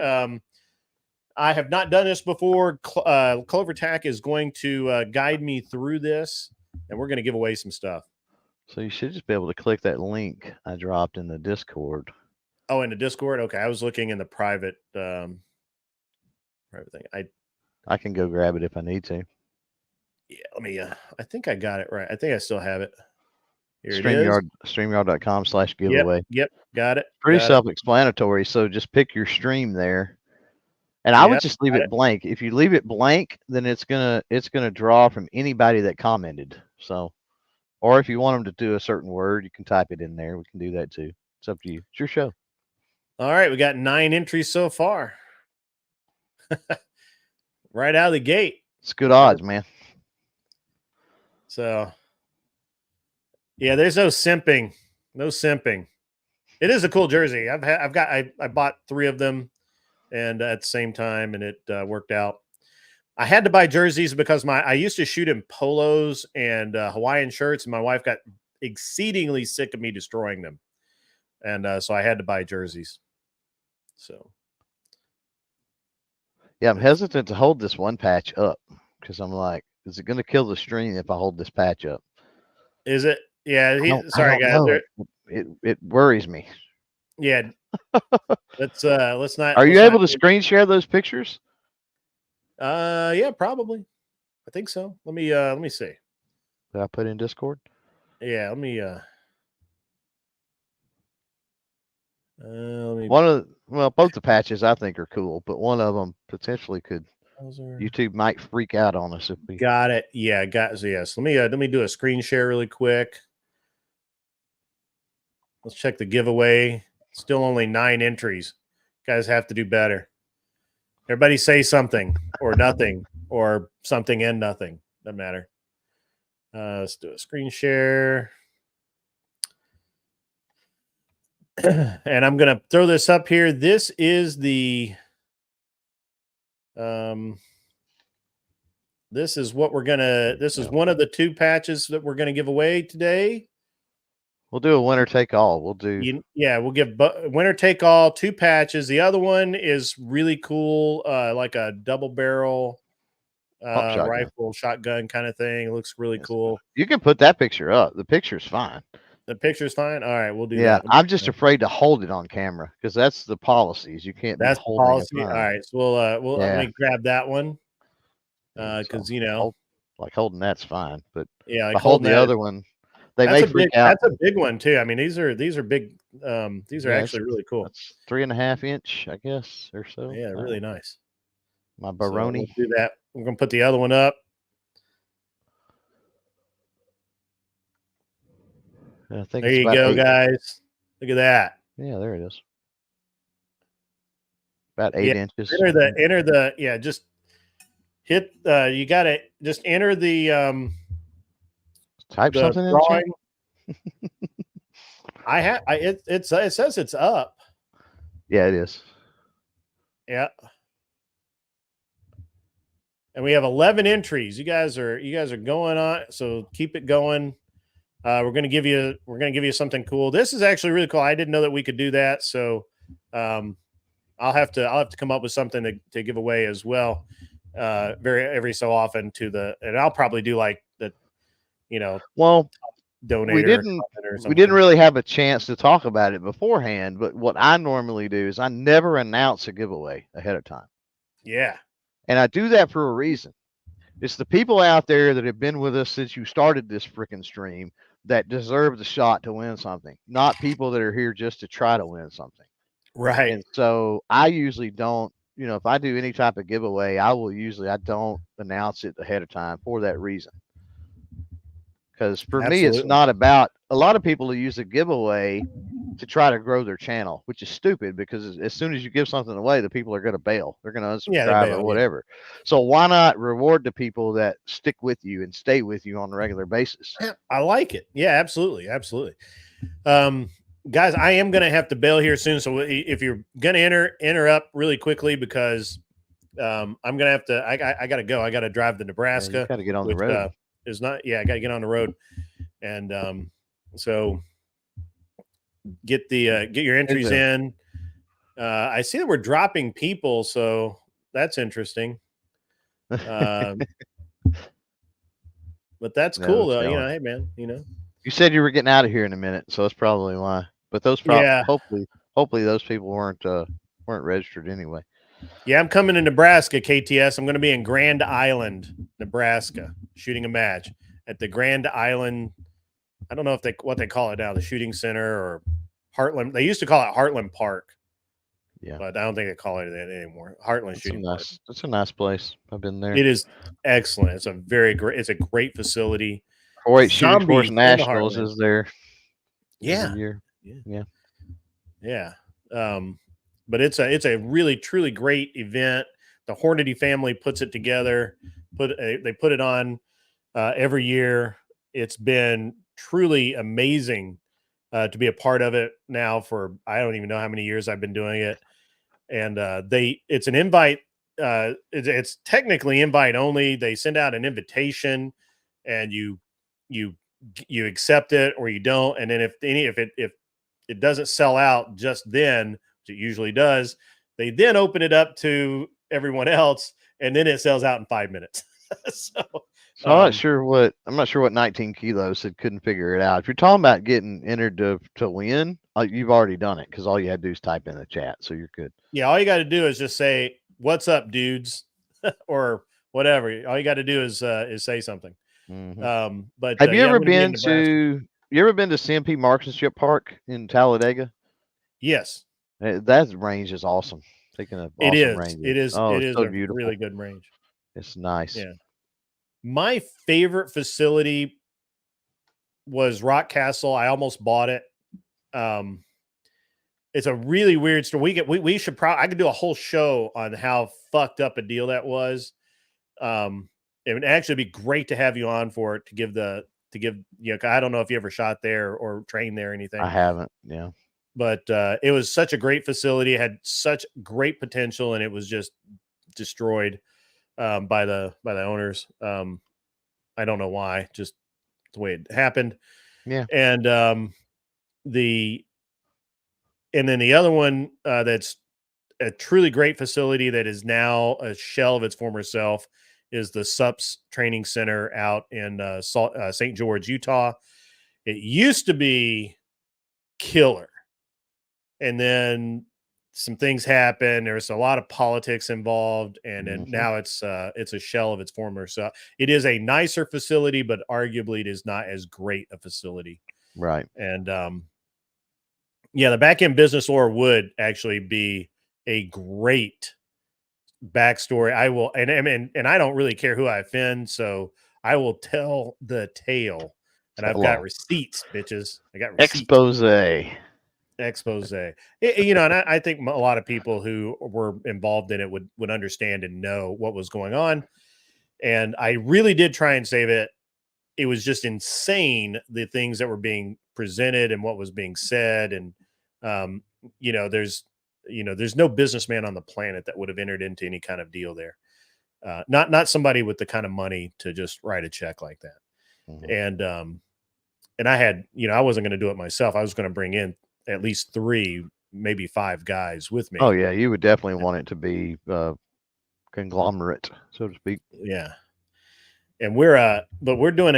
I have not done this before. CLOVERTAC is going to guide me through this, and we're going to give away some stuff. So you should just be able to click that link I dropped in the Discord. Oh, in the Discord? Okay, I was looking in the private thing. I can go grab it if I need to. Yeah, let me. I think I got it right. I think I still have it. Here StreamYard, StreamYard.com/giveaway. Yep, got it. Pretty self-explanatory. So just pick your stream there. And I would just leave it blank. If you leave it blank, then it's gonna draw from anybody that commented. So, or if you want them to do a certain word, you can type it in there. We can do that too. It's up to you. It's your show. All right, we got 9 entries so far. Right out of the gate. It's good odds, man. So, Yeah, there's no simping. No simping. It is a cool jersey. I bought 3 of them, and at the same time, and it worked out. I had to buy jerseys because I used to shoot in polos and Hawaiian shirts, and my wife got exceedingly sick of me destroying them, and so I had to buy jerseys. So, Yeah, I'm hesitant to hold this one patch up because I'm like, is it going to kill the stream if I hold this patch up? is it? Yeah. I don't Guys. know. It worries me. Yeah. let's not. Are you let's able not, to screen share those pictures? Yeah, probably. I think so. Let me see. Did I put in Discord? Yeah, let me both the patches I think are cool, but one of them potentially could. YouTube might freak out on us if we got it. Yeah, yes. Let me do a screen share really quick. Let's check the giveaway. Still only 9 entries. Guys have to do better. Everybody say something or nothing or something and nothing. Doesn't matter. Let's do a screen share. And I'm going to throw this up here. This is the this is what we're going to this is one of the 2 patches that we're going to give away today. We'll do a winner take all. We'll do we'll give winner take all 2 patches. The other one is really cool, like a double barrel rifle shotgun kind of thing. It looks really cool. You can put that picture up. The picture's fine. The picture's fine. All right, we'll do that. Yeah, I'm just afraid to hold it on camera because that's the policies. You can't. That's be holding policy. All right, so let me grab that one because like holding that's fine, but yeah, like hold the other one. They may freak out. That's a big one too. I mean, these are big. These are actually really cool. It's 3.5 inch, I guess, or so. Yeah, really nice. My Baroni. So we'll do that. We're gonna put the other one up. I think there you go, guys. Look at that. Yeah, there it is. About 8 inches. Enter the just hit you gotta just enter the type something drawing. in it says it's up. Yeah, it is. Yeah. And we have 11 entries. You guys are going on, so keep it going. We're gonna give you something cool. This is actually really cool. I didn't know that we could do that, so I'll have to come up with something to give away as well. Every so often and I'll probably do like the, donate. We didn't really have a chance to talk about it beforehand, but what I normally do is I never announce a giveaway ahead of time. Yeah. And I do that for a reason. It's the people out there that have been with us since you started this freaking stream that deserve the shot to win something, not people that are here just to try to win something. Right. And so I usually don't, if I do any type of giveaway, I don't announce it ahead of time for that reason. Because for me, it's not about, a lot of people who use a giveaway to try to grow their channel, which is stupid because as soon as you give something away, the people are going to bail. They're going to unsubscribe or whatever. So why not reward the people that stick with you and stay with you on a regular basis? I like it. Yeah, absolutely. Absolutely. Guys, I am going to have to bail here soon. So if you're going to enter up really quickly because I'm going to have to, I got to go. I got to drive to Nebraska. You got to get on the road. I got to get on the road. And so get your entries in. I see that we're dropping people, so that's interesting. But that's cool though. Hey man, You said you were getting out of here in a minute, so that's probably why. But those hopefully those people weren't registered anyway. Yeah, I'm coming to Nebraska, KTS. I'm going to be in Grand Island, Nebraska, shooting a match at the Grand Island. I don't know what they call it now, the shooting center or Heartland. They used to call it Heartland Park. Yeah, but I don't think they call it that anymore. Heartland Shooting Park. It's a nice place. I've been there. It is excellent. It's a great facility. 4-H Shooting Force Nationals is there. Yeah. But it's a really truly great event. The Hornady family puts it together. They put it on every year. It's been truly amazing to be a part of it now for, I don't even know how many years I've been doing it. And it's an invite. It's technically invite only. They send out an invitation and you accept it or you don't. And then if it doesn't sell out just then, which it usually does, they then open it up to everyone else, and then it sells out in 5 minutes. So I'm not sure what 19 kilos said couldn't figure it out. If you're talking about getting entered to win, you've already done it because all you had to do is type in the chat, so you're good. Yeah, all you got to do is just say, "What's up, dudes?" or whatever. All you got to do is say something. But have you yeah, ever I'm gonna be in been Nebraska. to CMP Marksmanship Park in Talladega? Yes, That range is awesome. Taking an it awesome is. range. It is. Oh, It it's is so a beautiful. really good range. It's nice. Yeah. My favorite facility was Rock Castle. I almost bought it. It's a really weird story. We should probably, I could do a whole show on how fucked up a deal that was. It would actually be great to have you on for it to give, I don't know if you ever shot there or trained there or anything. I haven't. Yeah. But it was such a great facility. It had such great potential, and it was just destroyed by the owners. I don't know why, just the way it happened. Yeah. And then the other one that's a truly great facility that is now a shell of its former self is the SUPS Training Center out in St. George, Utah. It used to be killer. And then some things happened. There's a lot of politics involved, and then now it's a shell of its former self. It is a nicer facility, but arguably it is not as great a facility. Right. And yeah, the back end business lore would actually be a great backstory. I will, and I don't really care who I offend, so I will tell the tale. And I've got receipts, bitches. I got receipts. Expose. And I think a lot of people who were involved in it would understand and know what was going on. And I really did try and save it. It was just insane, the things that were being presented and what was being said. And there's no businessman on the planet that would have entered into any kind of deal there. Not somebody with the kind of money to just write a check like that. And I had, I wasn't going to do it myself. I was going to bring in at least 3, maybe 5 guys with me. Oh yeah, you would definitely want it to be conglomerate, so to speak. Yeah. And we're doing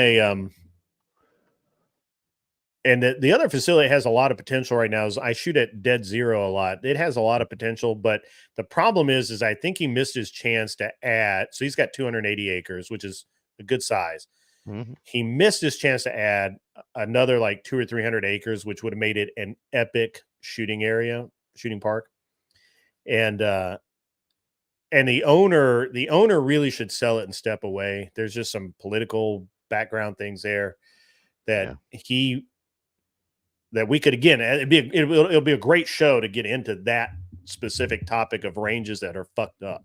and the other facility has a lot of potential right now. Is I shoot at dead zero a lot. It has a lot of potential, but the problem is I think he missed his chance to add. So he's got 280 acres, which is a good size. He missed his chance to add another like 200 or 300 acres, which would have made it an epic shooting park. And the owner really should sell it and step away. There's just some political background things there that that we could, again, it'll be a great show to get into that specific topic of ranges that are fucked up.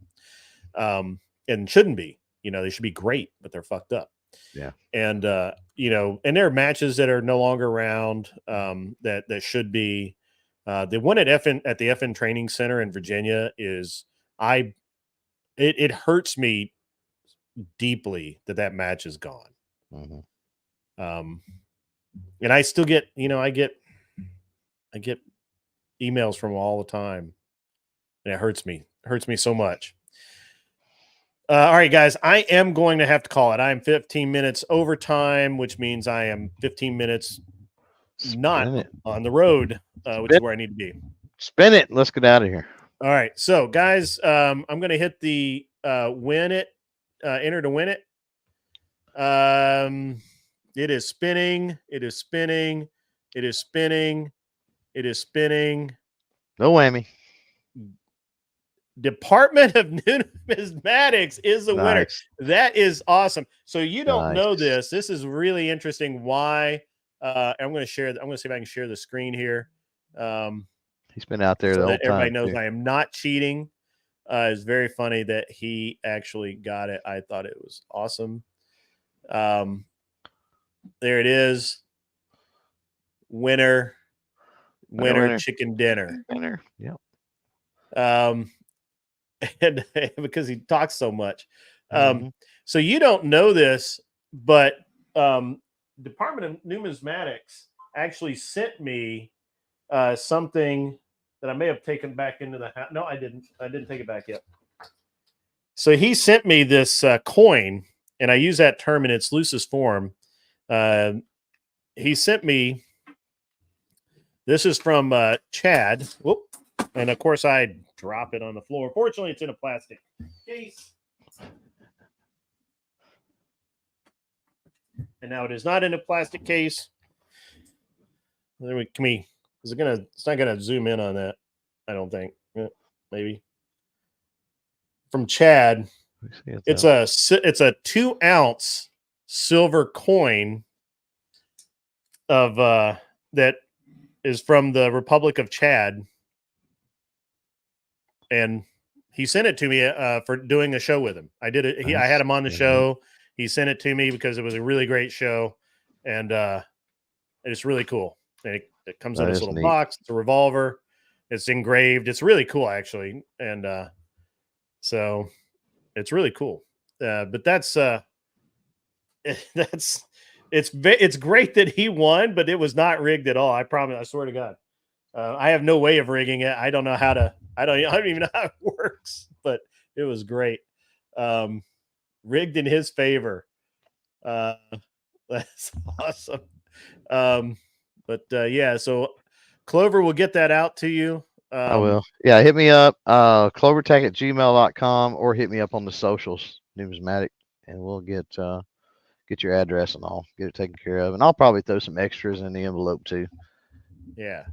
And shouldn't be, they should be great, but they're fucked up. Yeah. And and there are matches that are no longer around that should be. The one at the FN Training Center in Virginia it hurts me deeply that match is gone. And I still get, I get emails from them all the time, and it hurts me so much. All right, guys, I am going to have to call it. I am 15 minutes overtime, which means I am 15 minutes not on the road, which is where I need to be. Spin it. Let's get out of here. All right. So, guys, I'm going to hit the enter to win it. It is spinning. It is spinning. It is spinning. It is spinning. No whammy. Department of Numismatics is the winner. That is awesome. So you don't know this. This is really interesting. Why? I'm going to share. I'm going to see if I can share the screen here. He's been out there so the whole that everybody time. knows I am not cheating. It's very funny that he actually got it. I thought it was awesome. There it is. winner, Winner. chicken dinner. Winner. Yep. And because he talks so much. Mhm. So you don't know this, but Department of Numismatics actually sent me something that I may have taken back into the house. No, I didn't. I didn't take it back yet. So he sent me this coin, and I use that term in its loosest form. He sent me. This is from Chad. Whoop. And of course, I drop it on the floor. Fortunately, it's in a plastic case. And now it is not in a plastic case. There we can we. Is it gonna? It's not gonna zoom in on that. I don't think. Maybe. From Chad. It's a 2-ounce silver coin of that is from the Republic of Chad. And he sent it to me for doing a show with him. I did it. I had him on the show. He sent it to me because it was a really great show, and it's really cool. And it comes in this little box. It's a revolver. It's engraved. It's really cool, actually, and so it's really cool. But that's it's great that he won, but it was not rigged at all. I promise. I swear to God. I have no way of rigging it. I don't know how to. I don't even know how it works. But it was great. Rigged in his favor. That's awesome. Yeah. So Clover will get that out to you. I will. Yeah, hit me up, clovertac@gmail.com, or hit me up on the socials, Numismatic, and we'll get your address and all. Get it taken care of, and I'll probably throw some extras in the envelope too. Yeah.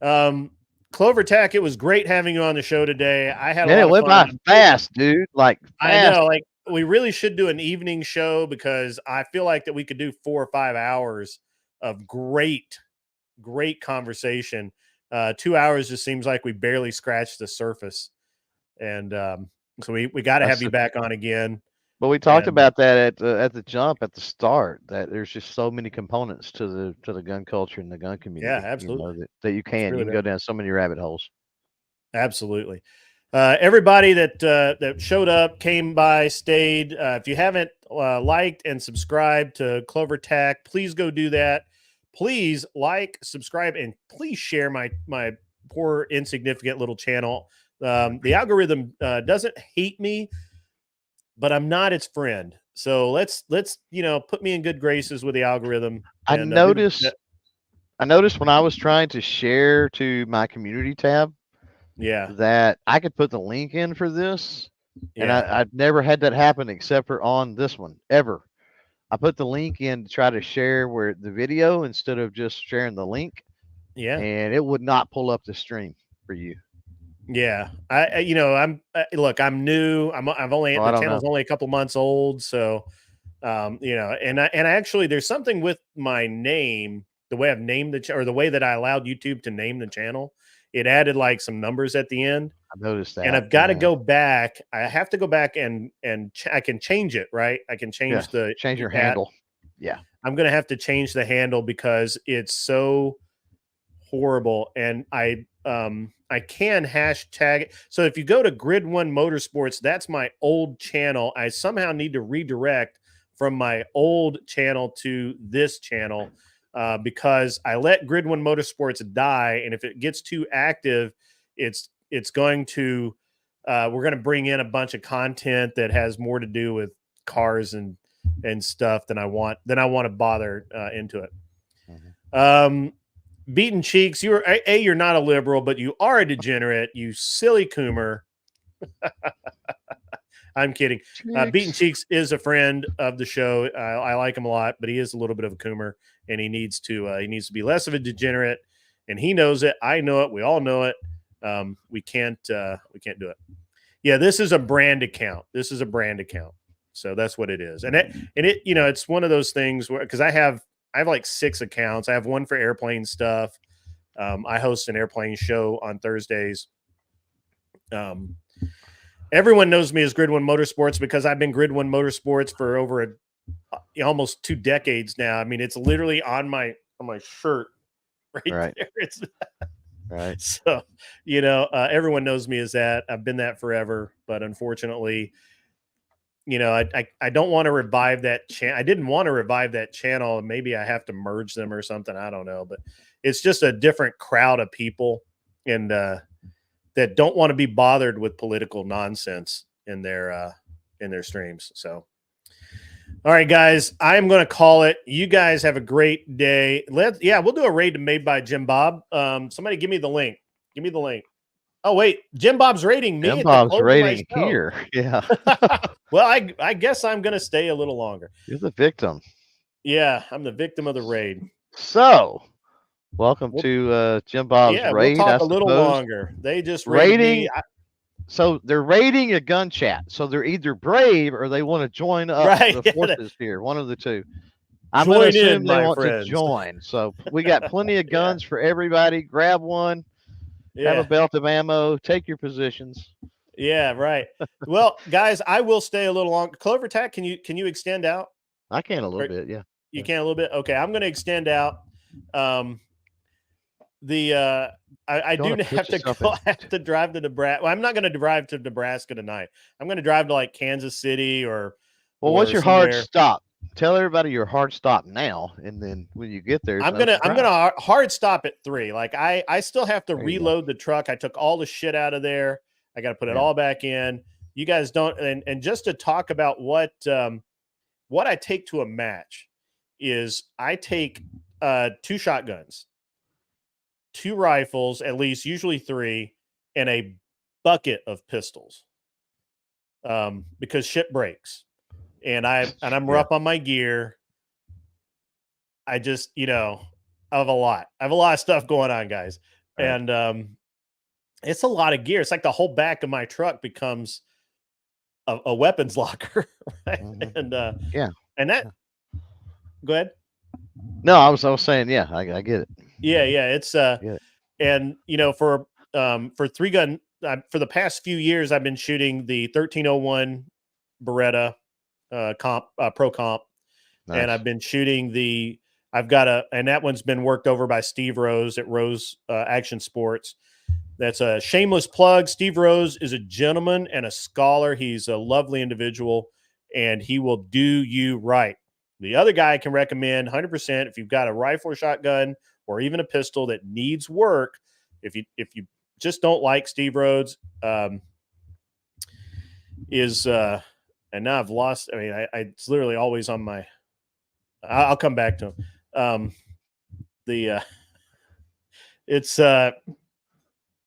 CLOVERTAC, it was great having you on the show today. I had a lot it of went fun. by fast, dude. Like fast. I know, like we really should do an evening show because I feel like that we could do 4 or 5 hours of great conversation. 2 hours just seems like we barely scratched the surface, and so we got to have you back on again. But we talked about that at the jump at the start, that there's just so many components to the gun culture and the gun community. Yeah, absolutely. You know, that you can go down so many rabbit holes. Absolutely. Everybody that showed up, came by, stayed. If you haven't liked and subscribed to CLOVERTAC, please go do that. Please like, subscribe, and please share my poor insignificant little channel. The algorithm doesn't hate me, but I'm not its friend. So let's put me in good graces with the algorithm. I noticed when I was trying to share to my community tab, that I could put the link in for this, and I've never had that happen except for on this one ever. I put the link in to try to share the video instead of just sharing the link. Yeah, and it would not pull up the stream for you. Yeah, I'm new. The channel's only a couple months old, so and actually there's something with my name, the way I've named or the way that I allowed YouTube to name the channel. It added like some numbers at the end. I noticed that, and I've got to go back. I have to go back and I can change it, right? I can change your handle. Yeah, I'm gonna have to change the handle because it's so horrible, and I can hashtag it. So if you go to Grid One Motorsports, that's my old channel. I somehow need to redirect from my old channel to this channel because I let Grid One Motorsports die, and if it gets too active, it's going to we're going to bring in a bunch of content that has more to do with cars and stuff than I want to bother into it. Mm-hmm. Beaten Cheeks, you're not a liberal, but you are a degenerate, you silly coomer. I'm kidding. Beaten Cheeks is a friend of the show. I like him a lot, but he is a little bit of a coomer, and he needs to be less of a degenerate, and he knows it. I know it. We all know it. We can't do it. Yeah, this is a brand account. So that's what it is. And it it's one of those things where, because I have like 6 accounts. I have one for airplane stuff. I host an airplane show on Thursdays. Everyone knows me as Grid One Motorsports because I've been Grid One Motorsports for over almost 2 decades now. I mean, it's literally on my shirt. Right. there. It's Right. so, everyone knows me as that. I've been that forever, but unfortunately, I don't want to revive that channel. I didn't want to revive that channel. Maybe I have to merge them or something. I don't know, but it's just a different crowd of people and that don't want to be bothered with political nonsense in their streams. So, all right, guys, I'm going to call it. You guys have a great day. We'll do a raid made by Jim Bob. Somebody give me the link. Give me the link. Oh, wait, Jim Bob's rating me. Jim Bob's rating here. Yeah. Well, I guess I'm going to stay a little longer. You're the victim. Yeah, I'm the victim of the raid. So, welcome to Jim Bob's raid. We'll talk a little longer. They just rating. So they're raiding a gun chat. So they're either brave or they want to join up the forces here. One of the two. I'm going to assume they want to join. So we got plenty of guns for everybody. Grab one. Have a belt of ammo. Take your positions. Yeah, right. Well, guys, I will stay a little longer. CLOVERTAC, can you extend out? I can a little bit. Yeah. You can a little bit. Okay, I'm going to extend out. I do have to drive to Nebraska. Well, I'm not going to drive to Nebraska tonight. I'm going to drive to like Kansas City or. Well, what's your hard stop? Tell everybody your hard stop now, and then when you get there, I'm gonna hard stop at 3. Like I still have to reload the truck. I took all the shit out of there. I got to put it all back in. You guys don't. And just to talk about what I take to a match is I take 2 shotguns, 2 rifles, at least usually 3, and a bucket of pistols. Because shit breaks. And I'm rough on my gear. I just, I have a lot. I have a lot of stuff going on, guys. Right. And it's a lot of gear. It's like the whole back of my truck becomes a weapons locker. Right? Mm-hmm. And and that go ahead. No, I was saying, I get it. Yeah, it's and for 3-gun for the past few years I've been shooting the 1301 Beretta pro comp. Nice. And I've been shooting and that one's been worked over by Steve Rose at Rose Action Sports. That's a shameless plug. Steve Rose is a gentleman and a scholar. He's a lovely individual and he will do you right. The other guy I can recommend 100% if you've got a rifle or shotgun or even a pistol that needs work. If you just don't like Steve Rhodes, and now I've lost. I mean, it's literally always on my. I'll come back to him. It's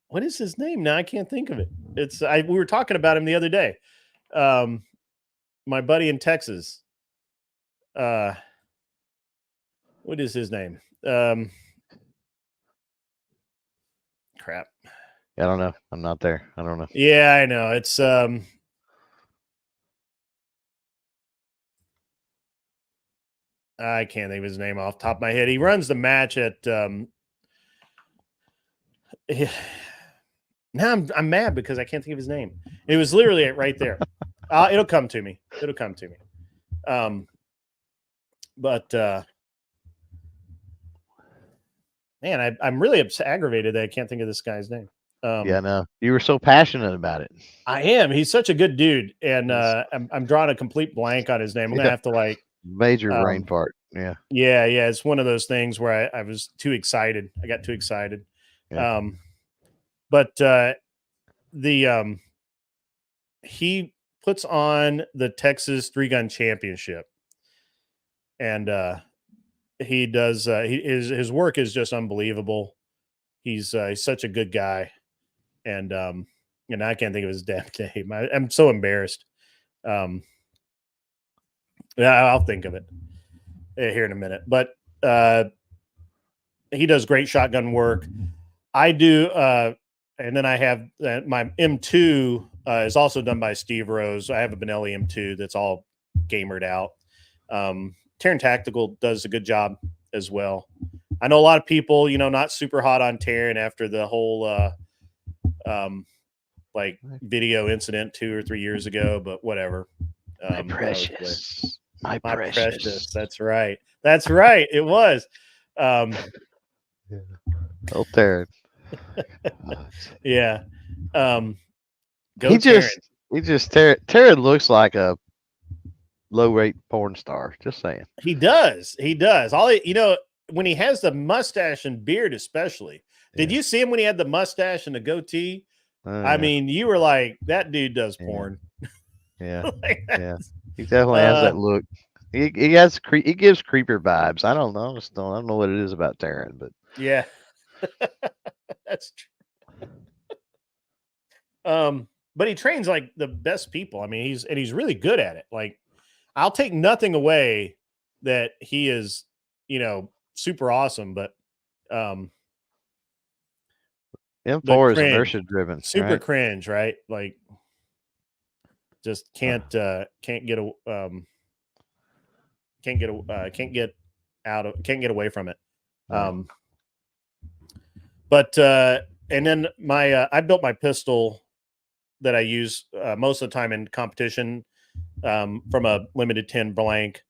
what is his name now? I can't think of it. We were talking about him the other day. My buddy in Texas. What is his name? Crap. I don't know. I'm not there. I don't know. Yeah, I know. It's I can't think of his name off the top of my head. He runs the match at now I'm mad because I can't think of his name. It was literally right there. It'll come to me. But man, I'm really aggravated that I can't think of this guy's name. No, you were so passionate about it. I am. He's such a good dude, and I'm drawing a complete blank on his name. I'm gonna have to major brain part. Yeah. It's one of those things where I was too excited. I got too excited. Yeah. He puts on the Texas 3-gun championship, and he does. His work is just unbelievable. He's such a good guy, and I can't think of his damn name. I'm so embarrassed. I'll think of it here in a minute. But he does great shotgun work. I do, and then I have my M2 is also done by Steve Rose. I have a Benelli M2 that's all gamered out. Terran Tactical does a good job as well. I know a lot of people, not super hot on Terran after the whole video incident 2 or 3 years ago, but whatever. My precious. That's right. It was. Oh, Taryn. Yeah. Go He Taryn. just Taryn looks like a low rate porn star. Just saying. He does. He does. When he has the mustache and beard, especially. Did Yeah. you see him when he had the mustache and the goatee? I Yeah. mean, you were like, that dude does Yeah. porn. Yeah. Like, Yeah. He definitely has that look. He gives creeper vibes. I don't know. I don't know what it is about Taryn, but yeah. That's true. But he trains like the best people. I mean, he's really good at it. Like, I'll take nothing away that he is, super awesome, but the M4 is cringe, inertia driven, super right? cringe, right? Like, just can't get away from it. Right. But and then I built my pistol that I use most of the time in competition from a limited 10 blank,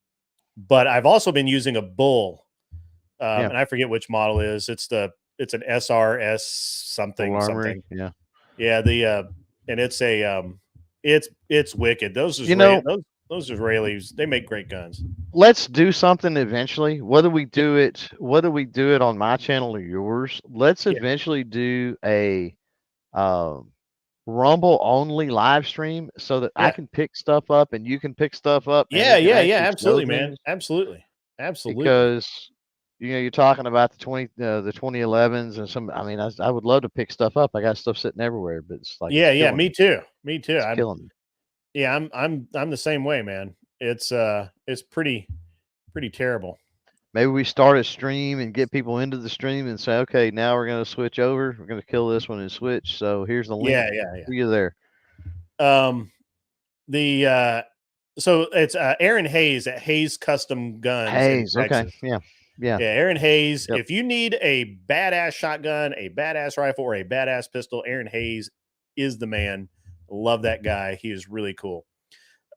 but I've also been using a bull, and I forget which model it is. It's an SRS something. Yeah. Yeah. And it's a it's wicked. Those Israelis, they make great guns. Let's do something eventually. Whether we do it on my channel or yours, let's eventually do a Rumble only live stream so that I can pick stuff up and you can pick stuff up. Yeah, and absolutely, man. Absolutely. Because you're talking about the 2011s and some. I mean, I would love to pick stuff up. I got stuff sitting everywhere, but it's like me too. It's killing me. Yeah, I'm the same way, man. It's pretty terrible. Maybe we start a stream and get people into the stream and say, okay, now we're going to switch over. We're going to kill this one and switch. So here's the link. Yeah. See you there. So it's Aaron Hayes at Hayes Custom Guns. Hayes, in Texas. okay, yeah. Aaron Hayes. Yep. If you need a badass shotgun, a badass rifle, or a badass pistol, Aaron Hayes is the man. Love that guy. He is really cool.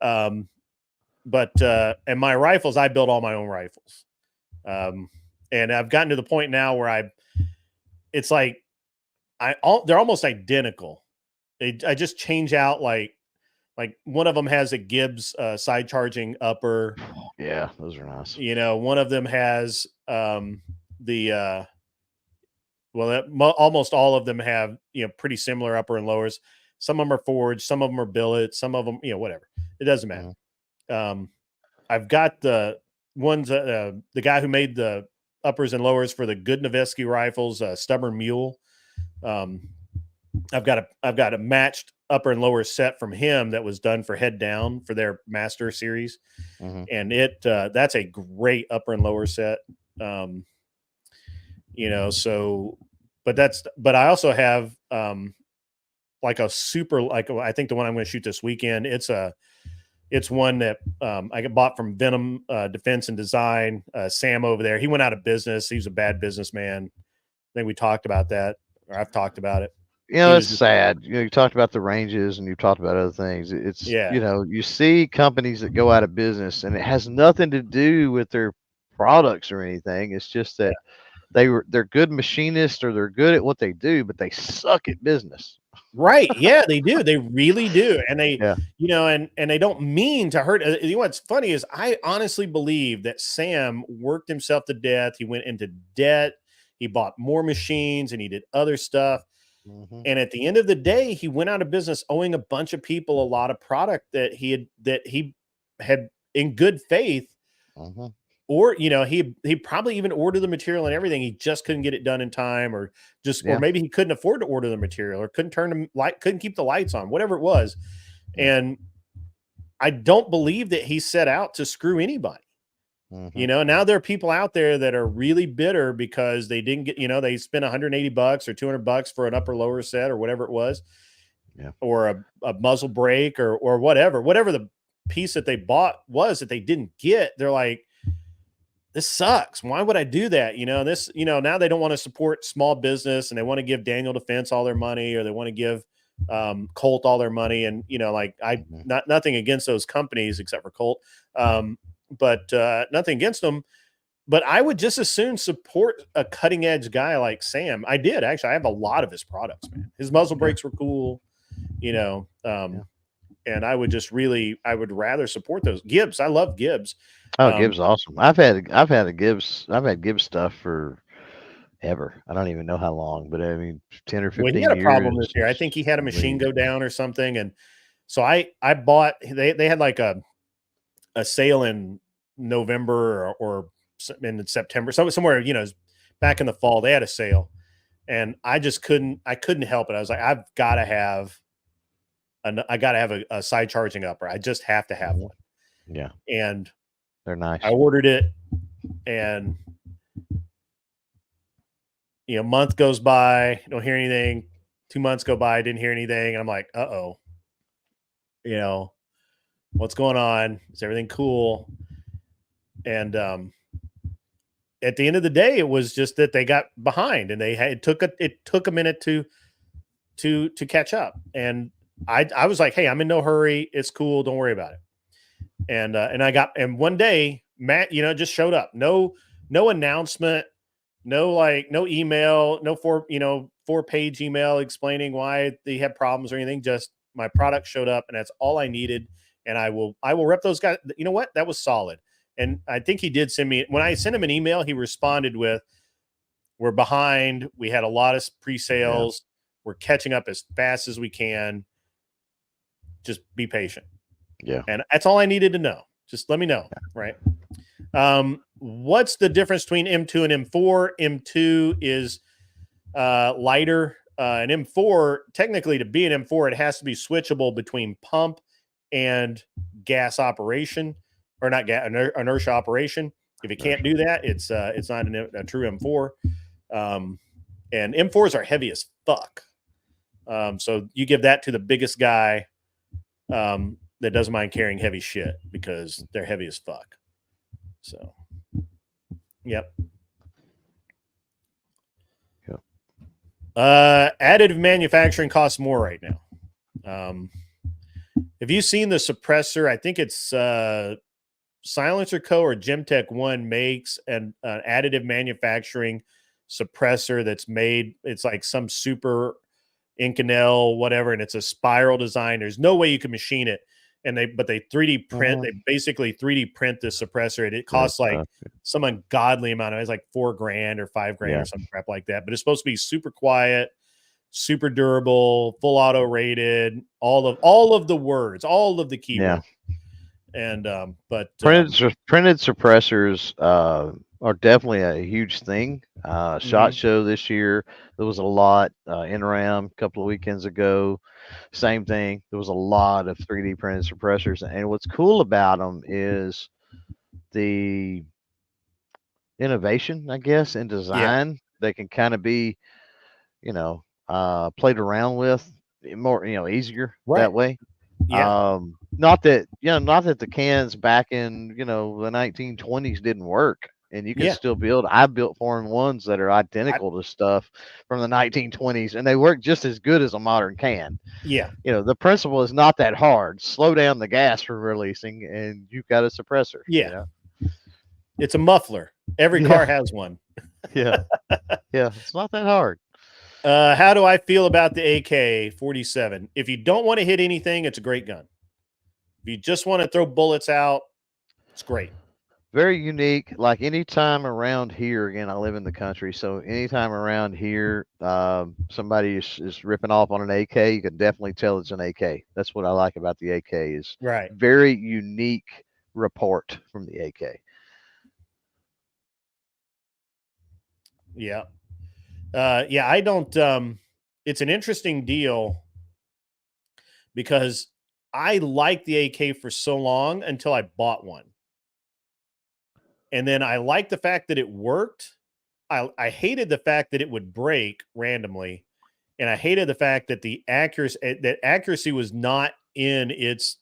But and my rifles, I build all my own rifles. And I've gotten to the point now where it's like they're almost identical. I just change out like one of them has a Gibbs side charging upper. Yeah, those are nice. One of them has almost all of them have pretty similar upper and lowers. Some of them are forged, some of them are billet, some of them whatever. It doesn't matter. I've got the ones the guy who made the uppers and lowers for the good Novetzke rifles, Stubborn Mule. I've got a matched upper and lower set from him that was done for Head Down for their Master series, and that's a great upper and lower set. But I also have like a super, like I think the one I'm going to shoot this weekend. It's one that I bought from Venom Defense and Design. Sam over there, he went out of business. He was a bad businessman. I think we talked about that, or I've talked about it. It's sad. You talked about the ranges and you talked about other things. It's you see companies that go out of business and it has nothing to do with their products or anything. It's just that they're good machinists or they're good at what they do, but they suck at business. Right. Yeah, they do. They really do. And they, and they don't mean to hurt. What's funny is I honestly believe that Sam worked himself to death. He went into debt. He bought more machines and he did other stuff. And at the end of the day, he went out of business owing a bunch of people a lot of product that he had in good faith. Or, he probably even ordered the material and everything. He just couldn't get it done in time, or maybe he couldn't afford to order the material, or couldn't keep the lights on, whatever it was. And I don't believe that he set out to screw anybody. Now there are people out there that are really bitter because they didn't get, they spent $180 or $200 for an upper lower set or whatever it was, or a muzzle brake or whatever the piece that they bought was that they didn't get. They're like, this sucks. Why would I do that? Now they don't want to support small business and they want to give Daniel Defense all their money, or they want to give Colt all their money. And, nothing against those companies except for Colt. But nothing against them. but I would just as soon support a cutting edge guy like Sam. I did actually. I have a lot of his products, man. His muzzle brakes were cool, you know. And I would rather support those. Gibbs, I love Gibbs. Oh, Gibbs is awesome. I've had Gibbs stuff for ever. I don't even know how long, but I mean 10 or 15 years. When he had a problem this year, I think he had a machine go down or something, and so I bought. They had like a sale in November or in September, somewhere, you know, back in the fall. They had a sale, and I couldn't help it. I was like, I've got to have a side charging upper. I just have to have one. Yeah, and they're nice. I ordered it, and you know, month goes by, don't hear anything. 2 months go by, didn't hear anything, and I'm like, uh-oh, you know, what's going on? Is everything cool? And at the end of the day, it was just that they got behind, and it took a minute to catch up. And I was like, hey, I'm in no hurry. It's cool. Don't worry about it. And one day, Matt, you know, just showed up. No announcement, no email, no 4-page email explaining why they had problems or anything. Just my product showed up, and that's all I needed. And I will rep those guys. You know what? That was solid. And I think he did send me, when I sent him an email, he responded with, we're behind. We had a lot of pre-sales. Yeah. We're catching up as fast as we can. Just be patient. Yeah. And that's all I needed to know. Just let me know. Right. What's the difference between M2 and M4? M2 is lighter. And M4, technically, to be an M4, it has to be switchable between pump and gas operation, or not gas, inertia operation. If it can't do that, it's not a true M4. And M4s are heavy as fuck. So you give that to the biggest guy that doesn't mind carrying heavy shit, because they're heavy as fuck. So, yep. Additive manufacturing costs more right now. Have you seen the suppressor? I think it's Silencer Co. or Gemtech One makes an additive manufacturing suppressor that's made. It's like some super Inconel, whatever, and it's a spiral design. There's no way you can machine it. But they 3D print. They basically 3D print this suppressor, and it costs like some ungodly amount of. It's like $4,000 or $5,000 or some crap like that. But it's supposed to be super quiet, super durable, full auto rated, all of the words, all of the keywords. And but printed suppressors are definitely a huge thing. SHOT Show this year, there was a lot. NRAM a couple of weekends ago, same thing. There was a lot of 3D printed suppressors, and what's cool about them is the innovation, I guess, in design. They can kind of be, you know, played around with more, you know, easier that way. Not that the cans back in, you know, the 1920s didn't work, and you can still build. I built 4-in-1s that are identical to stuff from the 1920s, and they work just as good as a modern can. Yeah. You know, the principle is not that hard. Slow down the gas from releasing, and you've got a suppressor. Yeah. You know? It's a muffler. Every car has one. Yeah. It's not that hard. How do I feel about the AK-47? If you don't want to hit anything, it's a great gun. If you just want to throw bullets out, it's great. Very unique. Like anytime around here, again, I live in the country, so anytime around here, somebody is ripping off on an AK, you can definitely tell it's an AK. That's what I like about the AK, is very unique report from the AK. Yeah. I don't, it's an interesting deal, because I liked the AK for so long until I bought one. And then I liked the fact that it worked. I hated the fact that it would break randomly. And I hated the fact that the accuracy was not in its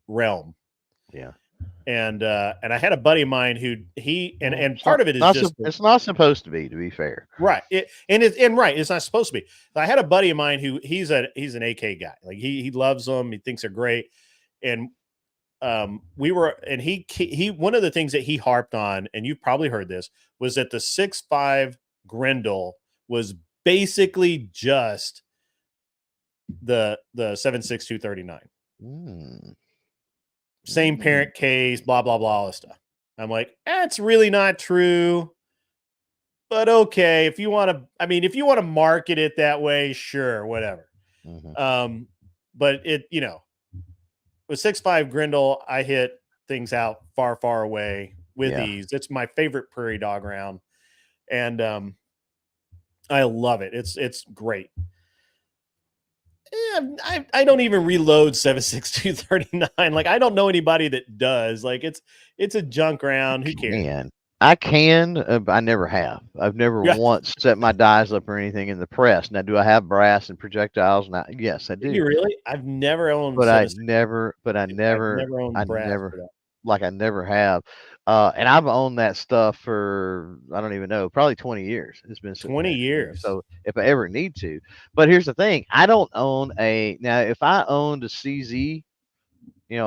realm. Yeah. And I had a buddy of mine who and part of it is just it's not supposed to be fair. Right. It's not supposed to be. I had a buddy of mine who he's an AK guy. Like he loves them. He thinks they're great. And we were, and he one of the things that he harped on, and you've probably heard this, was that the 6.5 Grendel was basically just the 7.6239. Same parent case, blah blah blah, all this stuff. I'm like, that's really not true. But okay, if you want to market it that way, sure, whatever. But it, with 6.5 Grendel, I hit things out far, far away with ease. It's my favorite prairie dog round, and I love it. It's great. Yeah, I don't even reload 7.6239. Like, I don't know anybody that does. Like, it's a junk round. Who cares? I can, but I never have. I've never once set my dies up or anything in the press. Now, do I have brass and projectiles? Now, yes, I do. You really? I've never owned. But I never owned brass. Like I never have. And I've owned that stuff for, I don't even know, probably 20 years. It's been 20 years. So if I ever need to, but here's the thing, I don't own now if I owned a CZ,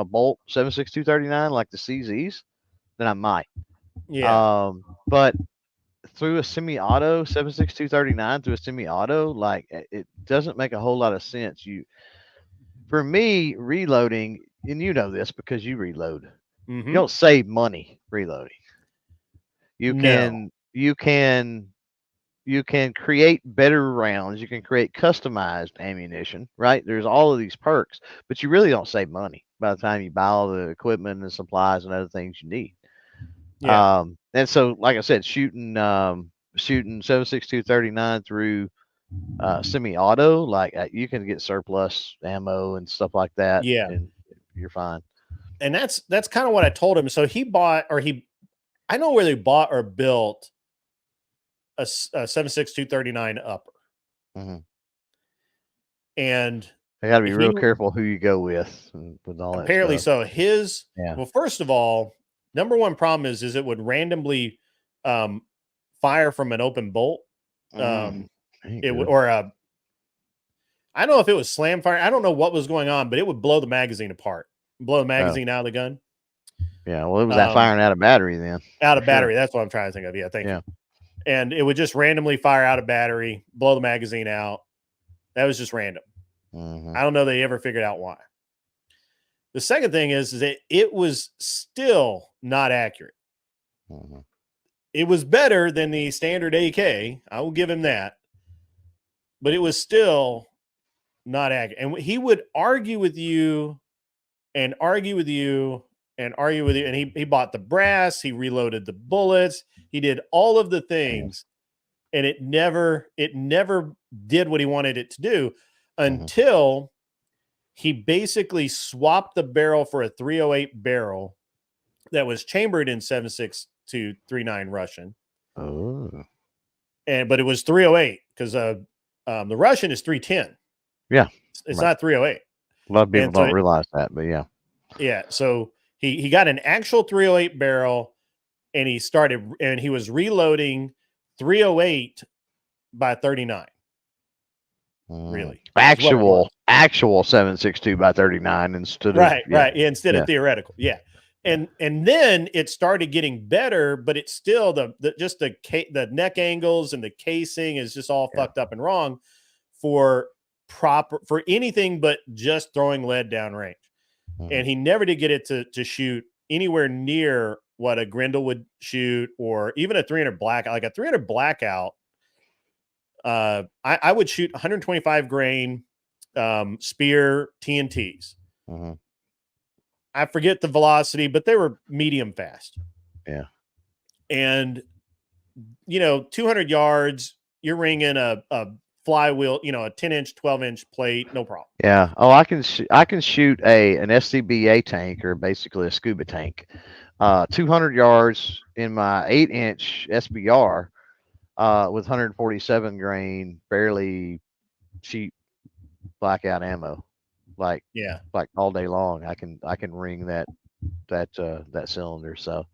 bolt 7.6239, like the CZs, then I might. Yeah. But through a semi-auto 7.6239 through a semi-auto, like, it doesn't make a whole lot of sense. For me, reloading, and you know this because you reload, you don't save money reloading. You can create better rounds. You can create customized ammunition, right? There's all of these perks, but you really don't save money by the time you buy all the equipment and supplies and other things you need. Yeah. And so, like I said, shooting 7.6239 through semi-auto, like, you can get surplus ammo and stuff like that. Yeah, and you're fine. And that's kind of what I told him. So I know where they bought or built a 7.6239 upper. And I got to be real careful who you go with all that. Apparently, stuff. So well, first of all, number one problem is it would randomly fire from an open bolt. It would, or I don't know if it was slam fire. I don't know what was going on, but it would blow the magazine apart, blow the magazine out of the gun. Yeah, well, it was that firing out of battery then. Out of battery, that's what I'm trying to think of. Yeah, thank you. And it would just randomly fire out of battery, blow the magazine out. That was just random. I don't know they ever figured out why. The second thing is that it was still not accurate. It was better than the standard AK. I will give him that. But it was still not accurate. And he would argue with you and argue with you and argue with you. And he bought the brass. He reloaded the bullets. He did all of the things. And it never did what he wanted it to do until he basically swapped the barrel for a 308 barrel that was chambered in 7.6239 Russian. But it was 308 because the Russian is 310. Yeah, it's not 308. A lot of people don't realize that, but yeah. Yeah, so he got an actual 308 barrel, and he was reloading 308 by 39. Really, actual 7.62 by 39 instead of right, instead of theoretical. Yeah. And then it started getting better, but it's still the neck angles and the casing is just all fucked up and wrong for anything but just throwing lead down range. And he never did get it to shoot anywhere near what a Grendel would shoot, or even a 300 blackout. Like a 300 blackout, I would shoot 125 grain spear TNTs. I forget the velocity, but they were medium fast. Yeah. And, 200 yards, you're ringing a flywheel, a 10-inch, 12-inch plate, no problem. Yeah. Oh, I can shoot an SCBA tank, or basically a scuba tank, 200 yards in my 8-inch SBR with 147 grain, barely cheap blackout ammo. Like all day long, I can ring that cylinder. So,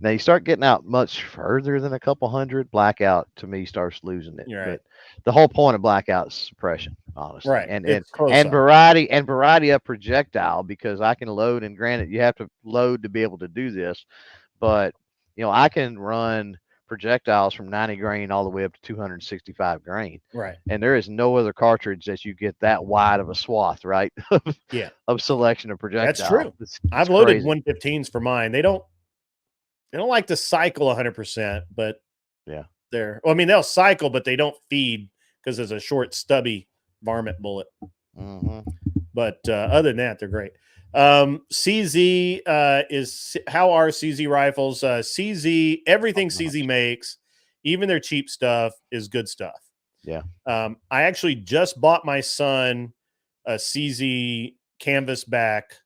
Now you start getting out much further than a couple hundred, blackout to me starts losing it. You're right. But the whole point of blackout is suppression, honestly, Right. and It's close and up. variety of projectile, because I can load, and granted you have to load to be able to do this, but I can run projectiles from 90 grain all the way up to 265 grain. Right. And there is no other cartridge that you get that wide of a swath, right? Yeah. Of selection of projectile. That's true. It's I've loaded crazy. 115s for mine. They don't like to cycle 100%, but Yeah. they'll cycle, but they don't feed because there's a short, stubby varmint bullet. Mhm. But other than that, they're great. CZ how are CZ rifles? CZ, everything CZ makes, even their cheap stuff, is good stuff. Yeah. I actually just bought my son a CZ canvas back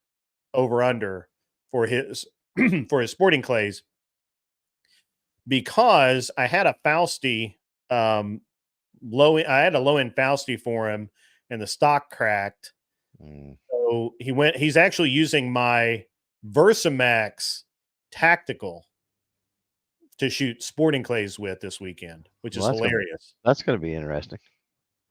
over under for his for his sporting clays, because I had a Fausti I had a low end Fausti for him, and the stock cracked. So he's actually using my Versamax tactical to shoot sporting clays with this weekend, which is hilarious. That's going to be interesting.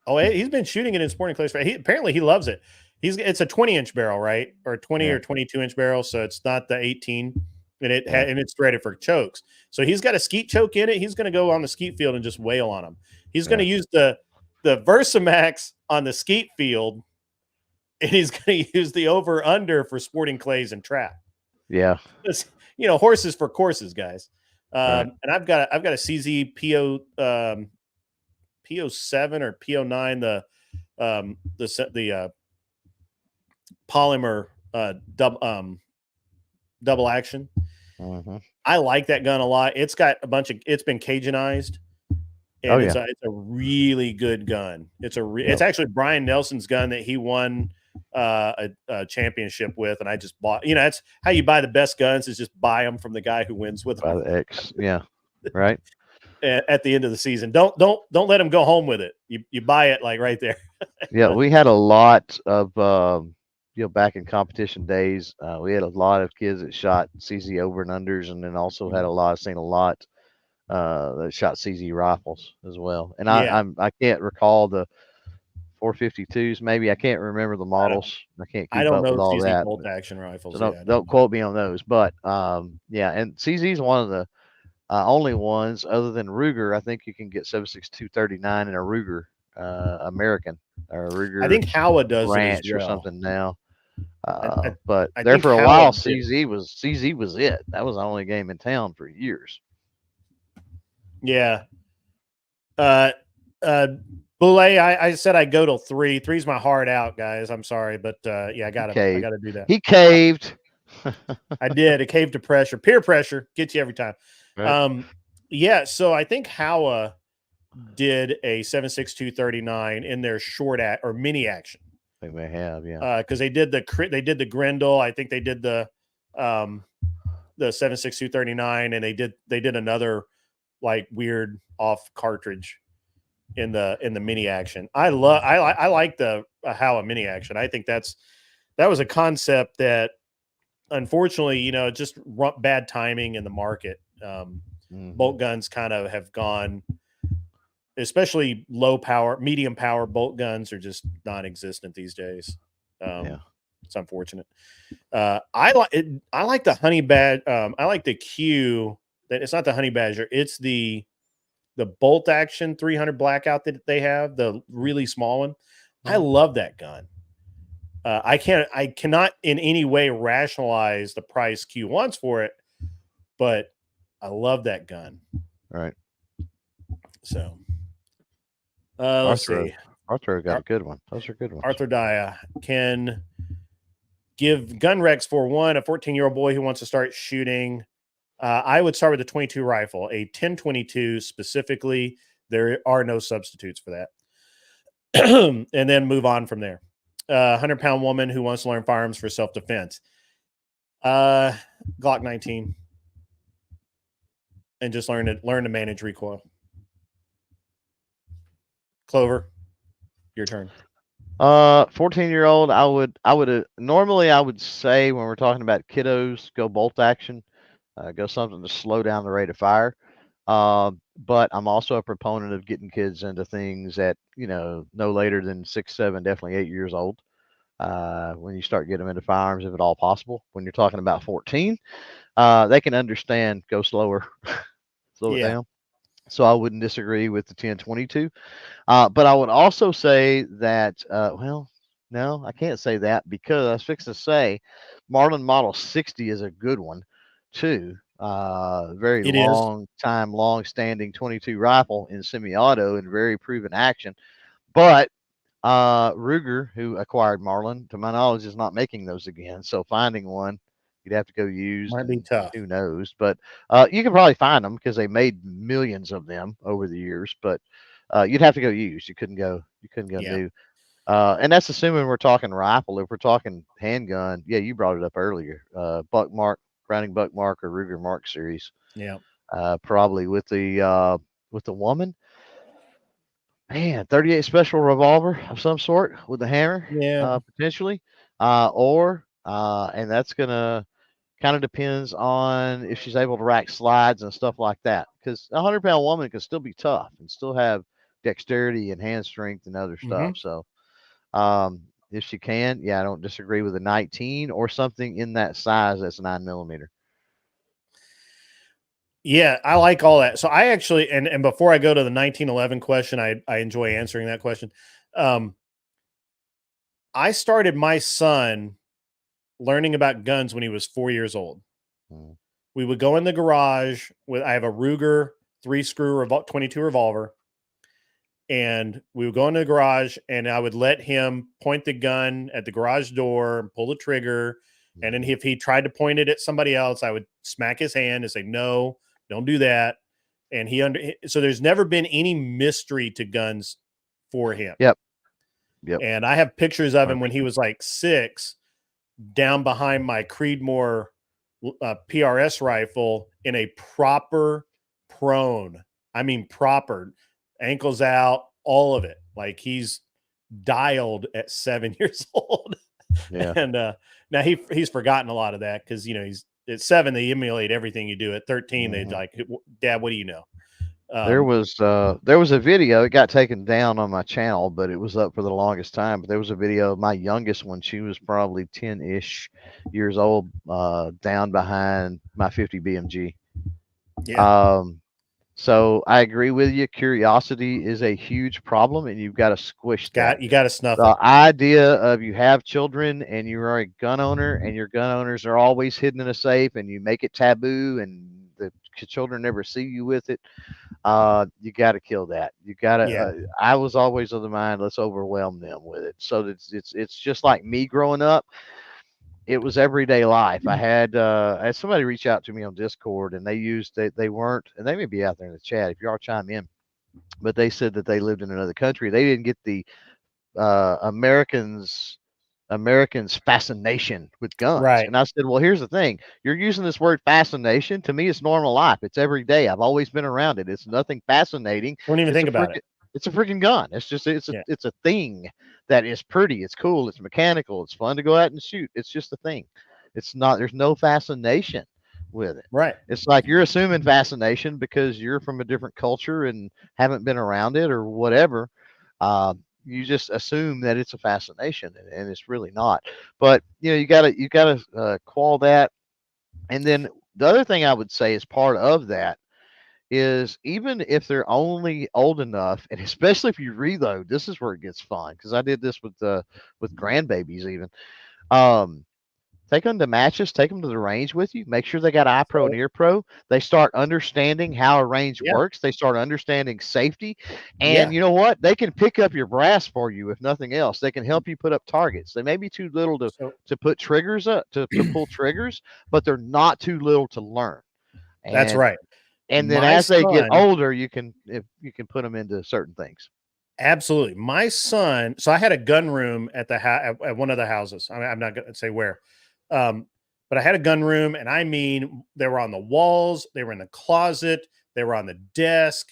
Oh, he's been shooting it in sporting clays. Apparently he loves it. It's a 20-inch barrel, right? Or 20 or 22-inch barrel. So it's not the 18, and it's threaded for chokes. So he's got a skeet choke in it. He's going to go on the skeet field and just wail on them. He's going to use the Versamax on the skeet field, and he's going to use the over under for sporting clays and trap. Yeah. It's, horses for courses, guys. Right. And I've got a CZ PO7 or PO9, the polymer double action. Mm-hmm. I like that gun a lot. It's got it's been Cajunized, and it's a really good gun. It's actually Brian Nelson's gun that he won a championship with, and I just bought. That's how you buy the best guns, is just buy them from the guy who wins with them. By the X, yeah, right. At the end of the season, don't let him go home with it. You buy it like right there. Yeah, we had a lot of back in competition days, we had a lot of kids that shot CZ over and unders, and then also had seen a lot that shot CZ rifles as well. And I can't recall the 452s. Maybe I can't remember the models. I can't keep up with all CZ that. bolt action rifles. So don't quote me on those. But and CZ is one of the only ones other than Ruger. I think you can get 7.62 39 in a Ruger American or a Ruger. I think Howa does Ranch it as well. or something now. But there think for a Howa while, did. CZ was it. That was the only game in town for years. Yeah. Boulay, I said I go till 3. 3's my hard out, guys. I'm sorry, but I gotta do that. He caved. I did. It caved to pressure. Peer pressure gets you every time. Right. So I think Howa did a 7.62 39 in their short or mini action. They may have, because they did the Grendel. I think they did the 7.62 39, and they did another like weird off cartridge in the mini action. I like the Howa mini action. I think that was a concept that unfortunately, just bad timing in the market. Bolt guns kind of have gone, especially low power, medium power bolt guns are just non-existent these days. It's unfortunate. I like the honey badger. I like the Q. That it's not the honey badger. It's the bolt action 300 blackout that they have, the really small one. I love that gun. I cannot in any way rationalize the price Q wants for it, but I love that gun. Right. So, let's see. Arthur got a good one. Those are good ones. Arthur Daya can give gun recs for a 14-year-old boy who wants to start shooting. I would start with a 22 rifle, a 10-22 specifically. There are no substitutes for that. And then move on from there. 100-pound woman who wants to learn firearms for self-defense. Glock 19. And just learn to manage recoil. Clover, your turn. 14-year-old, I would normally I would say when we're talking about kiddos, go bolt action. go something to slow down the rate of fire. But I'm also a proponent of getting kids into things at, no later than 6, 7, definitely 8 years old. When you start getting them into firearms, if at all possible. When you're talking about 14, they can understand, go slower, slow it Yeah. down. So I wouldn't disagree with the 1022. But I would also say that, well, no, I can't say that, because I was fixing to say Marlin Model 60 is a good one too. Very It is. long standing 22 rifle in semi-auto and very proven action. But Ruger, who acquired Marlin, to my knowledge, is not making those again. So finding one, you'd have to go used, Might be and tough. who knows. But you can probably find them because they made millions of them over the years. But you'd have to go used. You couldn't go Yeah. new. And that's assuming we're talking rifle. If we're talking handgun, yeah, you brought it up earlier. Buck Mark, Browning Buck Mark, or Ruger Mark series. Yeah. Probably with the woman. Man, 38 special revolver of some sort with a hammer, Yeah. potentially, and that's gonna kind of depends on if she's able to rack slides and stuff like that. Because a 100-pound woman can still be tough and still have dexterity and hand strength and other Hmm. stuff. So, if she can, yeah, I don't disagree with a 19 or something in that size that's 9mm. Yeah, I like all that. So I actually, and before I go to the 1911 question, I enjoy answering that question. I started my son learning about guns when he was 4 years old. Mm. We would go in the garage I have a Ruger 3-screw 22 revolver, and we would go into the garage, and I would let him point the gun at the garage door and pull the trigger. And then if he tried to point it at somebody else, I would smack his hand and say, "No, don't do that." And so there's never been any mystery to guns for him. Yep. And I have pictures of him when he 100%. was like 6, down behind my Creedmoor PRS rifle in a proper prone. I mean, proper, ankles out, all of it. Like, he's dialed at 7 years old. Yeah. And now he's forgotten a lot of that, because he's at 7, they emulate everything you do. At 13, Mhm. they like, "Dad, what do you know?" There was a video. It got taken down on my channel, but it was up for the longest time. But there was a video of my youngest one. She was probably 10-ish years old, down behind my 50 BMG. Yeah. So I agree with you. Curiosity is a huge problem, and you've got to squish that. You got to snuff The it. idea of you have children and you are a gun owner, and your gun owners are always hidden in a safe, and you make it taboo, and the children never see you with it. You got to kill that. You got to. Yeah. I was always of the mind, let's overwhelm them with it. So it's just like me growing up. It was everyday life. I had somebody reach out to me on Discord, and they weren't, and they may be out there in the chat if you are, chime in. But they said that they lived in another country. They didn't get the Americans fascination with guns. Right. And I said, well, here's the thing. You're using this word fascination. To me, it's normal life. It's every day. I've always been around it. It's nothing fascinating. Don't even It's think about it. It's a freaking gun. It's just it's a thing that is pretty. It's cool. It's mechanical. It's fun to go out and shoot. It's just a thing. It's not. There's no fascination with it. Right. It's like you're assuming fascination because you're from a different culture and haven't been around it or whatever. You just assume that it's a fascination, and it's really not. But you gotta quell that. And then the other thing I would say is part of that is, even if they're only old enough, and especially if you reload, this is where it gets fun, because I did this with grandbabies even. Take them to matches, take them to the range with you. Make sure they got eye pro and ear pro. They start understanding how a range works. They start understanding safety. And you know what? They can pick up your brass for you, if nothing else. They can help you put up targets. They may be too little to put triggers up, to pull triggers, but they're not too little to learn. That's right. And then as they get older, you can put them into certain things. Absolutely. My son, so I had a gun room at at one of the houses. I'm not going to say where. But I had a gun room, and I mean, they were on the walls, they were in the closet, they were on the desk,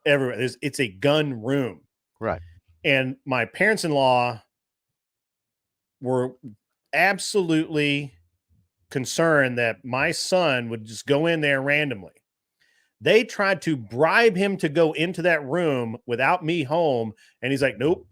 everywhere. It's a gun room. Right. And my parents-in-law were absolutely concerned that my son would just go in there randomly. They tried to bribe him to go into that room without me home. And he's like, nope,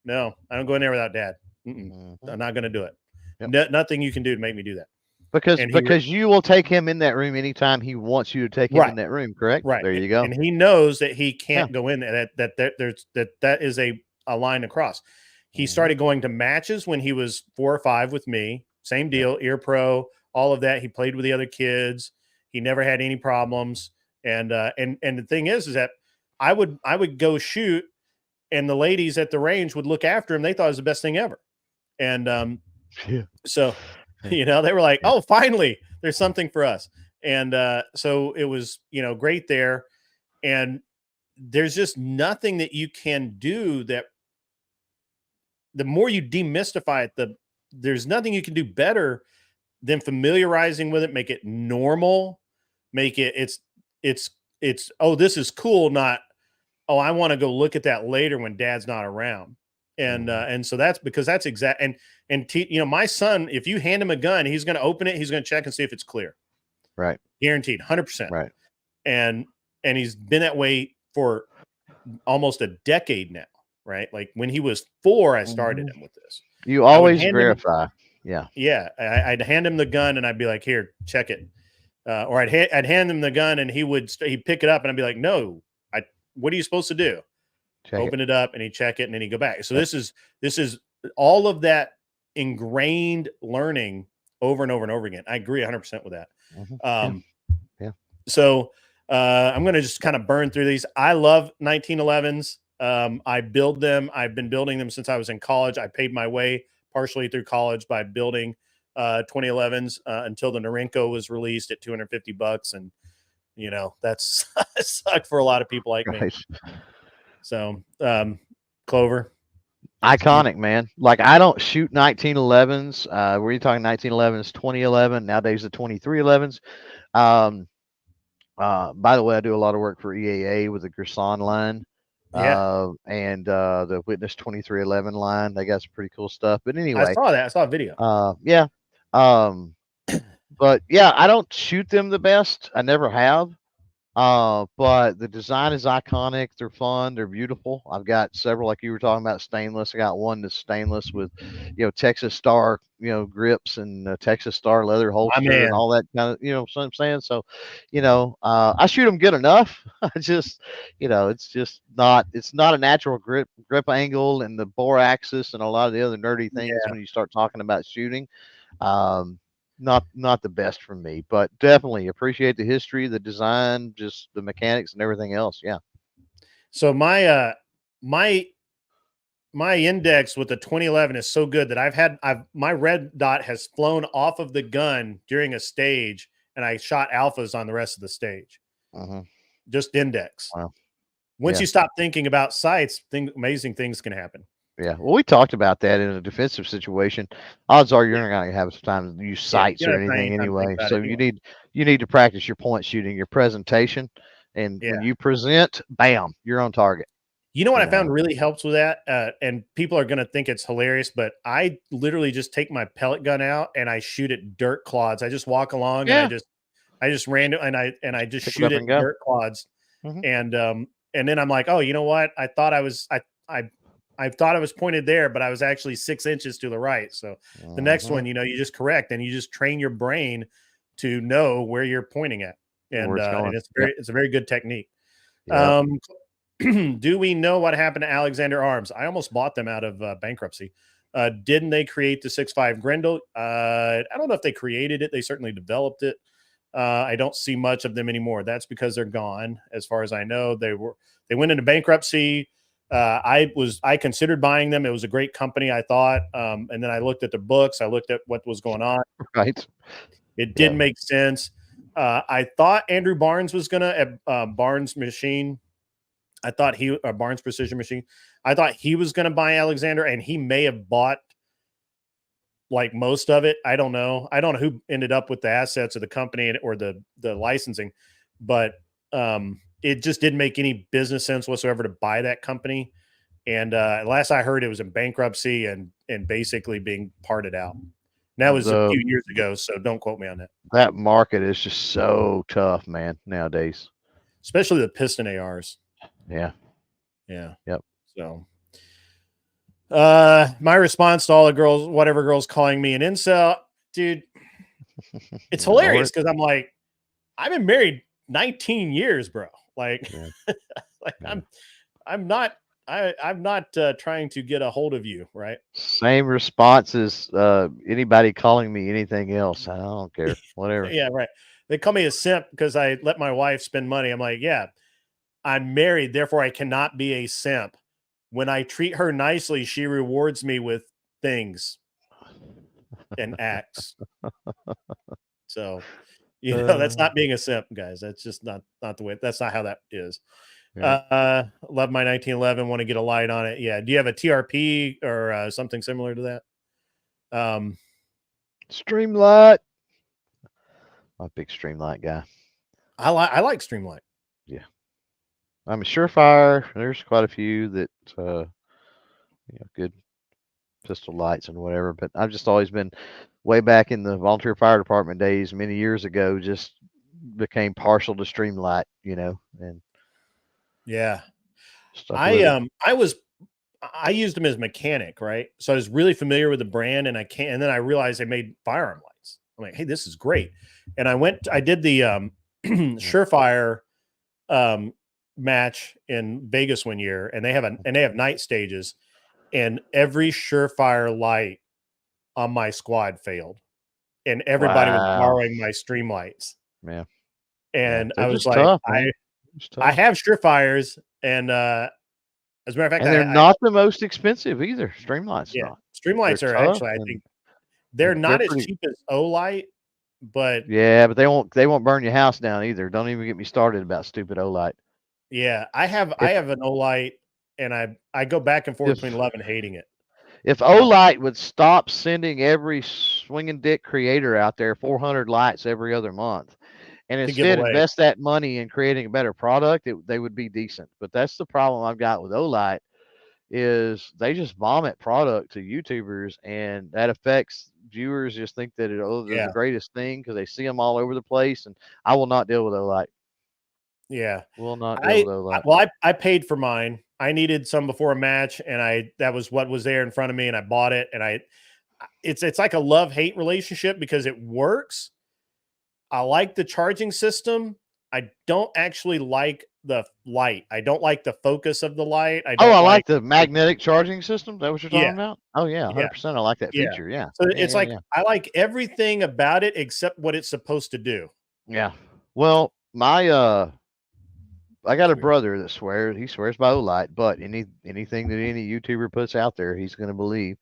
no, I don't go in there without dad. I'm not going to do it. Yep. Nothing you can do to make me do that. Because you will take him in that room anytime he wants you to take him in that room, correct? Right. There you go. And he knows that he can't go in there. That is a line to cross. He started going to matches when he was 4 or 5 with me. Same deal, ear pro, all of that. He played with the other kids. He never had any problems. And the thing is that I would go shoot, and the ladies at the range would look after him. They thought it was the best thing ever. And so, they were like, oh, finally, there's something for us. And so it was, great there. And there's just nothing that you can do that the more you demystify it, there's nothing you can do better than familiarizing with it, make it normal, make it, it's, oh, this is cool. Not, oh, I want to go look at that later when dad's not around. And so that's because that's exact. My son, if you hand him a gun, he's going to open it. He's going to check and see if it's clear. Right. Guaranteed 100%. Right. And he's been that way for almost a decade now. Right. Like when he was 4, I started him with this. You always verify. Yeah. I'd hand him the gun and I'd be like, here, check it. Or I'd hand him the gun and he'd pick it up and I'd be like, no, what are you supposed to do? Open it up and he'd check it and then he'd go back. So this is all of that ingrained learning over and over and over again. I agree 100% with that. So I'm going to just kind of burn through these. I love 1911s. I build them. I've been building them since I was in college. I paid my way partially through college by building 2011s until the Norinco was released at $250. And, that's sucked for a lot of people like me. So, Clover. Iconic, man. Like, I don't shoot 1911s. Were you talking 1911s, 2011, nowadays the 2311s? By the way, I do a lot of work for EAA with the Gerson line. And the Witness 2311 line. They got some pretty cool stuff. But anyway, I saw that. I saw a video. But yeah, I don't shoot them the best. I never have. But the design is iconic. They're fun. They're beautiful. I've got several, like you were talking about, stainless. I got one that's stainless with, Texas Star, grips and Texas Star leather holster and all that kind of, what I'm saying? So, I shoot them good enough. I just, it's not a natural grip angle and the bore axis and a lot of the other nerdy things when you start talking about shooting. Not the best for me, but definitely appreciate the history, the design, just the mechanics and everything else. Yeah. So my index with the 2011 is so good that my red dot has flown off of the gun during a stage, and I shot alphas on the rest of the stage. Just index. Wow. Once you stop thinking about sights, amazing things can happen. Yeah, well, we talked about that in a defensive situation. Odds are you're not going to have time to use sights or anything anyway. So you need to practice your point shooting, your presentation, and when you present, bam, you're on target. You know what I found really helps with that, and people are going to think it's hilarious, but I literally just take my pellet gun out and I shoot at dirt clods. I just walk along and I just random and I just shoot at dirt clods, and then I'm like, oh, you know what? I thought I was pointed there, but I was actually 6 inches to the right. So the next one, you just correct and you just train your brain to know where you're pointing at. And it's a very good technique. Yep. Do we know what happened to Alexander Arms? I almost bought them out of bankruptcy. Didn't they create the 6.5 Grendel? I don't know if they created it. They certainly developed it. I don't see much of them anymore. That's because they're gone. As far as I know, they went into bankruptcy. I considered buying them. It was a great company, I thought. And then I looked at the books. I looked at what was going on. Right. It didn't make sense. I thought Andrew Barnes was gonna Barnes Machine. I thought Barnes Precision Machine. I thought he was gonna buy Alexander, and he may have bought like most of it. I don't know. I don't know who ended up with the assets of the company or the licensing, but it just didn't make any business sense whatsoever to buy that company. And last I heard, it was in bankruptcy and basically being parted out. That was a The- few years ago, so don't quote me on that. That market is just so tough, man, nowadays. Especially the piston ARs. Yeah. Yeah. Yep. So my response to all the girls, whatever girls calling me an incel, dude, it's hilarious because I'm like, I've been married 19 years, bro. Like, Yeah. like Yeah. I'm not trying to get a hold of you, right? Same response as anybody calling me anything else. I don't care. Whatever. Yeah, right. They call me a simp because I let my wife spend money. I'm like, yeah, I'm married, therefore I cannot be a simp. When I treat her nicely, she rewards me with things and acts. So, that's not being a simp, guys. That's just not the way. That's not how that is. Yeah. Love my 1911. Want to get a light on it. Yeah. Do you have a TRP or something similar to that? Streamlight. I'm a big Streamlight guy. I like Streamlight. Yeah. I'm a Surefire. There's quite a few that good pistol lights and whatever, but I've just always been way back in the volunteer fire department days many years ago, just became partial to Streamlight, and Yeah. stuck with it. I used them as mechanic, right? So I was really familiar with the brand, and then I realized they made firearm lights. I'm like, hey, this is great. And I did the Surefire match in Vegas one year, and they have night stages, and every Surefire light on my squad failed, and everybody was Wow. borrowing my stream lights. Yeah. And They're I was just like, tough, man. I have Surefires, and as a matter of fact, And they're not the most expensive either. Streamlight's yeah, not. Streamlights They're are tough actually, I and think, they're not as pretty- cheap as O-Light, but Yeah, but they won't burn your house down either. Don't even get me started about stupid O-Light. yeah, I have an O-Light, and I go back and forth between love and hating it. If O-Light would stop sending every swinging dick creator out there 400 lights every other month, and To give instead away. invest that money in creating a better product, they would be decent. But that's the problem I've got with O-Light, is they just vomit product to YouTubers, and that affects viewers. Just think that they're the greatest thing because they see them all over the place, and I will not deal with O-Light. Yeah, Will not deal with O-Light. Well, I paid for mine. I needed some before a match, and that was what was there in front of me, and I bought it. And it's like a love-hate relationship because it works. I like the charging system. I don't actually like the light. I don't like the focus of the light. I like the magnetic charging system. Is that what you're talking about? Oh yeah, 100%. I like that Yeah. feature. Yeah. So Yeah, it's like I like everything about it except what it's supposed to do. Yeah. Well, I got a brother that swears. He swears by O-Light, but anything that any YouTuber puts out there, he's going to believe.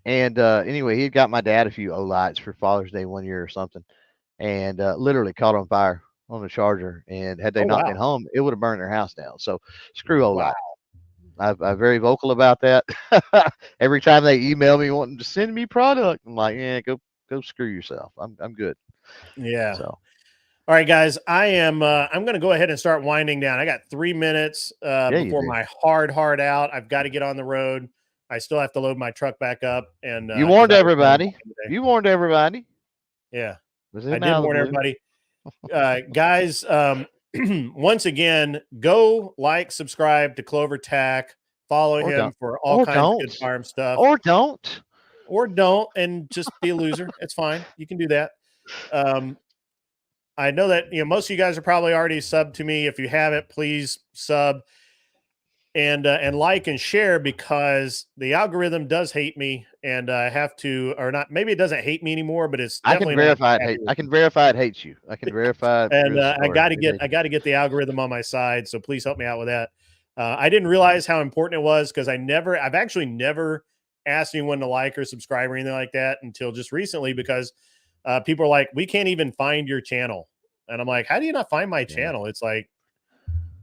Anyway, he got my dad a few O-Lights for Father's Day one year or something, and literally caught on fire on the charger. And had they not been home, it would have burned their house down. So screw O-Light. I'm very vocal about that. Every time they email me wanting to send me product, I'm like, yeah, go screw yourself. I'm good. Yeah. So. All right, guys, I'm going to go ahead and start winding down. I got 3 minutes before my hard out. I've got to get on the road. I still have to load my truck back up. And you warned everybody. You warned everybody. Yeah, I did warn everybody. Guys, once again, go like, subscribe to CLOVERTAC. Follow him for all kinds of good farm stuff. Or don't, and just be a loser. It's fine. You can do that. I know that most of you guys are probably already subbed to me. If you haven't, please sub and like and share, because the algorithm does hate me, and I have to, or not. Maybe it doesn't hate me anymore, but it's definitely I can verify it hates you. I can verify. And I got to get the algorithm on my side. So please help me out with that. I didn't realize how important it was because I've actually never asked anyone to like or subscribe or anything like that until just recently, because people are like, we can't even find your channel. And I'm like, how do you not find my channel? It's like,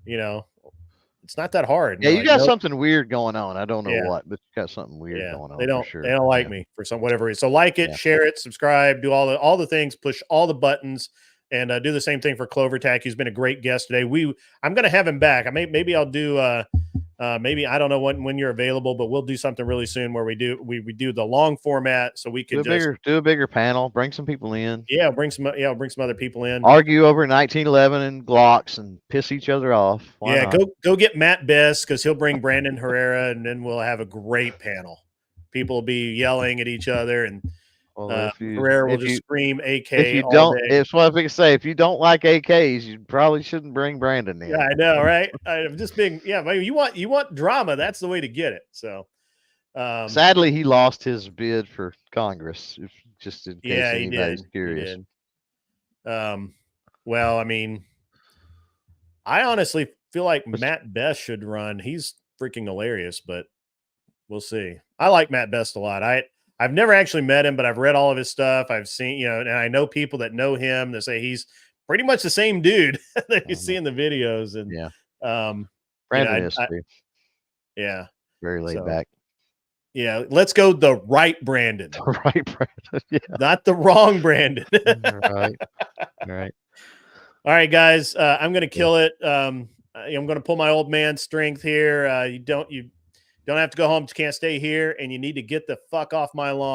it's not that hard. Yeah, you got something weird going on. I don't know what, but you got something weird going on. They don't, for sure. They don't like me for whatever reason. So like it, share it, subscribe, do all the things, push all the buttons, and do the same thing for CLOVERTAC. He's been a great guest today. I'm going to have him back. Maybe I'll do Maybe I don't know when you're available, but we'll do something really soon where we do the long format so we can do a bigger panel, bring some people in. Bring some other people in. Argue over 1911 and Glocks and piss each other off. Why not? Go get Matt Best because he'll bring Brandon Herrera, and then we'll have a great panel. People will be yelling at each other, and Herrera will just scream AK. If you don't, it's what I was going to say. If you don't like AKs, you probably shouldn't bring Brandon in. Yeah, I know, right? I'm just being, you want drama. That's the way to get it. So, sadly, he lost his bid for Congress. Just in case anybody's curious. He did. Well, I mean, I honestly feel like Matt Best should run. He's freaking hilarious, but we'll see. I like Matt Best a lot. I've never actually met him, but I've read all of his stuff. I've seen, and I know people that know him. They say he's pretty much the same dude that you see in the videos. And Brandon is very laid back. Yeah, let's go the right Brandon. The right Brandon, yeah. Not the wrong Brandon. Right. All right, guys. I'm gonna kill it. I'm gonna pull my old man strength here. You don't have to go home. You can't stay here, and you need to get the fuck off my lawn.